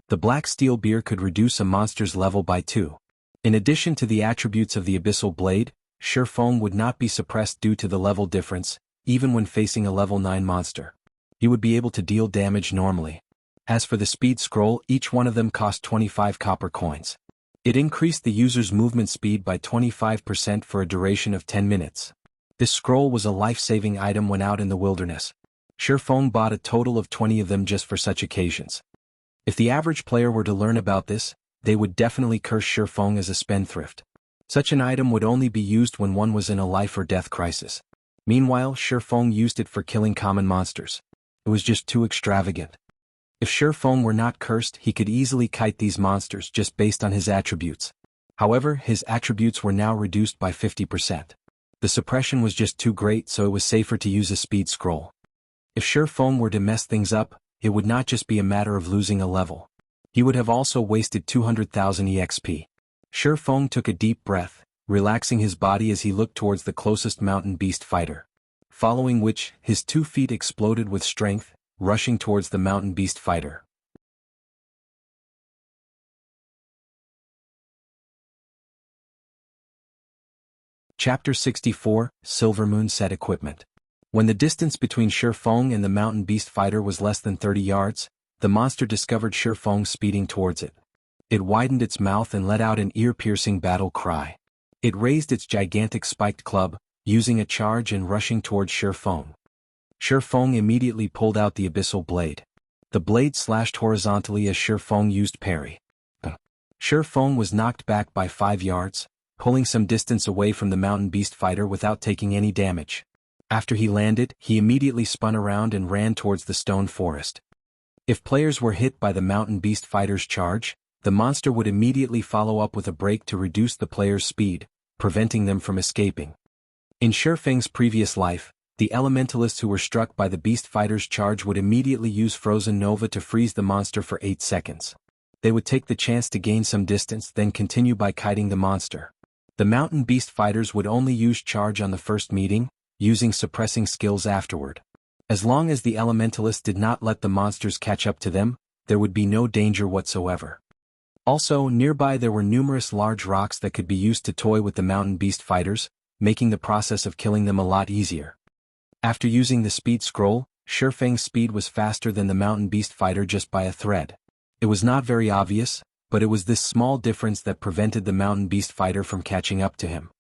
The black steel beer could reduce a monster's level by 2. In addition to the attributes of the Abyssal Blade, Shifeng would not be suppressed due to the level difference, even when facing a level 9 monster. He would be able to deal damage normally. As for the speed scroll, each one of them cost 25 copper coins. It increased the user's movement speed by 25% for a duration of 10 minutes. This scroll was a life-saving item when out in the wilderness. Shifeng bought a total of 20 of them just for such occasions. If the average player were to learn about this, they would definitely curse Shifeng as a spendthrift. Such an item would only be used when one was in a life or death crisis. Meanwhile, Shifeng used it for killing common monsters. It was just too extravagant. If Shifeng were not cursed, he could easily kite these monsters just based on his attributes. However, his attributes were now reduced by 50%. The suppression was just too great, so it was safer to use a speed scroll. If Shifeng were to mess things up, it would not just be a matter of losing a level. He would have also wasted 200,000 EXP. Shifeng took a deep breath, relaxing his body as he looked towards the closest mountain beast fighter. Following which, his 2 feet exploded with strength, rushing towards the mountain beast fighter. Chapter 64, Silver Moon Set Equipment. When the distance between Shifeng and the mountain beast fighter was less than 30 yards, the monster discovered Shifeng speeding towards it. It widened its mouth and let out an ear-piercing battle cry. It raised its gigantic spiked club, using a charge and rushing towards Shifeng. Shifeng immediately pulled out the Abyssal Blade. The blade slashed horizontally as Shifeng used parry. Shifeng was knocked back by 5 yards, pulling some distance away from the mountain beast fighter without taking any damage. After he landed, he immediately spun around and ran towards the stone forest. If players were hit by the mountain beast fighter's charge, the monster would immediately follow up with a break to reduce the player's speed, preventing them from escaping. In Shifeng's previous life, the elementalists who were struck by the beast fighter's charge would immediately use Frozen Nova to freeze the monster for 8 seconds. They would take the chance to gain some distance, then continue by kiting the monster. The mountain beast fighters would only use charge on the first meeting, using suppressing skills afterward. As long as the elementalists did not let the monsters catch up to them, there would be no danger whatsoever. Also, nearby there were numerous large rocks that could be used to toy with the mountain beast fighters, making the process of killing them a lot easier. After using the speed scroll, Shifeng's speed was faster than the mountain beast fighter just by a thread. It was not very obvious, but it was this small difference that prevented the mountain beast fighter from catching up to him.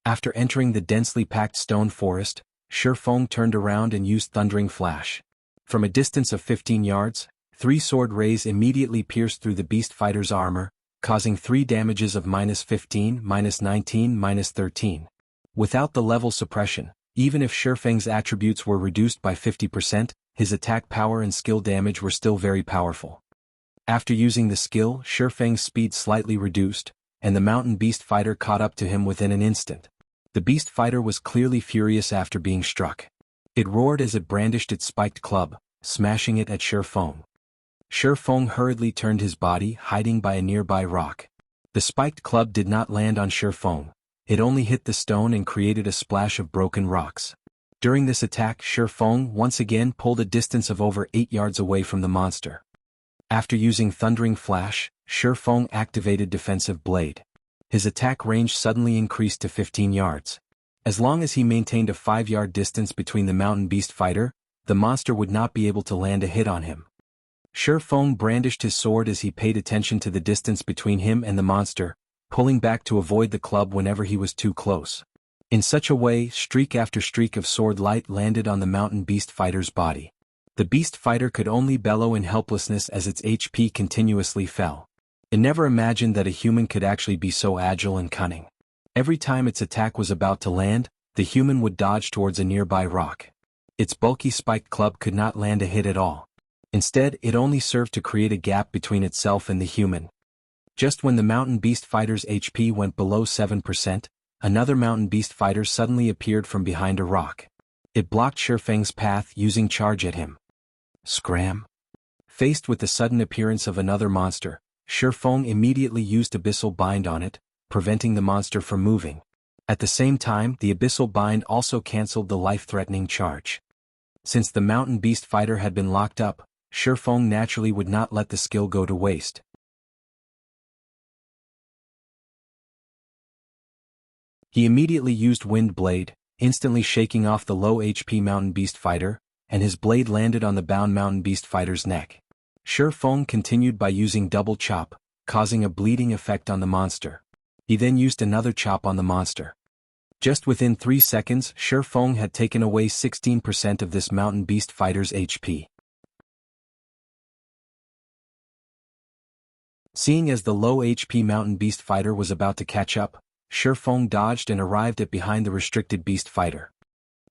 After entering the densely packed stone forest, Shifeng turned around and used Thundering Flash. From a distance of 15 yards, 3 sword rays immediately pierced through the beast fighter's armor, causing 3 damages of -15, -19, -13. Without the level suppression, even if Shifeng's attributes were reduced by 50%, his attack power and skill damage were still very powerful. After using the skill, Shifeng's speed slightly reduced, and the mountain beast fighter caught up to him within an instant. The beast fighter was clearly furious after being struck. It roared as it brandished its spiked club, smashing it at Shifeng. Shifeng hurriedly turned his body, hiding by a nearby rock. The spiked club did not land on Shifeng. It only hit the stone and created a splash of broken rocks. During this attack, Shifeng once again pulled a distance of over 8 yards away from the monster. After using Thundering Flash, Shifeng activated Defensive Blade. His attack range suddenly increased to 15 yards. As long as he maintained a 5-yard distance between the mountain beast fighter, the monster would not be able to land a hit on him. Shifeng brandished his sword as he paid attention to the distance between him and the monster, pulling back to avoid the club whenever he was too close. In such a way, streak after streak of sword light landed on the mountain beast fighter's body. The beast fighter could only bellow in helplessness as its HP continuously fell. It never imagined that a human could actually be so agile and cunning. Every time its attack was about to land, the human would dodge towards a nearby rock. Its bulky spiked club could not land a hit at all. Instead, it only served to create a gap between itself and the human. Just when the mountain beast fighter's HP went below 7%, another mountain beast fighter suddenly appeared from behind a rock. It blocked Shifeng's path, using charge at him. Scram! Faced with the sudden appearance of another monster, Shifeng immediately used Abyssal Bind on it, preventing the monster from moving. At the same time, the Abyssal Bind also cancelled the life-threatening charge. Since the mountain beast fighter had been locked up, Shifeng naturally would not let the skill go to waste. He immediately used Wind Blade, instantly shaking off the low HP mountain beast fighter, and his blade landed on the bound mountain beast fighter's neck. Shifeng continued by using Double Chop, causing a bleeding effect on the monster. He then used another chop on the monster. Just within 3 seconds, Shifeng had taken away 16% of this mountain beast fighter's HP. Seeing as the low HP mountain beast fighter was about to catch up, Shifeng dodged and arrived at behind the restricted beast fighter.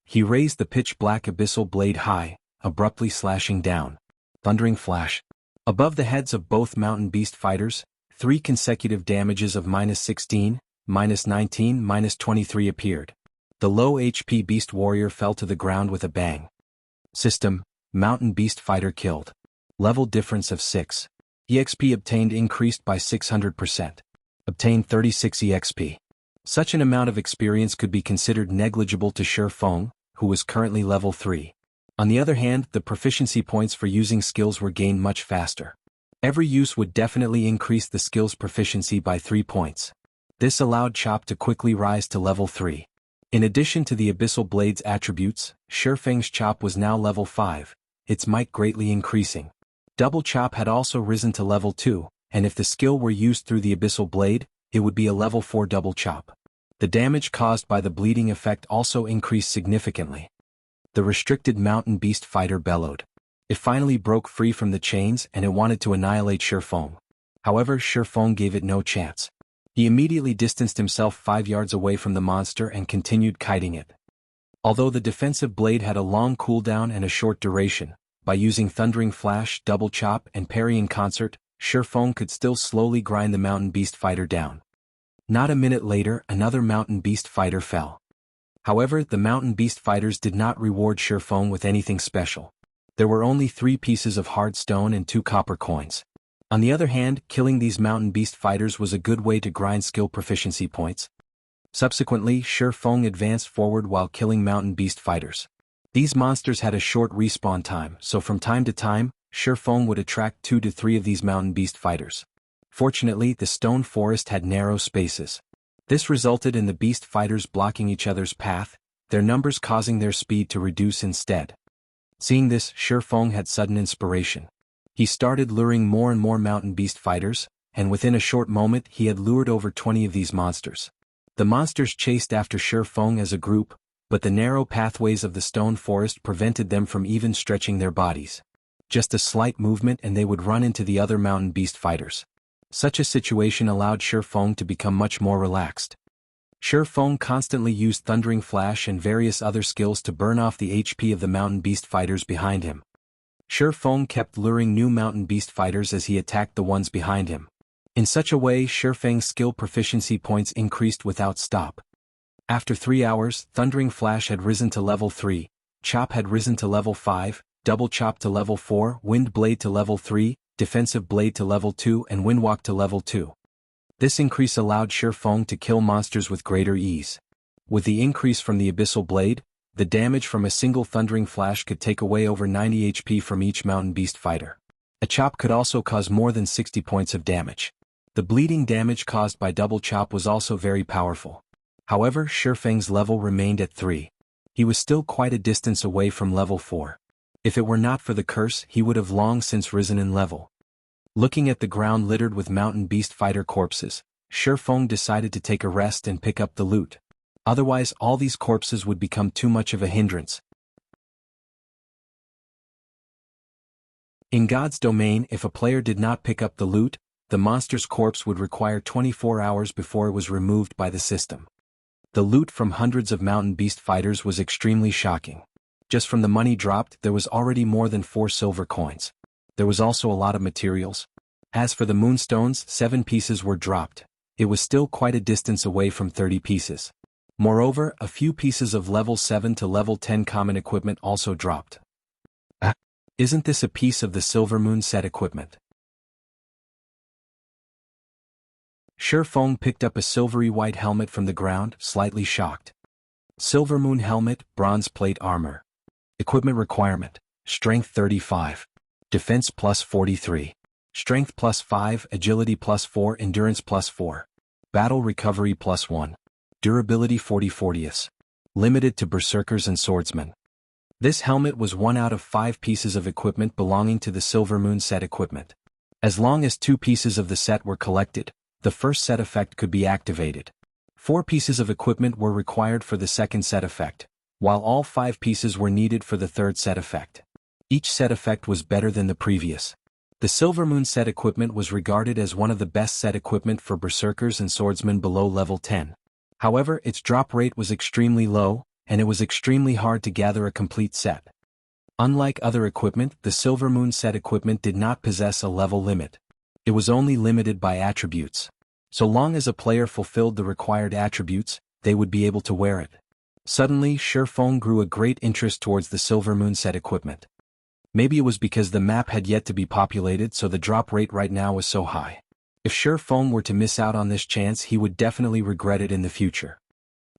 He raised the pitch-black abyssal blade high, abruptly slashing down. Thundering Flash. Above the heads of both mountain beast fighters, 3 consecutive damages of -16, -19, -23 appeared. The low HP beast warrior fell to the ground with a bang. System: mountain beast fighter killed. Level difference of 6. EXP obtained increased by 600%. Obtained 36 EXP. Such an amount of experience could be considered negligible to Shifeng, who was currently level 3. On the other hand, the proficiency points for using skills were gained much faster. Every use would definitely increase the skill's proficiency by 3 points. This allowed Chop to quickly rise to level 3. In addition to the Abyssal Blade's attributes, Shifeng's Chop was now level 5, its might greatly increasing. Double Chop had also risen to level 2, and if the skill were used through the Abyssal Blade, it would be a level 4 Double Chop. The damage caused by the bleeding effect also increased significantly. The restricted mountain beast fighter bellowed. It finally broke free from the chains and it wanted to annihilate Shifeng. However, Shifeng gave it no chance. He immediately distanced himself 5 yards away from the monster and continued kiting it. Although the defensive blade had a long cooldown and a short duration, by using Thundering Flash, Double Chop, and Parry in concert, Shifeng could still slowly grind the mountain beast fighter down. Not a minute later, another mountain beast fighter fell. However, the mountain beast fighters did not reward Shifeng with anything special. There were only 3 pieces of hard stone and 2 copper coins. On the other hand, killing these mountain beast fighters was a good way to grind skill proficiency points. Subsequently, Shifeng advanced forward while killing mountain beast fighters. These monsters had a short respawn time, so from time to time, Shifeng would attract 2 to 3 of these mountain beast fighters. Fortunately, the stone forest had narrow spaces. This resulted in the beast fighters blocking each other's path, their numbers causing their speed to reduce instead. Seeing this, Shifeng had sudden inspiration. He started luring more and more mountain beast fighters, and within a short moment he had lured over 20 of these monsters. The monsters chased after Shifeng as a group, but the narrow pathways of the stone forest prevented them from even stretching their bodies. Just a slight movement and they would run into the other mountain beast fighters. Such a situation allowed Shi Feng to become much more relaxed. Shi Feng constantly used Thundering Flash and various other skills to burn off the HP of the mountain beast fighters behind him. Shi Feng kept luring new mountain beast fighters as he attacked the ones behind him. In such a way, Shi Feng's skill proficiency points increased without stop. After 3 hours, Thundering Flash had risen to level 3, Chop had risen to level 5, Double Chop to level 4, Wind Blade to level 3, Defensive Blade to level 2 and Windwalk to level 2. This increase allowed Shi Feng to kill monsters with greater ease. With the increase from the Abyssal Blade, the damage from a single Thundering Flash could take away over 90 HP from each mountain beast fighter. A chop could also cause more than 60 points of damage. The bleeding damage caused by Double Chop was also very powerful. However, Shi Feng's level remained at 3. He was still quite a distance away from level 4. If it were not for the curse, he would have long since risen in level. Looking at the ground littered with mountain beast fighter corpses, Shi Feng decided to take a rest and pick up the loot. Otherwise, all these corpses would become too much of a hindrance. In God's domain, if a player did not pick up the loot, the monster's corpse would require 24 hours before it was removed by the system. The loot from hundreds of mountain beast fighters was extremely shocking. Just from the money dropped, there was already more than 4 silver coins. There was also a lot of materials. As for the moonstones, 7 pieces were dropped. It was still quite a distance away from 30 pieces. Moreover, a few pieces of level 7 to level 10 common equipment also dropped. Isn't this a piece of the Silver Moon set equipment? Shi Feng picked up a silvery white helmet from the ground, slightly shocked. Silver Moon helmet, bronze plate armor. Equipment requirement: Strength 35. Defense plus 43. Strength plus 5, Agility plus 4, Endurance plus 4. Battle recovery plus 1. Durability 40/40. Limited to berserkers and swordsmen. This helmet was 1 out of 5 pieces of equipment belonging to the Silver Moon set equipment. As long as 2 pieces of the set were collected, the first set effect could be activated. 4 pieces of equipment were required for the second set effect, while all 5 pieces were needed for the third set effect. Each set effect was better than the previous. The Silver Moon set equipment was regarded as one of the best set equipment for berserkers and swordsmen below level 10. However, its drop rate was extremely low, and it was extremely hard to gather a complete set. Unlike other equipment, the Silver Moon set equipment did not possess a level limit. It was only limited by attributes. So long as a player fulfilled the required attributes, they would be able to wear it. Suddenly, Shi Feng grew a great interest towards the Silver Moon set equipment. Maybe it was because the map had yet to be populated, so the drop rate right now was so high. If Shi Feng were to miss out on this chance, he would definitely regret it in the future.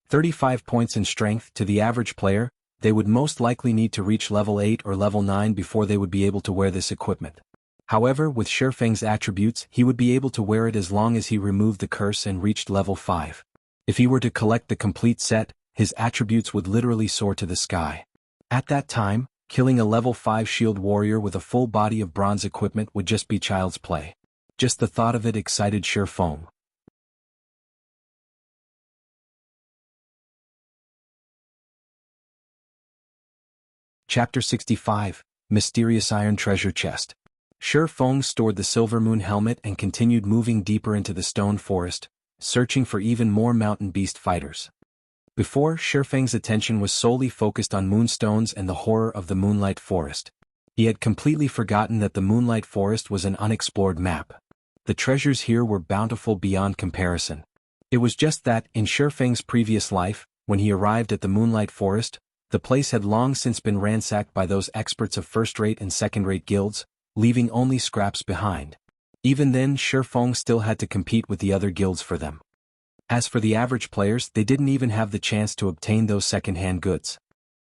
35 points in strength. To the average player, they would most likely need to reach level 8 or level 9 before they would be able to wear this equipment. However, with Shi Feng's attributes, he would be able to wear it as long as he removed the curse and reached level 5. If he were to collect the complete set, his attributes would literally soar to the sky. At that time, killing a level 5 shield warrior with a full body of bronze equipment would just be child's play. Just the thought of it excited Shi Feng. Chapter 65, Mysterious Iron Treasure Chest. Shi Feng stored the Silver Moon helmet and continued moving deeper into the stone forest, searching for even more mountain beast fighters. Before, Shi Feng's attention was solely focused on moonstones and the horror of the Moonlight Forest. He had completely forgotten that the Moonlight Forest was an unexplored map. The treasures here were bountiful beyond comparison. It was just that, in Shi Feng's previous life, when he arrived at the Moonlight Forest, the place had long since been ransacked by those experts of first-rate and second-rate guilds, leaving only scraps behind. Even then, Shi Feng still had to compete with the other guilds for them. As for the average players, they didn't even have the chance to obtain those second-hand goods.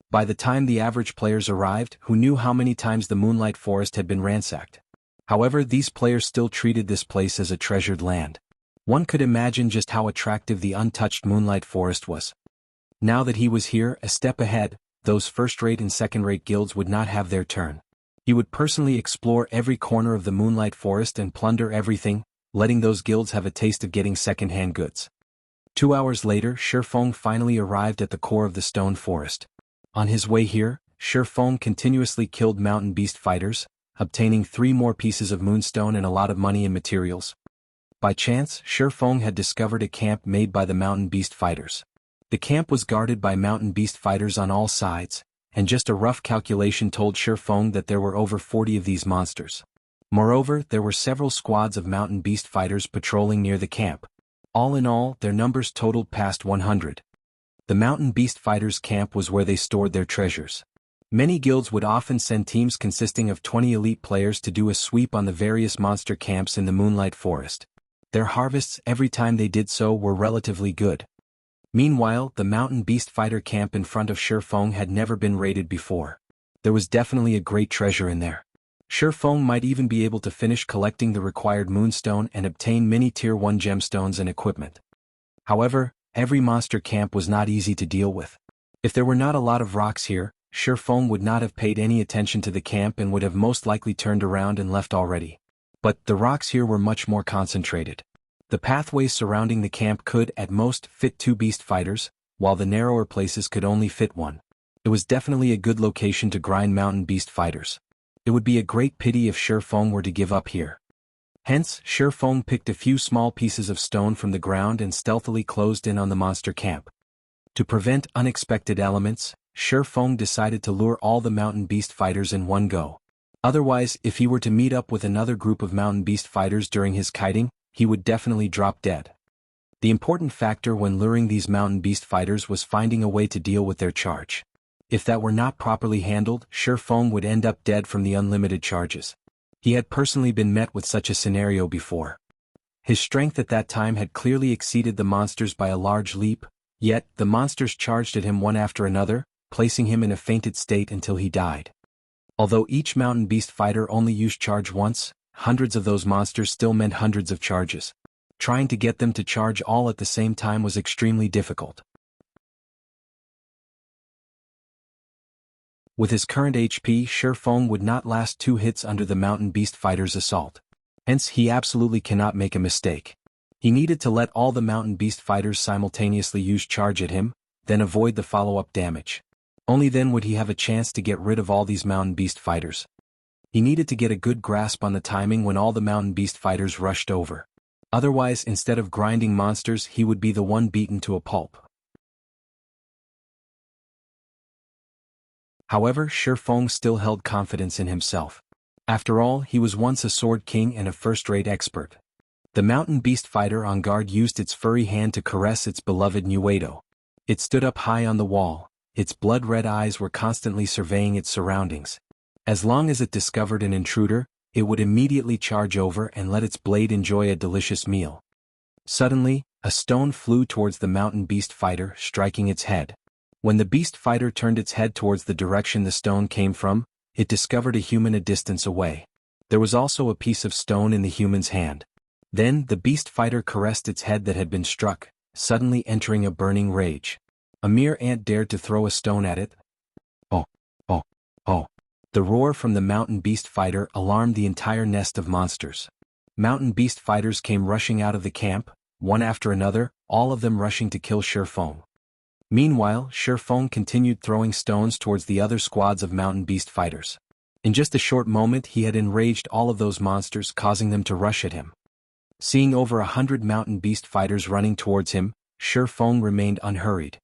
By the time the average players arrived, who knew how many times the Moonlight Forest had been ransacked? However, these players still treated this place as a treasured land. One could imagine just how attractive the untouched Moonlight Forest was. Now that he was here, a step ahead, those first-rate and second-rate guilds would not have their turn. He would personally explore every corner of the Moonlight Forest and plunder everything, letting those guilds have a taste of getting second-hand goods. 2 hours later, Shi Feng finally arrived at the core of the stone forest. On his way here, Shi Feng continuously killed mountain beast fighters, obtaining 3 more pieces of moonstone and a lot of money and materials. By chance, Shi Feng had discovered a camp made by the mountain beast fighters. The camp was guarded by mountain beast fighters on all sides, and just a rough calculation told Shi Feng that there were over 40 of these monsters. Moreover, there were several squads of mountain beast fighters patrolling near the camp. All in all, their numbers totaled past 100. The mountain beast fighters' camp was where they stored their treasures. Many guilds would often send teams consisting of 20 elite players to do a sweep on the various monster camps in the Moonlight Forest. Their harvests every time they did so were relatively good. Meanwhile, the mountain beast fighter camp in front of Shi Feng had never been raided before. There was definitely a great treasure in there. Shi Feng might even be able to finish collecting the required moonstone and obtain many tier 1 gemstones and equipment. However, every monster camp was not easy to deal with. If there were not a lot of rocks here, Shi Feng would not have paid any attention to the camp and would have most likely turned around and left already. But the rocks here were much more concentrated. The pathways surrounding the camp could, at most, fit 2 beast fighters, while the narrower places could only fit 1. It was definitely a good location to grind mountain beast fighters. It would be a great pity if Shi Feng were to give up here. Hence, Shi Feng picked a few small pieces of stone from the ground and stealthily closed in on the monster camp. To prevent unexpected elements, Shi Feng decided to lure all the mountain beast fighters in one go. Otherwise, if he were to meet up with another group of mountain beast fighters during his kiting, he would definitely drop dead. The important factor when luring these mountain beast fighters was finding a way to deal with their charge. If that were not properly handled, Shi Feng would end up dead from the unlimited charges. He had personally been met with such a scenario before. His strength at that time had clearly exceeded the monsters by a large leap, yet the monsters charged at him one after another, placing him in a fainted state until he died. Although each mountain beast fighter only used charge once, hundreds of those monsters still meant hundreds of charges. Trying to get them to charge all at the same time was extremely difficult. With his current HP, Shi Feng would not last 2 hits under the mountain beast fighter's assault. Hence, he absolutely cannot make a mistake. He needed to let all the mountain beast fighters simultaneously use charge at him, then avoid the follow-up damage. Only then would he have a chance to get rid of all these mountain beast fighters. He needed to get a good grasp on the timing when all the mountain beast fighters rushed over. Otherwise, instead of grinding monsters, he would be the one beaten to a pulp. However, Shi Feng still held confidence in himself. After all, he was once a sword king and a first-rate expert. The mountain beast fighter on guard used its furry hand to caress its beloved Nuedo. It stood up high on the wall. Its blood-red eyes were constantly surveying its surroundings. As long as it discovered an intruder, it would immediately charge over and let its blade enjoy a delicious meal. Suddenly, a stone flew towards the mountain beast fighter, striking its head. When the beast fighter turned its head towards the direction the stone came from, it discovered a human a distance away. There was also a piece of stone in the human's hand. Then, the beast fighter caressed its head that had been struck, suddenly entering a burning rage. A mere ant dared to throw a stone at it. Oh, oh, oh. The roar from the mountain beast fighter alarmed the entire nest of monsters. Mountain beast fighters came rushing out of the camp, one after another, all of them rushing to kill Shi Feng. Meanwhile, Shi Feng continued throwing stones towards the other squads of mountain beast fighters. In just a short moment he had enraged all of those monsters, causing them to rush at him. Seeing over 100 mountain beast fighters running towards him, Shi Feng remained unhurried.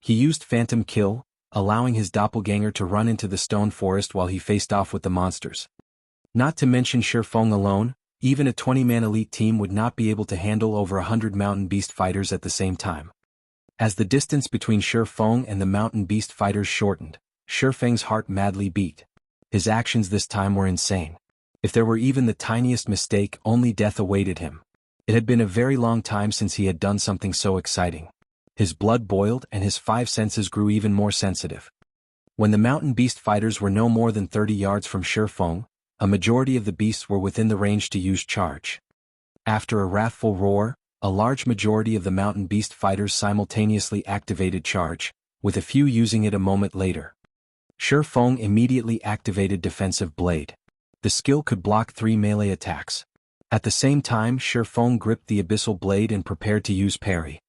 He used Phantom Kill, allowing his doppelganger to run into the stone forest while he faced off with the monsters. Not to mention Shi Feng alone, even a 20-man elite team would not be able to handle over 100 mountain beast fighters at the same time. As the distance between Shi Feng and the mountain beast fighters shortened, Shi Feng's heart madly beat. His actions this time were insane. If there were even the tiniest mistake, only death awaited him. It had been a very long time since he had done something so exciting. His blood boiled and his 5 senses grew even more sensitive. When the mountain beast fighters were no more than 30 yards from Shi Feng, a majority of the beasts were within the range to use charge. After a wrathful roar, a large majority of the mountain beast fighters simultaneously activated charge, with a few using it a moment later. Shi Feng immediately activated Defensive Blade. The skill could block 3 melee attacks. At the same time, Shi Feng gripped the Abyssal Blade and prepared to use Parry.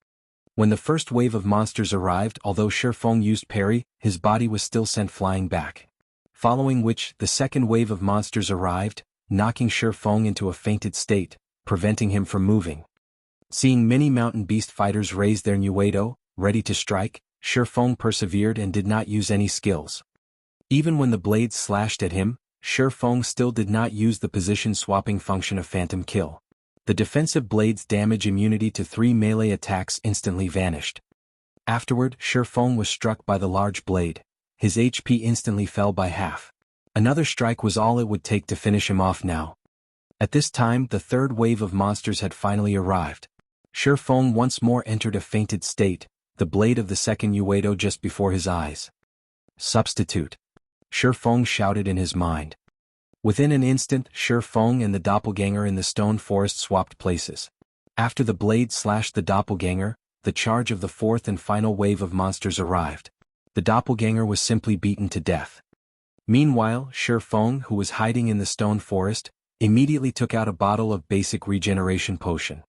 When the first wave of monsters arrived, although Shi Feng used Parry, his body was still sent flying back. Following which, the second wave of monsters arrived, knocking Shi Feng into a fainted state, preventing him from moving. Seeing many mountain beast fighters raise their Nuedo, ready to strike, Shifeng persevered and did not use any skills. Even when the blades slashed at him, Shifeng still did not use the position-swapping function of Phantom Kill. The defensive blade's damage immunity to 3 melee attacks instantly vanished. Afterward, Shifeng was struck by the large blade. His HP instantly fell by half. Another strike was all it would take to finish him off now. At this time, the third wave of monsters had finally arrived. Shifeng once more entered a fainted state, the blade of the second Uedo just before his eyes. Substitute. Shifeng shouted in his mind. Within an instant, Shifeng and the doppelganger in the stone forest swapped places. After the blade slashed the doppelganger, the charge of the fourth and final wave of monsters arrived. The doppelganger was simply beaten to death. Meanwhile, Shifeng, who was hiding in the stone forest, immediately took out a bottle of basic regeneration potion.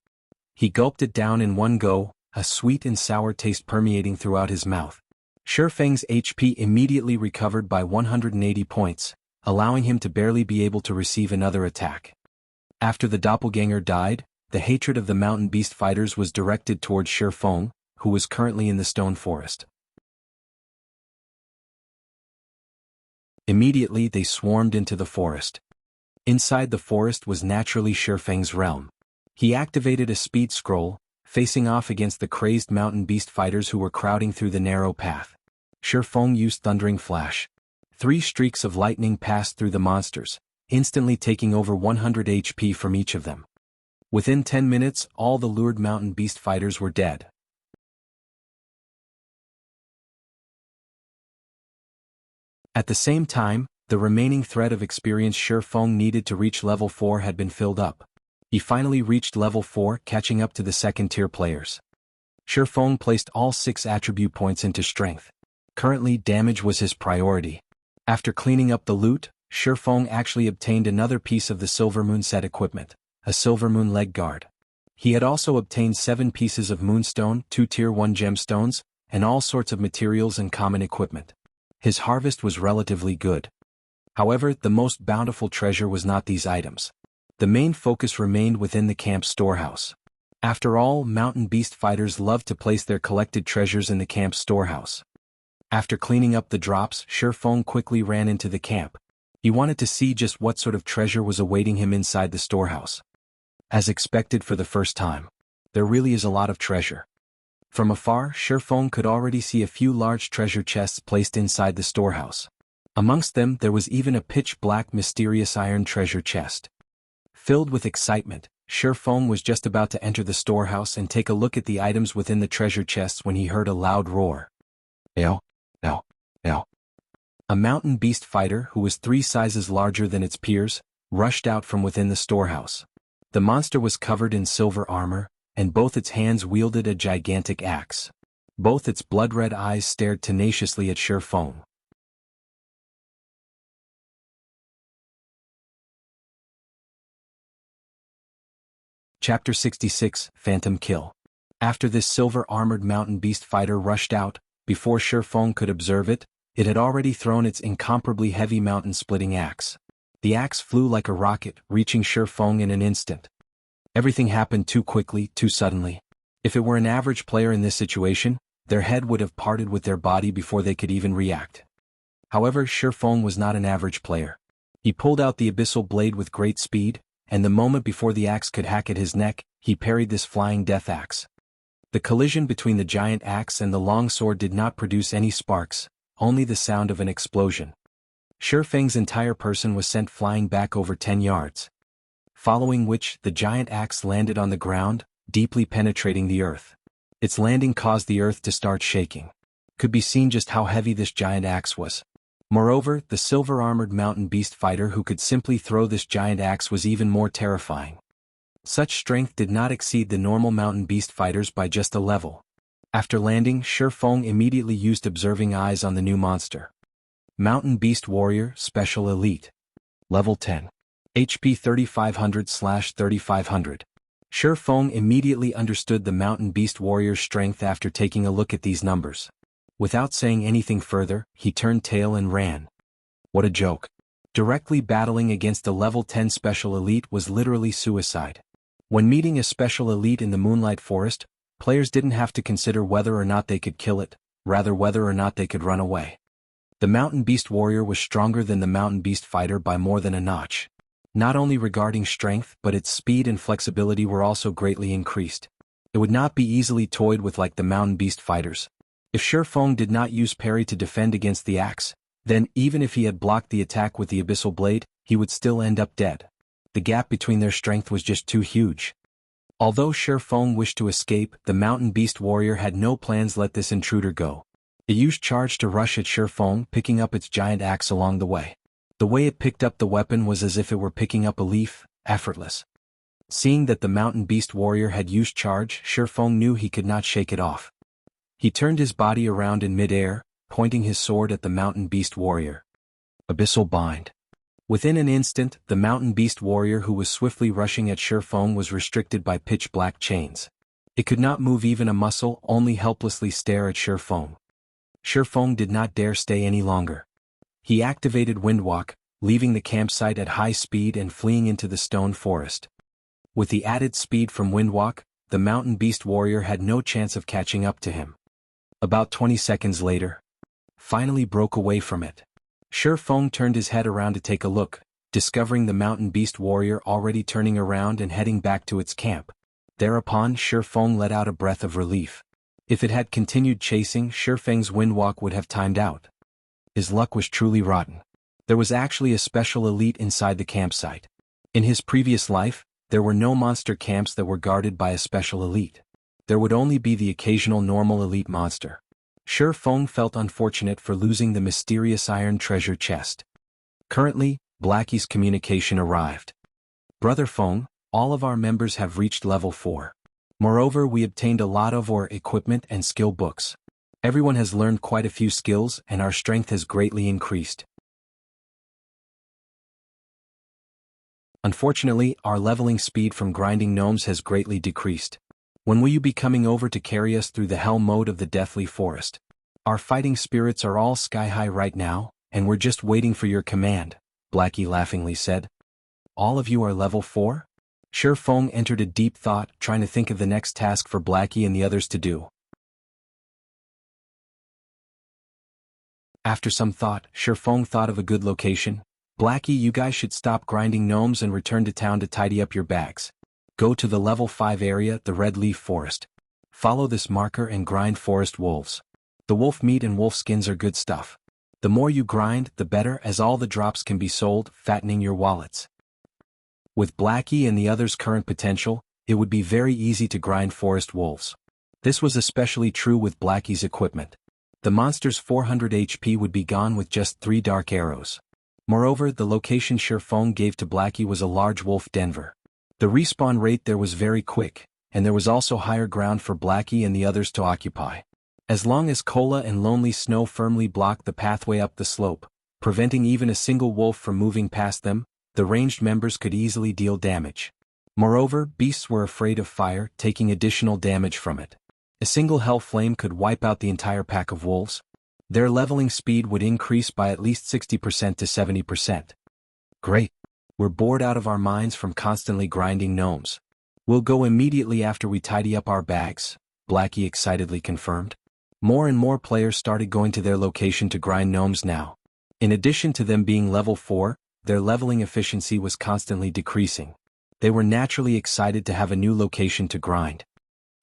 He gulped it down in one go, a sweet and sour taste permeating throughout his mouth. Shifeng's HP immediately recovered by 180 points, allowing him to barely be able to receive another attack. After the doppelganger died, the hatred of the mountain beast fighters was directed towards Shifeng, who was currently in the stone forest. Immediately they swarmed into the forest. Inside the forest was naturally Shifeng's realm. He activated a speed scroll, facing off against the crazed mountain beast fighters who were crowding through the narrow path. Shifeng used Thundering Flash. 3 streaks of lightning passed through the monsters, instantly taking over 100 HP from each of them. Within 10 minutes, all the lured mountain beast fighters were dead. At the same time, the remaining thread of experience Shifeng needed to reach level 4 had been filled up. He finally reached level 4, catching up to the second-tier players. Shifeng placed all 6 attribute points into strength. Currently, damage was his priority. After cleaning up the loot, Shifeng actually obtained another piece of the Silver Moon set equipment, a Silver Moon leg guard. He had also obtained 7 pieces of Moonstone, 2 Tier 1 gemstones, and all sorts of materials and common equipment. His harvest was relatively good. However, the most bountiful treasure was not these items. The main focus remained within the camp's storehouse. After all, mountain beast fighters loved to place their collected treasures in the camp's storehouse. After cleaning up the drops, Shifeng quickly ran into the camp. He wanted to see just what sort of treasure was awaiting him inside the storehouse. As expected for the first time, there really is a lot of treasure. From afar, Shifeng could already see a few large treasure chests placed inside the storehouse. Amongst them there was even a pitch-black mysterious iron treasure chest. Filled with excitement, Shifeng was just about to enter the storehouse and take a look at the items within the treasure chests when he heard a loud roar. Ow! Ow! Ow! A mountain beast fighter who was 3 sizes larger than its peers, rushed out from within the storehouse. The monster was covered in silver armor, and both its hands wielded a gigantic axe. Both its blood-red eyes stared tenaciously at Shifeng. Chapter 66, Phantom Kill. After this silver-armored mountain beast fighter rushed out, before Shifeng could observe it, it had already thrown its incomparably heavy mountain-splitting axe. The axe flew like a rocket, reaching Shifeng in an instant. Everything happened too quickly, too suddenly. If it were an average player in this situation, their head would have parted with their body before they could even react. However, Shifeng was not an average player. He pulled out the abyssal blade with great speed, and the moment before the axe could hack at his neck, he parried this flying death axe. The collision between the giant axe and the long sword did not produce any sparks, only the sound of an explosion. Shifeng's entire person was sent flying back over 10 yards. Following which, the giant axe landed on the ground, deeply penetrating the earth. Its landing caused the earth to start shaking. Could be seen just how heavy this giant axe was. Moreover, the silver-armored mountain beast fighter who could simply throw this giant axe was even more terrifying. Such strength did not exceed the normal mountain beast fighters by just a level. After landing, Shifeng immediately used Observing Eyes on the new monster. Mountain Beast Warrior, Special Elite. Level 10. HP 3500/3500. Shifeng immediately understood the Mountain Beast Warrior's strength after taking a look at these numbers. Without saying anything further, he turned tail and ran. What a joke. Directly battling against a level 10 Special Elite was literally suicide. When meeting a special elite in the Moonlight Forest, players didn't have to consider whether or not they could kill it, rather whether or not they could run away. The Mountain Beast Warrior was stronger than the Mountain Beast Fighter by more than a notch. Not only regarding strength but its speed and flexibility were also greatly increased. It would not be easily toyed with like the Mountain Beast Fighters. If Shifeng did not use parry to defend against the axe, then even if he had blocked the attack with the Abyssal Blade, he would still end up dead. The gap between their strength was just too huge. Although Shifeng wished to escape, the Mountain Beast Warrior had no plans to let this intruder go. It used charge to rush at Shifeng, picking up its giant axe along the way. The way it picked up the weapon was as if it were picking up a leaf, effortless. Seeing that the Mountain Beast Warrior had used charge, Shifeng knew he could not shake it off. He turned his body around in mid-air, pointing his sword at the Mountain Beast Warrior. Abyssal Bind. Within an instant, the Mountain Beast Warrior who was swiftly rushing at Shifeng was restricted by pitch-black chains. It could not move even a muscle, only helplessly stare at Shifeng. Shifeng did not dare stay any longer. He activated Windwalk, leaving the campsite at high speed and fleeing into the stone forest. With the added speed from Windwalk, the Mountain Beast Warrior had no chance of catching up to him. About 20 seconds later, finally broke away from it. Shifeng turned his head around to take a look, discovering the Mountain Beast Warrior already turning around and heading back to its camp. Thereupon Shifeng let out a breath of relief. If it had continued chasing, Shifeng's Windwalk would have timed out. His luck was truly rotten. There was actually a special elite inside the campsite. In his previous life, there were no monster camps that were guarded by a special elite. There would only be the occasional normal elite monster. Shifeng felt unfortunate for losing the mysterious iron treasure chest. Currently, Blackie's communication arrived. Brother Feng, all of our members have reached level 4. Moreover, we obtained a lot of our equipment and skill books. Everyone has learned quite a few skills and our strength has greatly increased. Unfortunately, our leveling speed from grinding gnomes has greatly decreased. When will you be coming over to carry us through the hell mode of the Deathly Forest? Our fighting spirits are all sky high right now, and we're just waiting for your command, Blackie laughingly said. All of you are level 4? Shifeng entered a deep thought, trying to think of the next task for Blackie and the others to do. After some thought, Shifeng thought of a good location. Blackie, you guys should stop grinding gnomes and return to town to tidy up your bags. Go to the level 5 area, the Red Leaf Forest. Follow this marker and grind forest wolves. The wolf meat and wolf skins are good stuff. The more you grind, the better, as all the drops can be sold, fattening your wallets. With Blackie and the others' current potential, it would be very easy to grind forest wolves. This was especially true with Blackie's equipment. The monster's 400 HP would be gone with just 3 dark arrows. Moreover, the location Shifeng gave to Blackie was a large wolf Denver. The respawn rate there was very quick, and there was also higher ground for Blackie and the others to occupy. As long as Cola and Lonely Snow firmly blocked the pathway up the slope, preventing even a single wolf from moving past them, the ranged members could easily deal damage. Moreover, beasts were afraid of fire, taking additional damage from it. A single hell flame could wipe out the entire pack of wolves. Their leveling speed would increase by at least 60% to 70%. Great. We're bored out of our minds from constantly grinding gnomes. We'll go immediately after we tidy up our bags, Blackie excitedly confirmed. More and more players started going to their location to grind gnomes now. In addition to them being level 4, their leveling efficiency was constantly decreasing. They were naturally excited to have a new location to grind.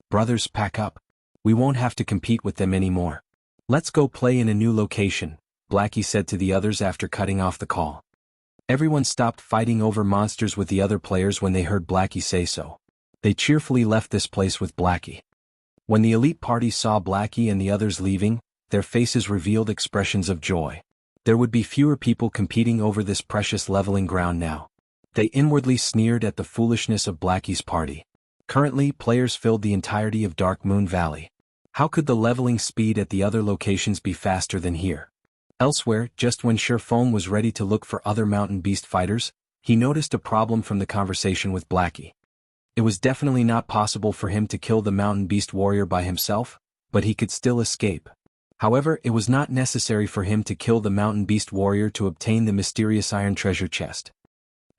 Brothers, pack up. We won't have to compete with them anymore. Let's go play in a new location, Blackie said to the others after cutting off the call. Everyone stopped fighting over monsters with the other players when they heard Blackie say so. They cheerfully left this place with Blackie. When the elite party saw Blackie and the others leaving, their faces revealed expressions of joy. There would be fewer people competing over this precious leveling ground now. They inwardly sneered at the foolishness of Blackie's party. Currently, players filled the entirety of Dark Moon Valley. How could the leveling speed at the other locations be faster than here? Elsewhere, just when Shifeng was ready to look for other mountain beast fighters, he noticed a problem from the conversation with Blackie. It was definitely not possible for him to kill the mountain beast warrior by himself, but he could still escape. However, it was not necessary for him to kill the mountain beast warrior to obtain the mysterious iron treasure chest.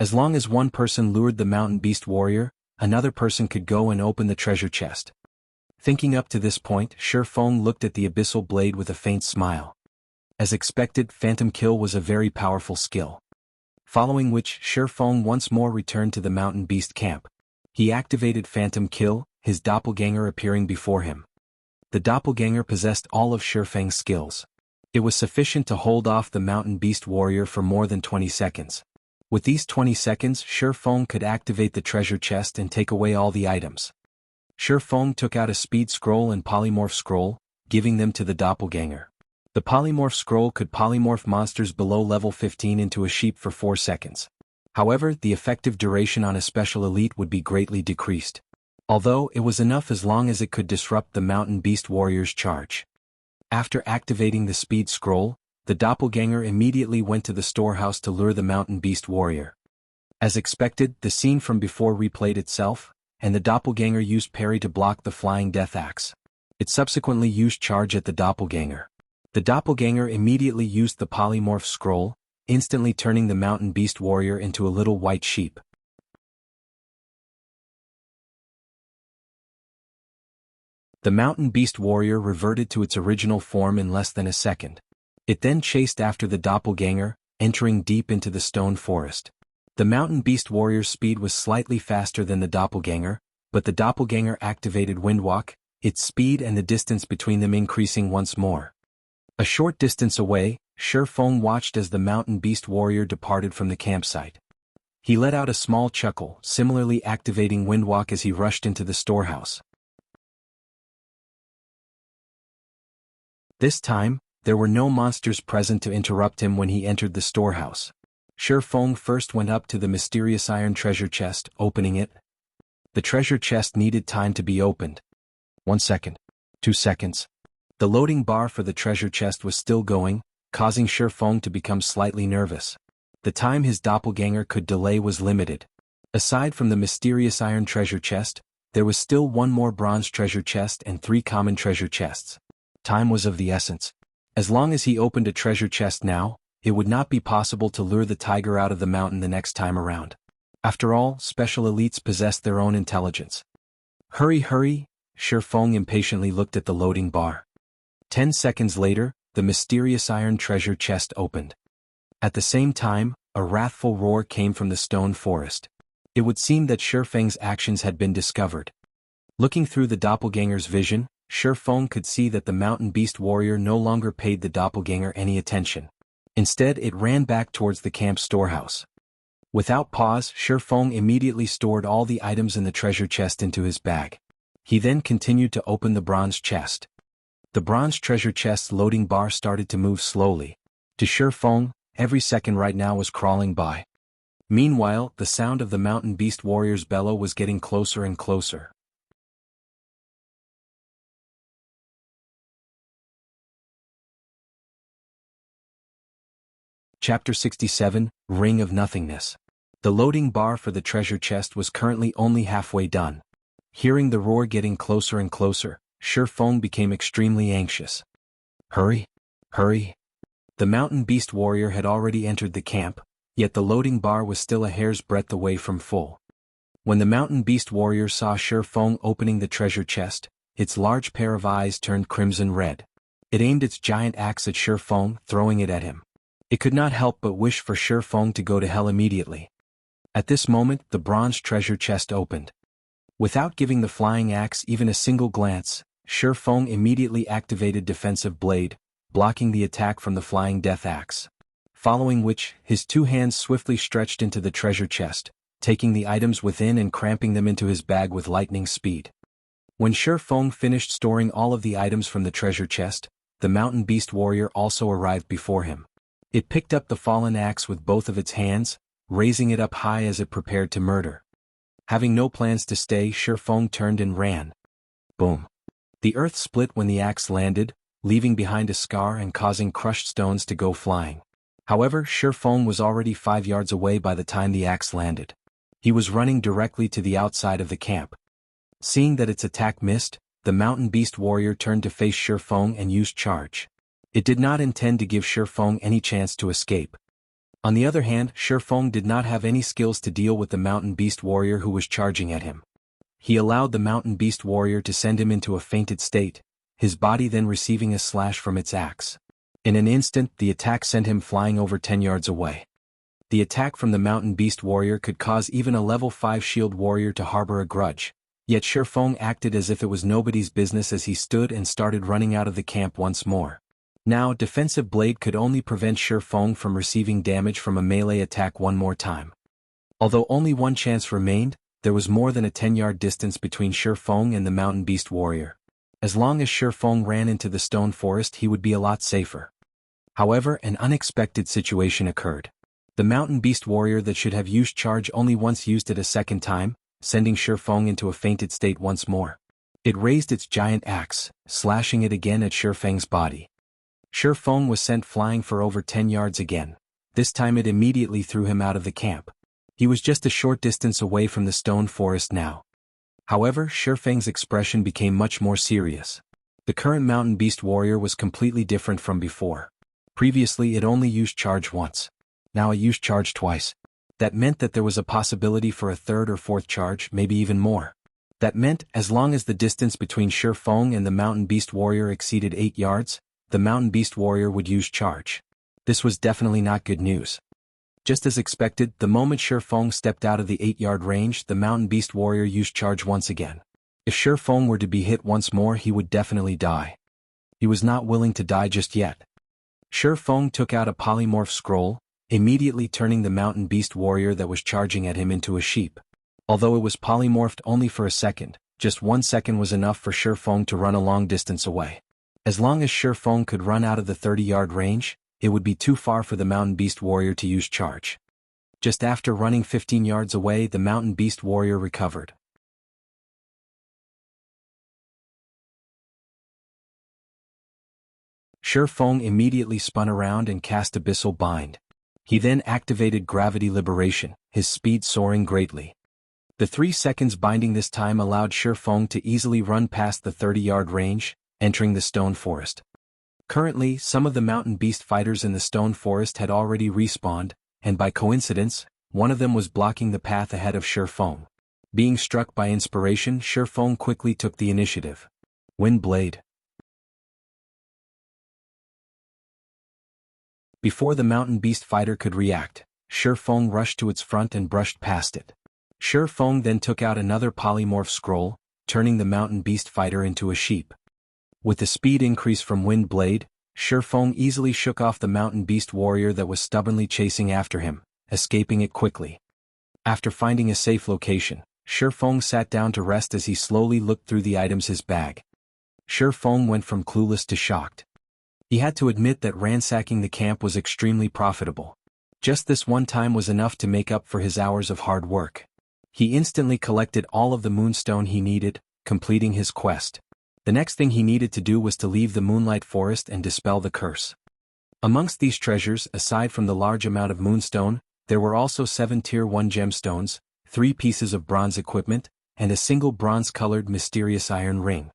As long as one person lured the mountain beast warrior, another person could go and open the treasure chest. Thinking up to this point, Shi Feng looked at the abyssal blade with a faint smile. As expected, Phantom Kill was a very powerful skill. Following which, Shi Feng once more returned to the mountain beast camp. He activated Phantom Kill, his doppelganger appearing before him. The doppelganger possessed all of Shi Feng's skills. It was sufficient to hold off the mountain beast warrior for more than 20 seconds. With these 20 seconds, Shi Feng could activate the treasure chest and take away all the items. Shi Feng took out a speed scroll and polymorph scroll, giving them to the doppelganger. The polymorph scroll could polymorph monsters below level 15 into a sheep for 4 seconds. However, the effective duration on a special elite would be greatly decreased. Although it was enough as long as it could disrupt the mountain beast warrior's charge. After activating the speed scroll, the doppelganger immediately went to the storehouse to lure the mountain beast warrior. As expected, the scene from before replayed itself, and the doppelganger used parry to block the flying death axe. It subsequently used charge at the doppelganger. The doppelganger immediately used the polymorph scroll, instantly turning the mountain beast warrior into a little white sheep. The mountain beast warrior reverted to its original form in less than a second. It then chased after the doppelganger, entering deep into the stone forest. The mountain beast warrior's speed was slightly faster than the doppelganger, but the doppelganger activated Windwalk, its speed and the distance between them increasing once more. A short distance away, Shi Feng watched as the mountain beast warrior departed from the campsite. He let out a small chuckle, similarly activating Windwalk as he rushed into the storehouse. This time, there were no monsters present to interrupt him when he entered the storehouse. Shi Feng first went up to the mysterious iron treasure chest, opening it. The treasure chest needed time to be opened. 1 second. 2 seconds. The loading bar for the treasure chest was still going, causing Shi Feng to become slightly nervous. The time his doppelganger could delay was limited. Aside from the mysterious iron treasure chest, there was still one more bronze treasure chest and 3 common treasure chests. Time was of the essence. As long as he opened a treasure chest now, it would not be possible to lure the tiger out of the mountain the next time around. After all, special elites possess their own intelligence. Hurry, hurry! Shi Feng impatiently looked at the loading bar. 10 seconds later, the mysterious iron treasure chest opened. At the same time, a wrathful roar came from the stone forest. It would seem that Shi Feng's actions had been discovered. Looking through the doppelganger's vision, Shi Feng could see that the mountain beast warrior no longer paid the doppelganger any attention. Instead, it ran back towards the camp storehouse. Without pause, Shi Feng immediately stored all the items in the treasure chest into his bag. He then continued to open the bronze chest. The bronze treasure chest's loading bar started to move slowly. To Shi Feng, every second right now was crawling by. Meanwhile, the sound of the mountain beast warrior's bellow was getting closer and closer. Chapter 67, Ring of Nothingness. The loading bar for the treasure chest was currently only halfway done. Hearing the roar getting closer and closer, Shi Feng became extremely anxious. Hurry! Hurry! The mountain beast warrior had already entered the camp, yet the loading bar was still a hair's breadth away from full. When the mountain beast warrior saw Shi Feng opening the treasure chest, its large pair of eyes turned crimson red. It aimed its giant axe at Shi Feng, throwing it at him. It could not help but wish for Shi Feng to go to hell immediately. At this moment, the bronze treasure chest opened. Without giving the flying axe even a single glance, Shi Feng immediately activated Defensive Blade, blocking the attack from the flying death axe. Following which, his 2 hands swiftly stretched into the treasure chest, taking the items within and cramping them into his bag with lightning speed. When Shi Feng finished storing all of the items from the treasure chest, the mountain beast warrior also arrived before him. It picked up the fallen axe with both of its hands, raising it up high as it prepared to murder. Having no plans to stay, Shi Feng turned and ran. Boom. The earth split when the axe landed, leaving behind a scar and causing crushed stones to go flying. However, Shi Feng was already 5 yards away by the time the axe landed. He was running directly to the outside of the camp. Seeing that its attack missed, the mountain beast warrior turned to face Shi Feng and used charge. It did not intend to give Shi Feng any chance to escape. On the other hand, Shi Feng did not have any skills to deal with the mountain beast warrior who was charging at him. He allowed the mountain beast warrior to send him into a fainted state, his body then receiving a slash from its axe. In an instant, the attack sent him flying over 10 yards away. The attack from the mountain beast warrior could cause even a level 5 shield warrior to harbor a grudge, yet Shi Feng acted as if it was nobody's business as he stood and started running out of the camp once more. Now, defensive blade could only prevent Shi Feng from receiving damage from a melee attack one more time. Although only one chance remained, there was more than a 10-yard distance between Shi Feng and the mountain beast warrior. As long as Shi Feng ran into the stone forest, he would be a lot safer. However, an unexpected situation occurred. The mountain beast warrior that should have used charge only once used it a second time, sending Shi Feng into a fainted state once more. It raised its giant axe, slashing it again at Shi Feng's body. Shi Feng was sent flying for over 10 yards again. This time it immediately threw him out of the camp. He was just a short distance away from the stone forest now. However, Shi Feng's expression became much more serious. The current mountain beast warrior was completely different from before. Previously it only used charge once. Now it used charge twice. That meant that there was a possibility for a third or fourth charge, maybe even more. That meant, as long as the distance between Shi Feng and the mountain beast warrior exceeded 8 yards, the mountain beast warrior would use charge. This was definitely not good news. Just as expected, the moment Shi Feng stepped out of the 8-yard range, the mountain beast warrior used charge once again. If Shi Feng were to be hit once more, he would definitely die. He was not willing to die just yet. Shi Feng took out a polymorph scroll, immediately turning the mountain beast warrior that was charging at him into a sheep. Although it was polymorphed only for a second, just 1 second was enough for Shi Feng to run a long distance away. As long as Shi Feng could run out of the 30-yard range, it would be too far for the mountain beast warrior to use charge. Just after running 15 yards away, the mountain beast warrior recovered. Shi Feng immediately spun around and cast Abyssal Bind. He then activated Gravity Liberation, his speed soaring greatly. The 3 seconds binding this time allowed Shi Feng to easily run past the 30-yard range, entering the stone forest. Currently, some of the mountain beast fighters in the stone forest had already respawned, and by coincidence, one of them was blocking the path ahead of Shi Feng. Being struck by inspiration, Shi Feng quickly took the initiative. Wind Blade. Before the mountain beast fighter could react, Shi Feng rushed to its front and brushed past it. Shi Feng then took out another polymorph scroll, turning the mountain beast fighter into a sheep. With the speed increase from Wind Blade, Shi Feng easily shook off the mountain beast warrior that was stubbornly chasing after him, escaping it quickly. After finding a safe location, Shi Feng sat down to rest as he slowly looked through the items in his bag. Shi Feng went from clueless to shocked. He had to admit that ransacking the camp was extremely profitable. Just this one time was enough to make up for his hours of hard work. He instantly collected all of the moonstone he needed, completing his quest. The next thing he needed to do was to leave the Moonlight Forest and dispel the curse. Amongst these treasures, aside from the large amount of moonstone, there were also 7 Tier 1 gemstones, 3 pieces of bronze equipment, and a single bronze-colored mysterious iron ring.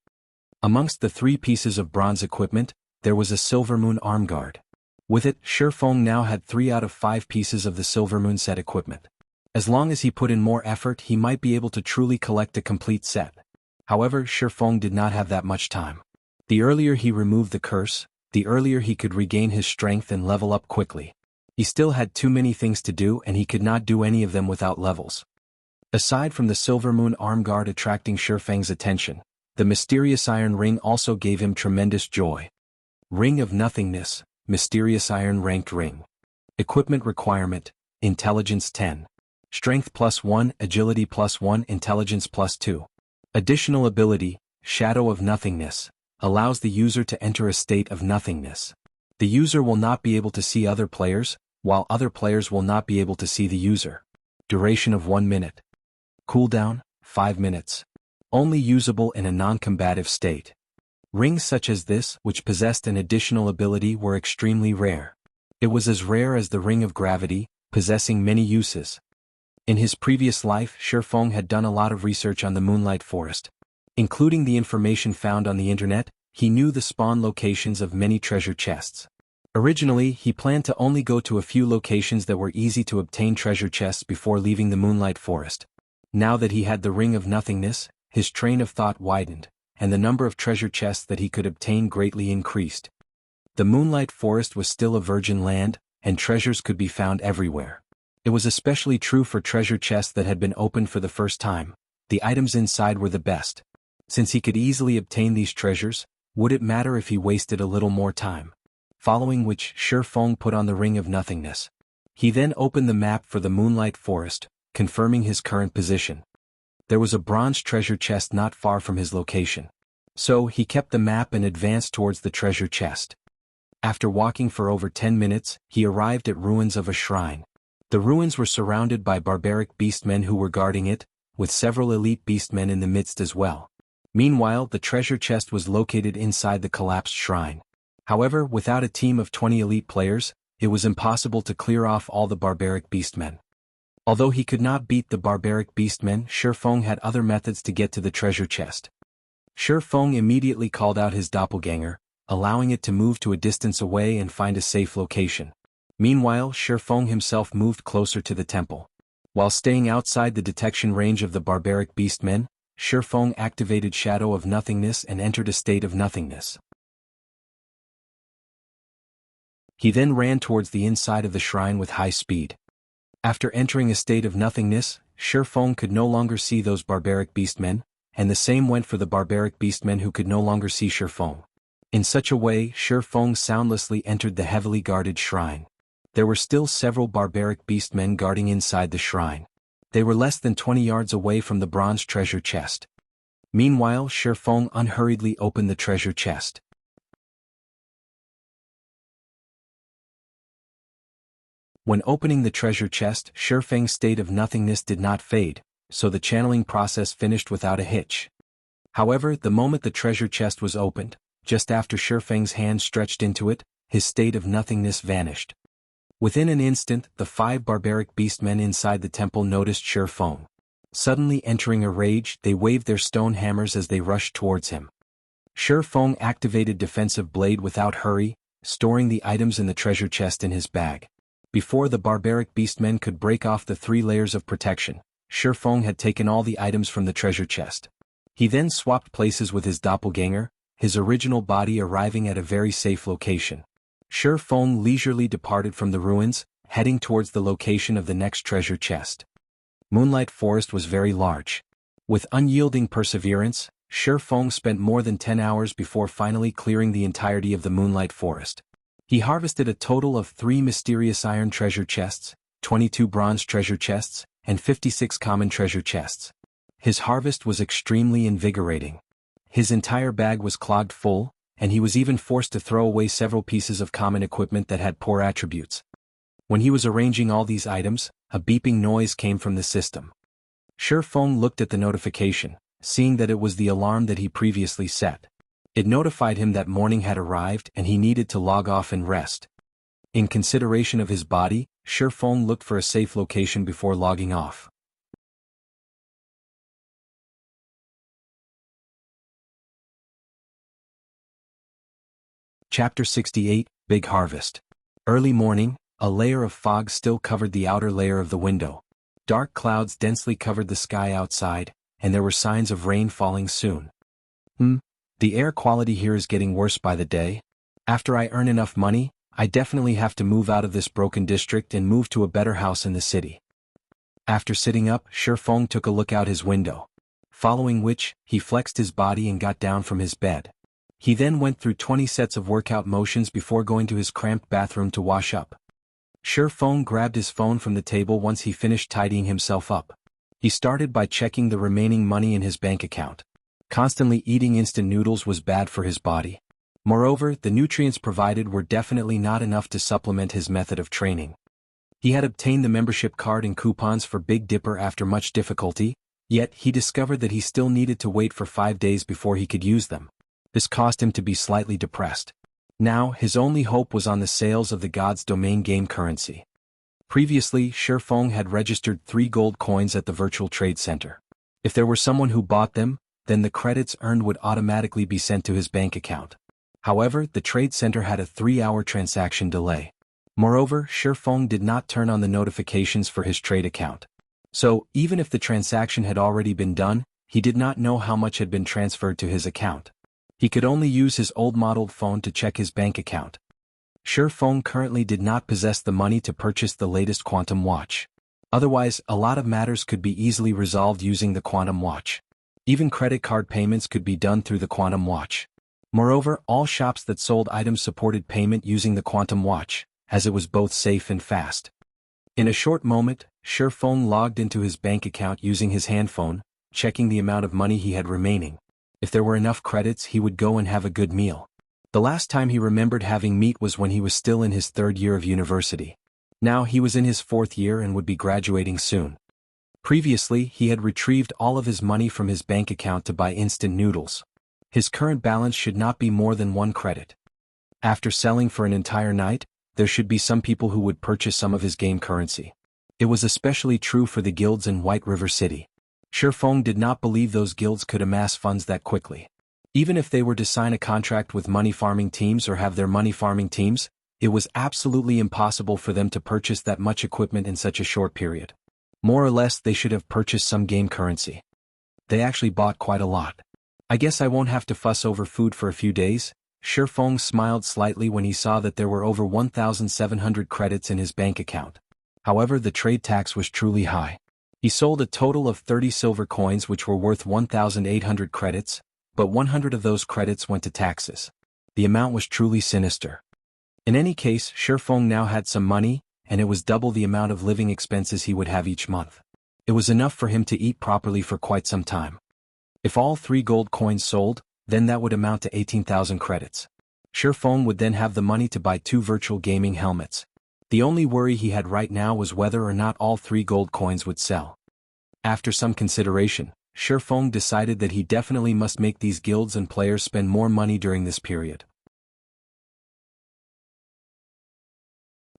Amongst the 3 pieces of bronze equipment, there was a Silver Moon arm guard. With it, Shi Feng now had 3 out of 5 pieces of the Silver Moon set equipment. As long as he put in more effort, he might be able to truly collect a complete set. However, Shi Feng did not have that much time. The earlier he removed the curse, the earlier he could regain his strength and level up quickly. He still had too many things to do and he could not do any of them without levels. Aside from the Silver Moon arm guard attracting Shi Feng's attention, the mysterious iron ring also gave him tremendous joy. Ring of Nothingness, Mysterious Iron Ranked Ring. Equipment requirement, Intelligence 10. Strength +1, Agility +1, Intelligence +2. Additional ability, Shadow of Nothingness, allows the user to enter a state of nothingness. The user will not be able to see other players, while other players will not be able to see the user. Duration of 1 minute. Cooldown, 5 minutes. Only usable in a non-combative state. Rings such as this, which possessed an additional ability, were extremely rare. It was as rare as the Ring of Gravity, possessing many uses. In his previous life, Shi Feng had done a lot of research on the Moonlight Forest. Including the information found on the internet, he knew the spawn locations of many treasure chests. Originally, he planned to only go to a few locations that were easy to obtain treasure chests before leaving the Moonlight Forest. Now that he had the Ring of Nothingness, his train of thought widened, and the number of treasure chests that he could obtain greatly increased. The Moonlight Forest was still a virgin land, and treasures could be found everywhere. It was especially true for treasure chests that had been opened for the first time. The items inside were the best. Since he could easily obtain these treasures, would it matter if he wasted a little more time? Following which, Shi Feng put on the Ring of Nothingness. He then opened the map for the Moonlight Forest, confirming his current position. There was a bronze treasure chest not far from his location. So, he kept the map and advanced towards the treasure chest. After walking for over 10 minutes, he arrived at ruins of a shrine. The ruins were surrounded by barbaric beastmen who were guarding it, with several elite beastmen in the midst as well. Meanwhile, the treasure chest was located inside the collapsed shrine. However, without a team of 20 elite players, it was impossible to clear off all the barbaric beastmen. Although he could not beat the barbaric beastmen, Shi Feng had other methods to get to the treasure chest. Shi Feng immediately called out his doppelganger, allowing it to move to a distance away and find a safe location. Meanwhile, Shi Feng himself moved closer to the temple. While staying outside the detection range of the barbaric beastmen, Shi Feng activated Shadow of Nothingness and entered a state of nothingness. He then ran towards the inside of the shrine with high speed. After entering a state of nothingness, Shi Feng could no longer see those barbaric beastmen, and the same went for the barbaric beastmen who could no longer see Shi Feng. In such a way, Shi Feng soundlessly entered the heavily guarded shrine. There were still several barbaric beastmen guarding inside the shrine. They were less than 20 yards away from the bronze treasure chest. Meanwhile, Shi Feng unhurriedly opened the treasure chest. When opening the treasure chest, Shi Feng's state of nothingness did not fade, so the channeling process finished without a hitch. However, the moment the treasure chest was opened, just after Shi Feng's hand stretched into it, his state of nothingness vanished. Within an instant, the 5 barbaric beastmen inside the temple noticed Shi Feng. Suddenly entering a rage, they waved their stone hammers as they rushed towards him. Shi Feng activated Defensive Blade without hurry, storing the items in the treasure chest in his bag. Before the barbaric beastmen could break off the 3 layers of protection, Shi Feng had taken all the items from the treasure chest. He then swapped places with his doppelganger, his original body arriving at a very safe location. Shi Feng leisurely departed from the ruins, heading towards the location of the next treasure chest. Moonlight Forest was very large. With unyielding perseverance, Shi Feng spent more than 10 hours before finally clearing the entirety of the Moonlight Forest. He harvested a total of 3 mysterious iron treasure chests, 22 bronze treasure chests, and 56 common treasure chests. His harvest was extremely invigorating. His entire bag was clogged full, and he was even forced to throw away several pieces of common equipment that had poor attributes. When he was arranging all these items, a beeping noise came from the system. Shi Feng looked at the notification, seeing that it was the alarm that he previously set. It notified him that morning had arrived and he needed to log off and rest. In consideration of his body, Shi Feng looked for a safe location before logging off. Chapter 68, Big Harvest. Early morning, a layer of fog still covered the outer layer of the window. Dark clouds densely covered the sky outside, and there were signs of rain falling soon. The air quality here is getting worse by the day. After I earn enough money, I definitely have to move out of this broken district and move to a better house in the city. After sitting up, Shi Feng took a look out his window. Following which, he flexed his body and got down from his bed. He then went through 20 sets of workout motions before going to his cramped bathroom to wash up. Shi Feng grabbed his phone from the table once he finished tidying himself up. He started by checking the remaining money in his bank account. Constantly eating instant noodles was bad for his body. Moreover, the nutrients provided were definitely not enough to supplement his method of training. He had obtained the membership card and coupons for Big Dipper after much difficulty, yet he discovered that he still needed to wait for 5 days before he could use them. This caused him to be slightly depressed. Now, his only hope was on the sales of the God's Domain game currency. Previously, Shi Feng had registered 3 gold coins at the virtual trade center. If there were someone who bought them, then the credits earned would automatically be sent to his bank account. However, the trade center had a 3-hour transaction delay. Moreover, Shifeng did not turn on the notifications for his trade account. So, even if the transaction had already been done, he did not know how much had been transferred to his account. He could only use his old-modeled phone to check his bank account. Shifeng currently did not possess the money to purchase the latest quantum watch. Otherwise, a lot of matters could be easily resolved using the quantum watch. Even credit card payments could be done through the quantum watch. Moreover, all shops that sold items supported payment using the quantum watch, as it was both safe and fast. In a short moment, Shifeng logged into his bank account using his handphone, checking the amount of money he had remaining. If there were enough credits, he would go and have a good meal. The last time he remembered having meat was when he was still in his 3rd year of university. Now he was in his 4th year and would be graduating soon. Previously, he had retrieved all of his money from his bank account to buy instant noodles. His current balance should not be more than 1 credit. After selling for an entire night, there should be some people who would purchase some of his game currency. It was especially true for the guilds in White River City. Shifeng did not believe those guilds could amass funds that quickly. Even if they were to sign a contract with money farming teams or have their money farming teams, it was absolutely impossible for them to purchase that much equipment in such a short period. More or less, they should have purchased some game currency. They actually bought quite a lot. I guess I won't have to fuss over food for a few days. Shifeng smiled slightly when he saw that there were over 1,700 credits in his bank account. However, the trade tax was truly high. He sold a total of 30 silver coins which were worth 1,800 credits, but 100 of those credits went to taxes. The amount was truly sinister. In any case, Shifeng now had some money, and it was double the amount of living expenses he would have each month. It was enough for him to eat properly for quite some time. If all 3 gold coins sold, then that would amount to 18,000 credits. Shifeng would then have the money to buy 2 virtual gaming helmets. The only worry he had right now was whether or not all 3 gold coins would sell. After some consideration, Shifeng decided that he definitely must make these guilds and players spend more money during this period.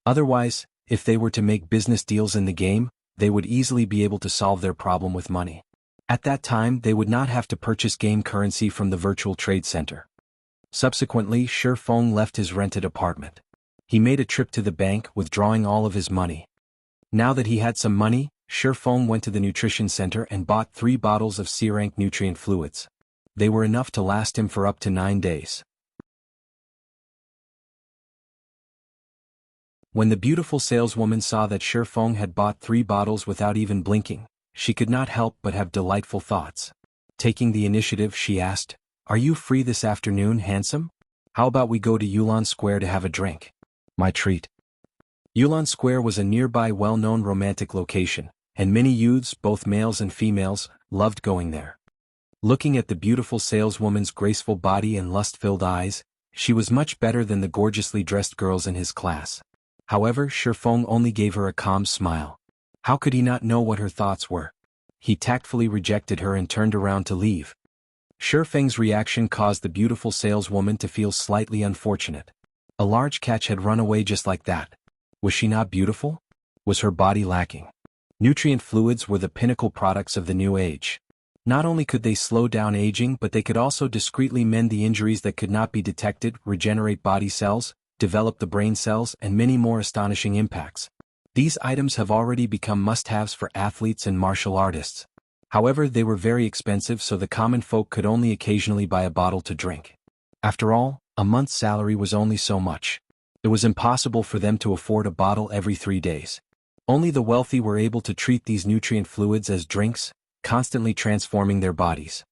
Otherwise, if they were to make business deals in the game, they would easily be able to solve their problem with money. At that time, they would not have to purchase game currency from the virtual trade center. Subsequently, Shifeng left his rented apartment. He made a trip to the bank, withdrawing all of his money. Now that he had some money, Shifeng went to the nutrition center and bought 3 bottles of C-rank nutrient fluids. They were enough to last him for up to 9 days. When the beautiful saleswoman saw that Shifeng had bought 3 bottles without even blinking, she could not help but have delightful thoughts. Taking the initiative, she asked, "Are you free this afternoon, handsome? How about we go to Yulan Square to have a drink? My treat." Yulan Square was a nearby well-known romantic location, and many youths, both males and females, loved going there. Looking at the beautiful saleswoman's graceful body and lust-filled eyes, she was much better than the gorgeously dressed girls in his class. However, Shifeng only gave her a calm smile. How could he not know what her thoughts were? He tactfully rejected her and turned around to leave. Shifeng's reaction caused the beautiful saleswoman to feel slightly unfortunate. A large catch had run away just like that. Was she not beautiful? Was her body lacking? Nutrient fluids were the pinnacle products of the new age. Not only could they slow down aging, but they could also discreetly mend the injuries that could not be detected, regenerate body cells, develop the brain cells, and many more astonishing impacts. These items have already become must-haves for athletes and martial artists. However, they were very expensive, so the common folk could only occasionally buy a bottle to drink. After all, a month's salary was only so much. It was impossible for them to afford a bottle every 3 days. Only the wealthy were able to treat these nutrient fluids as drinks, constantly transforming their bodies.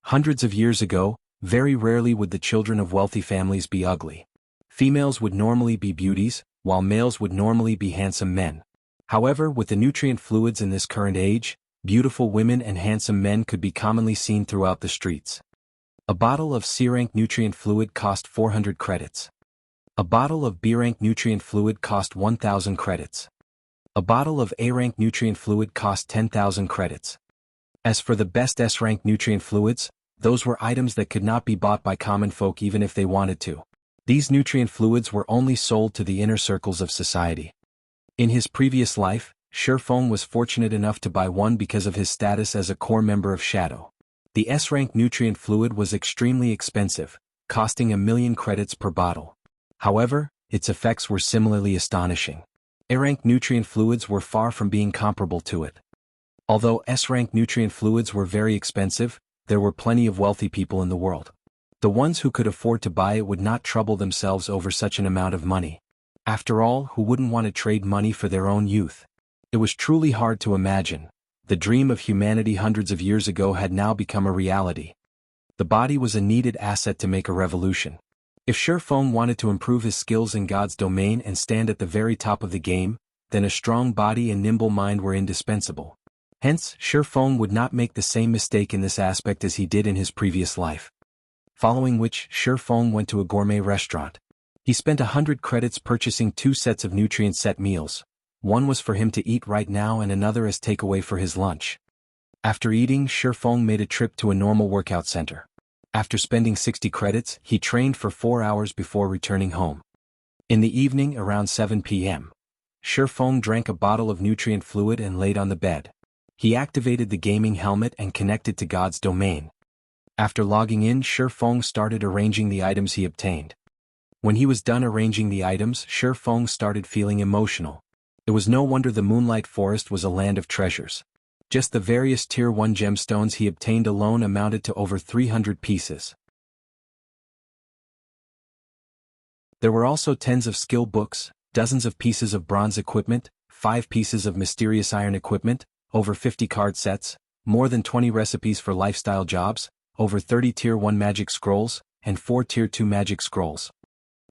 Hundreds of years ago, very rarely would the children of wealthy families be ugly. Females would normally be beauties, while males would normally be handsome men. However, with the nutrient fluids in this current age, beautiful women and handsome men could be commonly seen throughout the streets. A bottle of C-rank nutrient fluid cost 400 credits. A bottle of B-rank nutrient fluid cost 1,000 credits. A bottle of A-rank nutrient fluid cost 10,000 credits. As for the best S-rank nutrient fluids, those were items that could not be bought by common folk even if they wanted to. These nutrient fluids were only sold to the inner circles of society. In his previous life, Shifeng was fortunate enough to buy one because of his status as a core member of Shadow. The S-rank nutrient fluid was extremely expensive, costing 1,000,000 credits per bottle. However, its effects were similarly astonishing. A-rank nutrient fluids were far from being comparable to it. Although S-rank nutrient fluids were very expensive, there were plenty of wealthy people in the world. The ones who could afford to buy it would not trouble themselves over such an amount of money. After all, who wouldn't want to trade money for their own youth? It was truly hard to imagine. The dream of humanity hundreds of years ago had now become a reality. The body was a needed asset to make a revolution. If Shifeng wanted to improve his skills in God's domain and stand at the very top of the game, then a strong body and nimble mind were indispensable. Hence, Shifeng would not make the same mistake in this aspect as he did in his previous life. Following which, Shifeng went to a gourmet restaurant. He spent 100 credits purchasing 2 sets of nutrient-set meals. One was for him to eat right now and another as takeaway for his lunch. After eating, Shifeng made a trip to a normal workout center. After spending 60 credits, he trained for 4 hours before returning home. In the evening, around 7 p.m., Shifeng drank a bottle of nutrient fluid and laid on the bed. He activated the gaming helmet and connected to God's domain. After logging in, Shifeng started arranging the items he obtained. When he was done arranging the items, Shifeng started feeling emotional. It was no wonder the Moonlight Forest was a land of treasures. Just the various Tier 1 gemstones he obtained alone amounted to over 300 pieces. There were also tens of skill books, dozens of pieces of bronze equipment, 5 pieces of mysterious iron equipment, over 50 card sets, more than 20 recipes for lifestyle jobs, over 30 Tier 1 magic scrolls, and 4 Tier 2 magic scrolls.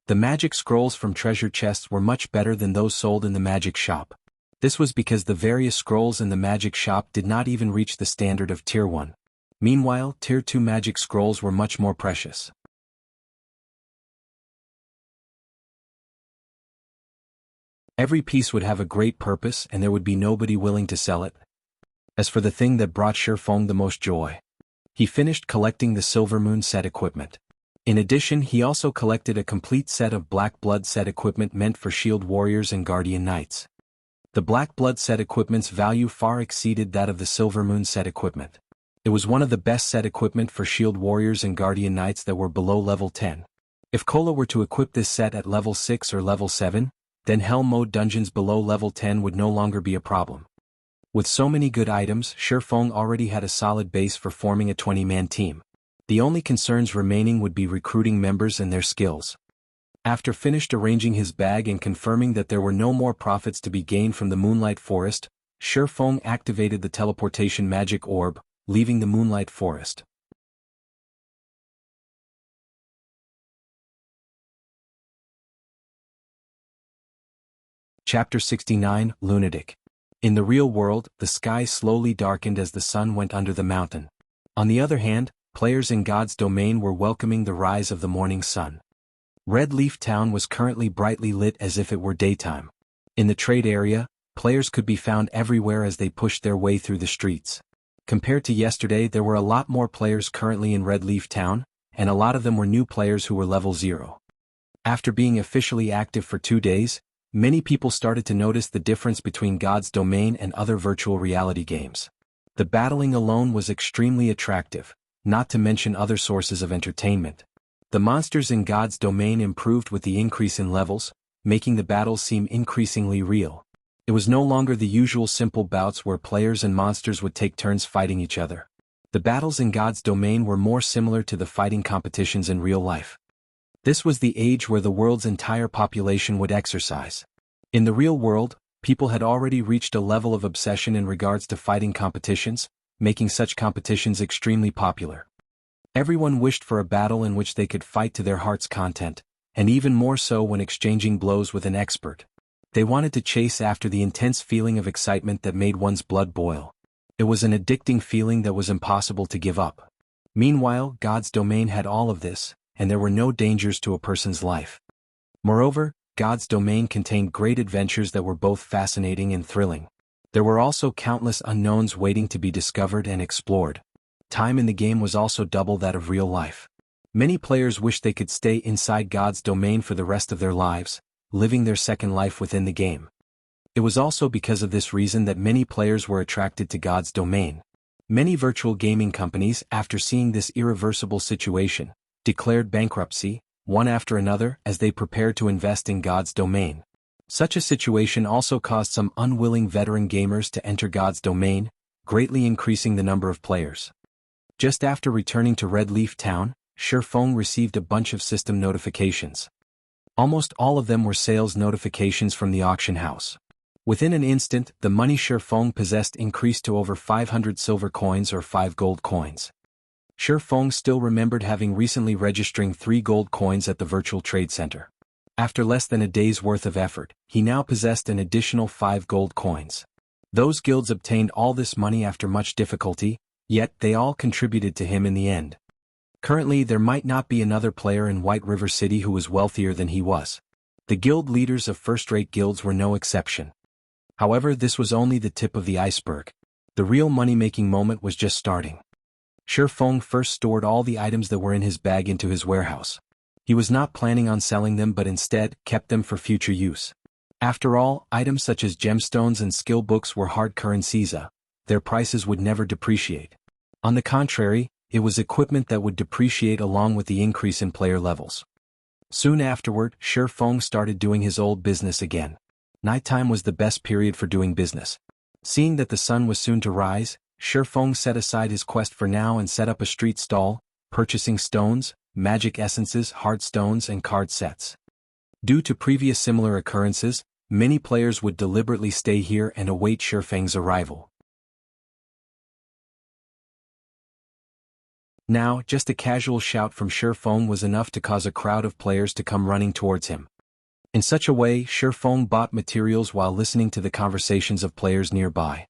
The magic scrolls from treasure chests were much better than those sold in the magic shop. This was because the various scrolls in the magic shop did not even reach the standard of Tier 1. Meanwhile, Tier 2 magic scrolls were much more precious. Every piece would have a great purpose and there would be nobody willing to sell it. As for the thing that brought Shifeng the most joy, he finished collecting the Silver Moon set equipment. In addition, he also collected a complete set of Black Blood set equipment meant for Shield Warriors and Guardian Knights. The Black Blood set equipment's value far exceeded that of the Silver Moon set equipment. It was one of the best set equipment for Shield Warriors and Guardian Knights that were below level 10. If Kola were to equip this set at level 6 or level 7, then Hell Mode dungeons below level 10 would no longer be a problem. With so many good items, Shifeng already had a solid base for forming a 20-man team. The only concerns remaining would be recruiting members and their skills. After finished arranging his bag and confirming that there were no more profits to be gained from the Moonlight Forest, Shifeng activated the teleportation magic orb, leaving the Moonlight Forest. Chapter 69, Lunatic. In the real world, the sky slowly darkened as the sun went under the mountain. On the other hand, players in God's domain were welcoming the rise of the morning sun. Red Leaf Town was currently brightly lit as if it were daytime. In the trade area, players could be found everywhere as they pushed their way through the streets. Compared to yesterday, there were a lot more players currently in Red Leaf Town, and a lot of them were new players who were level 0. After being officially active for 2 days, many people started to notice the difference between God's domain and other virtual reality games. The battling alone was extremely attractive, not to mention other sources of entertainment. The monsters in God's domain improved with the increase in levels, making the battles seem increasingly real. It was no longer the usual simple bouts where players and monsters would take turns fighting each other. The battles in God's domain were more similar to the fighting competitions in real life. This was the age where the world's entire population would exercise. In the real world, people had already reached a level of obsession in regards to fighting competitions, making such competitions extremely popular. Everyone wished for a battle in which they could fight to their heart's content, and even more so when exchanging blows with an expert. They wanted to chase after the intense feeling of excitement that made one's blood boil. It was an addicting feeling that was impossible to give up. Meanwhile, God's domain had all of this, and there were no dangers to a person's life. Moreover, God's domain contained great adventures that were both fascinating and thrilling. There were also countless unknowns waiting to be discovered and explored. Time in the game was also double that of real life. Many players wished they could stay inside God's domain for the rest of their lives, living their second life within the game. It was also because of this reason that many players were attracted to God's domain. Many virtual gaming companies, after seeing this irreversible situation, declared bankruptcy, one after another, as they prepared to invest in God's domain. Such a situation also caused some unwilling veteran gamers to enter God's domain, greatly increasing the number of players. Just after returning to Red Leaf Town, Shifeng received a bunch of system notifications. Almost all of them were sales notifications from the auction house. Within an instant, the money Shifeng possessed increased to over 500 silver coins or 5 gold coins. Shifeng still remembered having recently registering 3 gold coins at the virtual trade center. After less than a day's worth of effort, he now possessed an additional 5 gold coins. Those guilds obtained all this money after much difficulty, yet they all contributed to him in the end. Currently there might not be another player in White River City who was wealthier than he was. The guild leaders of first-rate guilds were no exception. However, this was only the tip of the iceberg. The real money-making moment was just starting. Shifeng first stored all the items that were in his bag into his warehouse. He was not planning on selling them but instead kept them for future use. After all, items such as gemstones and skill books were hard currencies. Their prices would never depreciate. On the contrary, it was equipment that would depreciate along with the increase in player levels. Soon afterward, Shifeng started doing his old business again. Nighttime was the best period for doing business. Seeing that the sun was soon to rise, Shifeng set aside his quest for now and set up a street stall, purchasing stones, magic essences, hard stones and card sets. Due to previous similar occurrences, many players would deliberately stay here and await Shifeng's arrival. Now, just a casual shout from Shifeng was enough to cause a crowd of players to come running towards him. In such a way, Shifeng bought materials while listening to the conversations of players nearby.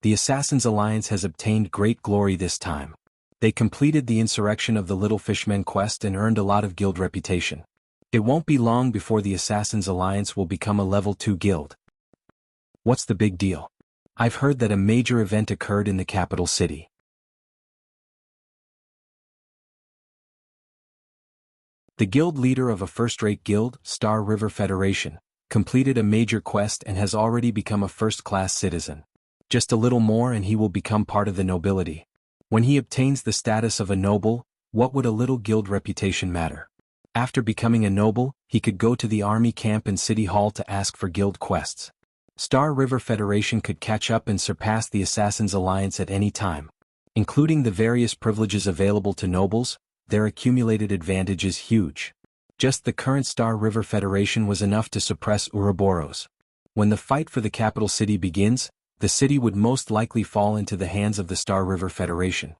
The Assassin's Alliance has obtained great glory this time. They completed the insurrection of the Little Fishmen quest and earned a lot of guild reputation. It won't be long before the Assassin's Alliance will become a level 2 guild. What's the big deal? I've heard that a major event occurred in the capital city. The guild leader of a first-rate guild, Star River Federation, completed a major quest and has already become a first-class citizen. Just a little more and he will become part of the nobility. When he obtains the status of a noble, what would a little guild reputation matter? After becoming a noble, he could go to the army camp and city hall to ask for guild quests. Star River Federation could catch up and surpass the Assassin's Alliance at any time. Including the various privileges available to nobles, their accumulated advantage is huge. Just the current Star River Federation was enough to suppress Ouroboros. When the fight for the capital city begins, the city would most likely fall into the hands of the Star River Federation.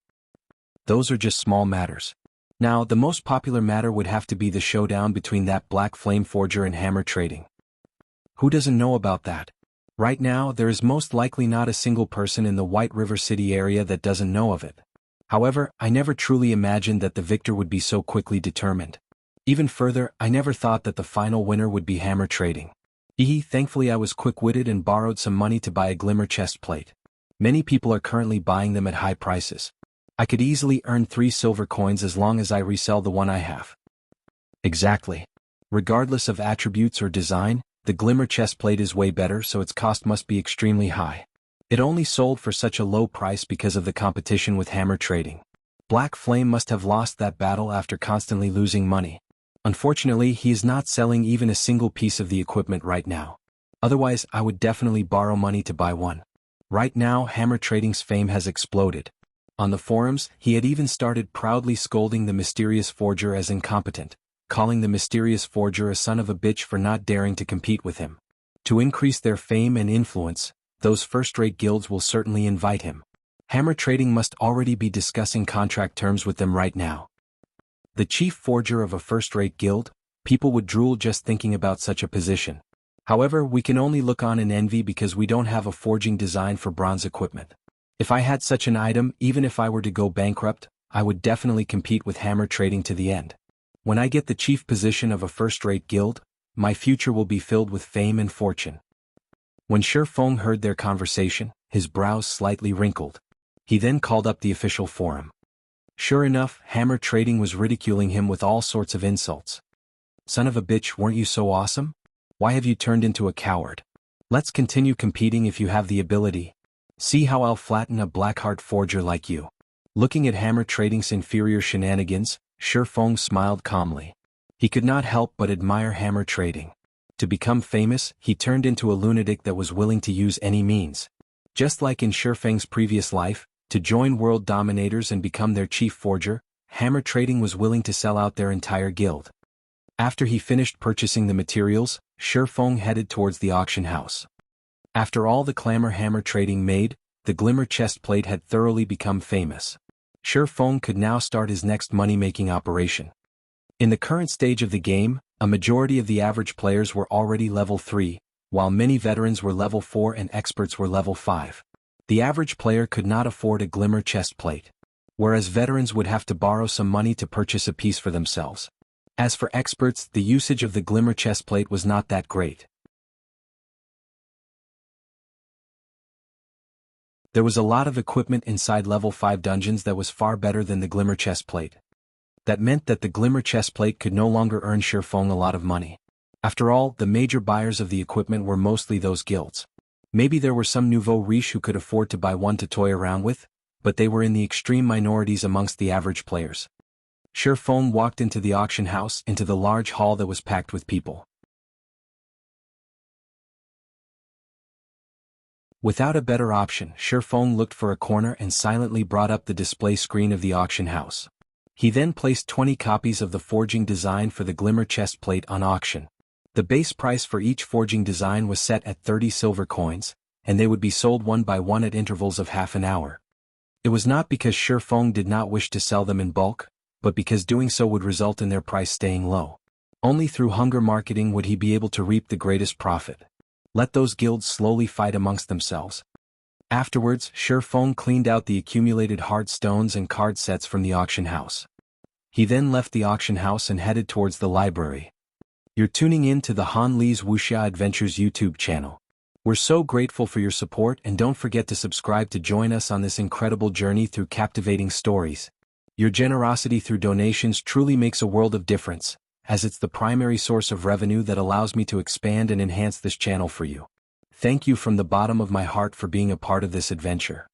Those are just small matters. Now, the most popular matter would have to be the showdown between that Black Flame Forger and Hammer Trading. Who doesn't know about that? Right now, there is most likely not a single person in the White River City area that doesn't know of it. However, I never truly imagined that the victor would be so quickly determined. Even further, I never thought that the final winner would be Hammer Trading. Thankfully I was quick-witted and borrowed some money to buy a glimmer chest plate. Many people are currently buying them at high prices. I could easily earn 3 silver coins as long as I resell the one I have. Exactly. Regardless of attributes or design, the glimmer chest plate is way better, so its cost must be extremely high. It only sold for such a low price because of the competition with Hammer Trading. Black Flame must have lost that battle after constantly losing money. Unfortunately, he is not selling even a single piece of the equipment right now. Otherwise, I would definitely borrow money to buy one. Right now, Hammer Trading's fame has exploded. On the forums, he had even started proudly scolding the mysterious forger as incompetent, calling the mysterious forger a son of a bitch for not daring to compete with him. To increase their fame and influence, those first-rate guilds will certainly invite him. Hammer Trading must already be discussing contract terms with them right now. The chief forger of a first-rate guild, people would drool just thinking about such a position. However, we can only look on in envy because we don't have a forging design for bronze equipment. If I had such an item, even if I were to go bankrupt, I would definitely compete with Hammer Trading to the end. When I get the chief position of a first-rate guild, my future will be filled with fame and fortune. When Shifeng heard their conversation, his brows slightly wrinkled. He then called up the official forum. Sure enough, Hammer Trading was ridiculing him with all sorts of insults. Son of a bitch, weren't you so awesome? Why have you turned into a coward? Let's continue competing if you have the ability. See how I'll flatten a Blackheart forger like you. Looking at Hammer Trading's inferior shenanigans, Feng smiled calmly. He could not help but admire hammer trading. To become famous, he turned into a lunatic that was willing to use any means. Just like in Feng's previous life, to join world dominators and become their chief forger, hammer trading was willing to sell out their entire guild. After he finished purchasing the materials, Feng headed towards the auction house. After all the clamor hammer trading made, the glimmer chestplate had thoroughly become famous. Feng could now start his next money-making operation. In the current stage of the game, a majority of the average players were already level 3, while many veterans were level 4 and experts were level 5. The average player could not afford a glimmer chestplate, whereas veterans would have to borrow some money to purchase a piece for themselves. As for experts, the usage of the glimmer chestplate was not that great. There was a lot of equipment inside level 5 dungeons that was far better than the glimmer chestplate. That meant that the glimmer chestplate could no longer earn Feng a lot of money. After all, the major buyers of the equipment were mostly those guilds. Maybe there were some nouveau riche who could afford to buy one to toy around with, but they were in the extreme minorities amongst the average players. Feng walked into the auction house, into the large hall that was packed with people. Without a better option, Feng looked for a corner and silently brought up the display screen of the auction house. He then placed 20 copies of the forging design for the glimmer chestplate on auction. The base price for each forging design was set at 30 silver coins, and they would be sold one by one at intervals of half an hour. It was not because Feng did not wish to sell them in bulk, but because doing so would result in their price staying low. Only through hunger marketing would he be able to reap the greatest profit. Let those guilds slowly fight amongst themselves. Afterwards, Feng cleaned out the accumulated hard stones and card sets from the auction house. He then left the auction house and headed towards the library. You're tuning in to the Han Li's Wuxia Adventures YouTube channel. We're so grateful for your support, and don't forget to subscribe to join us on this incredible journey through captivating stories. Your generosity through donations truly makes a world of difference, as it's the primary source of revenue that allows me to expand and enhance this channel for you. Thank you from the bottom of my heart for being a part of this adventure.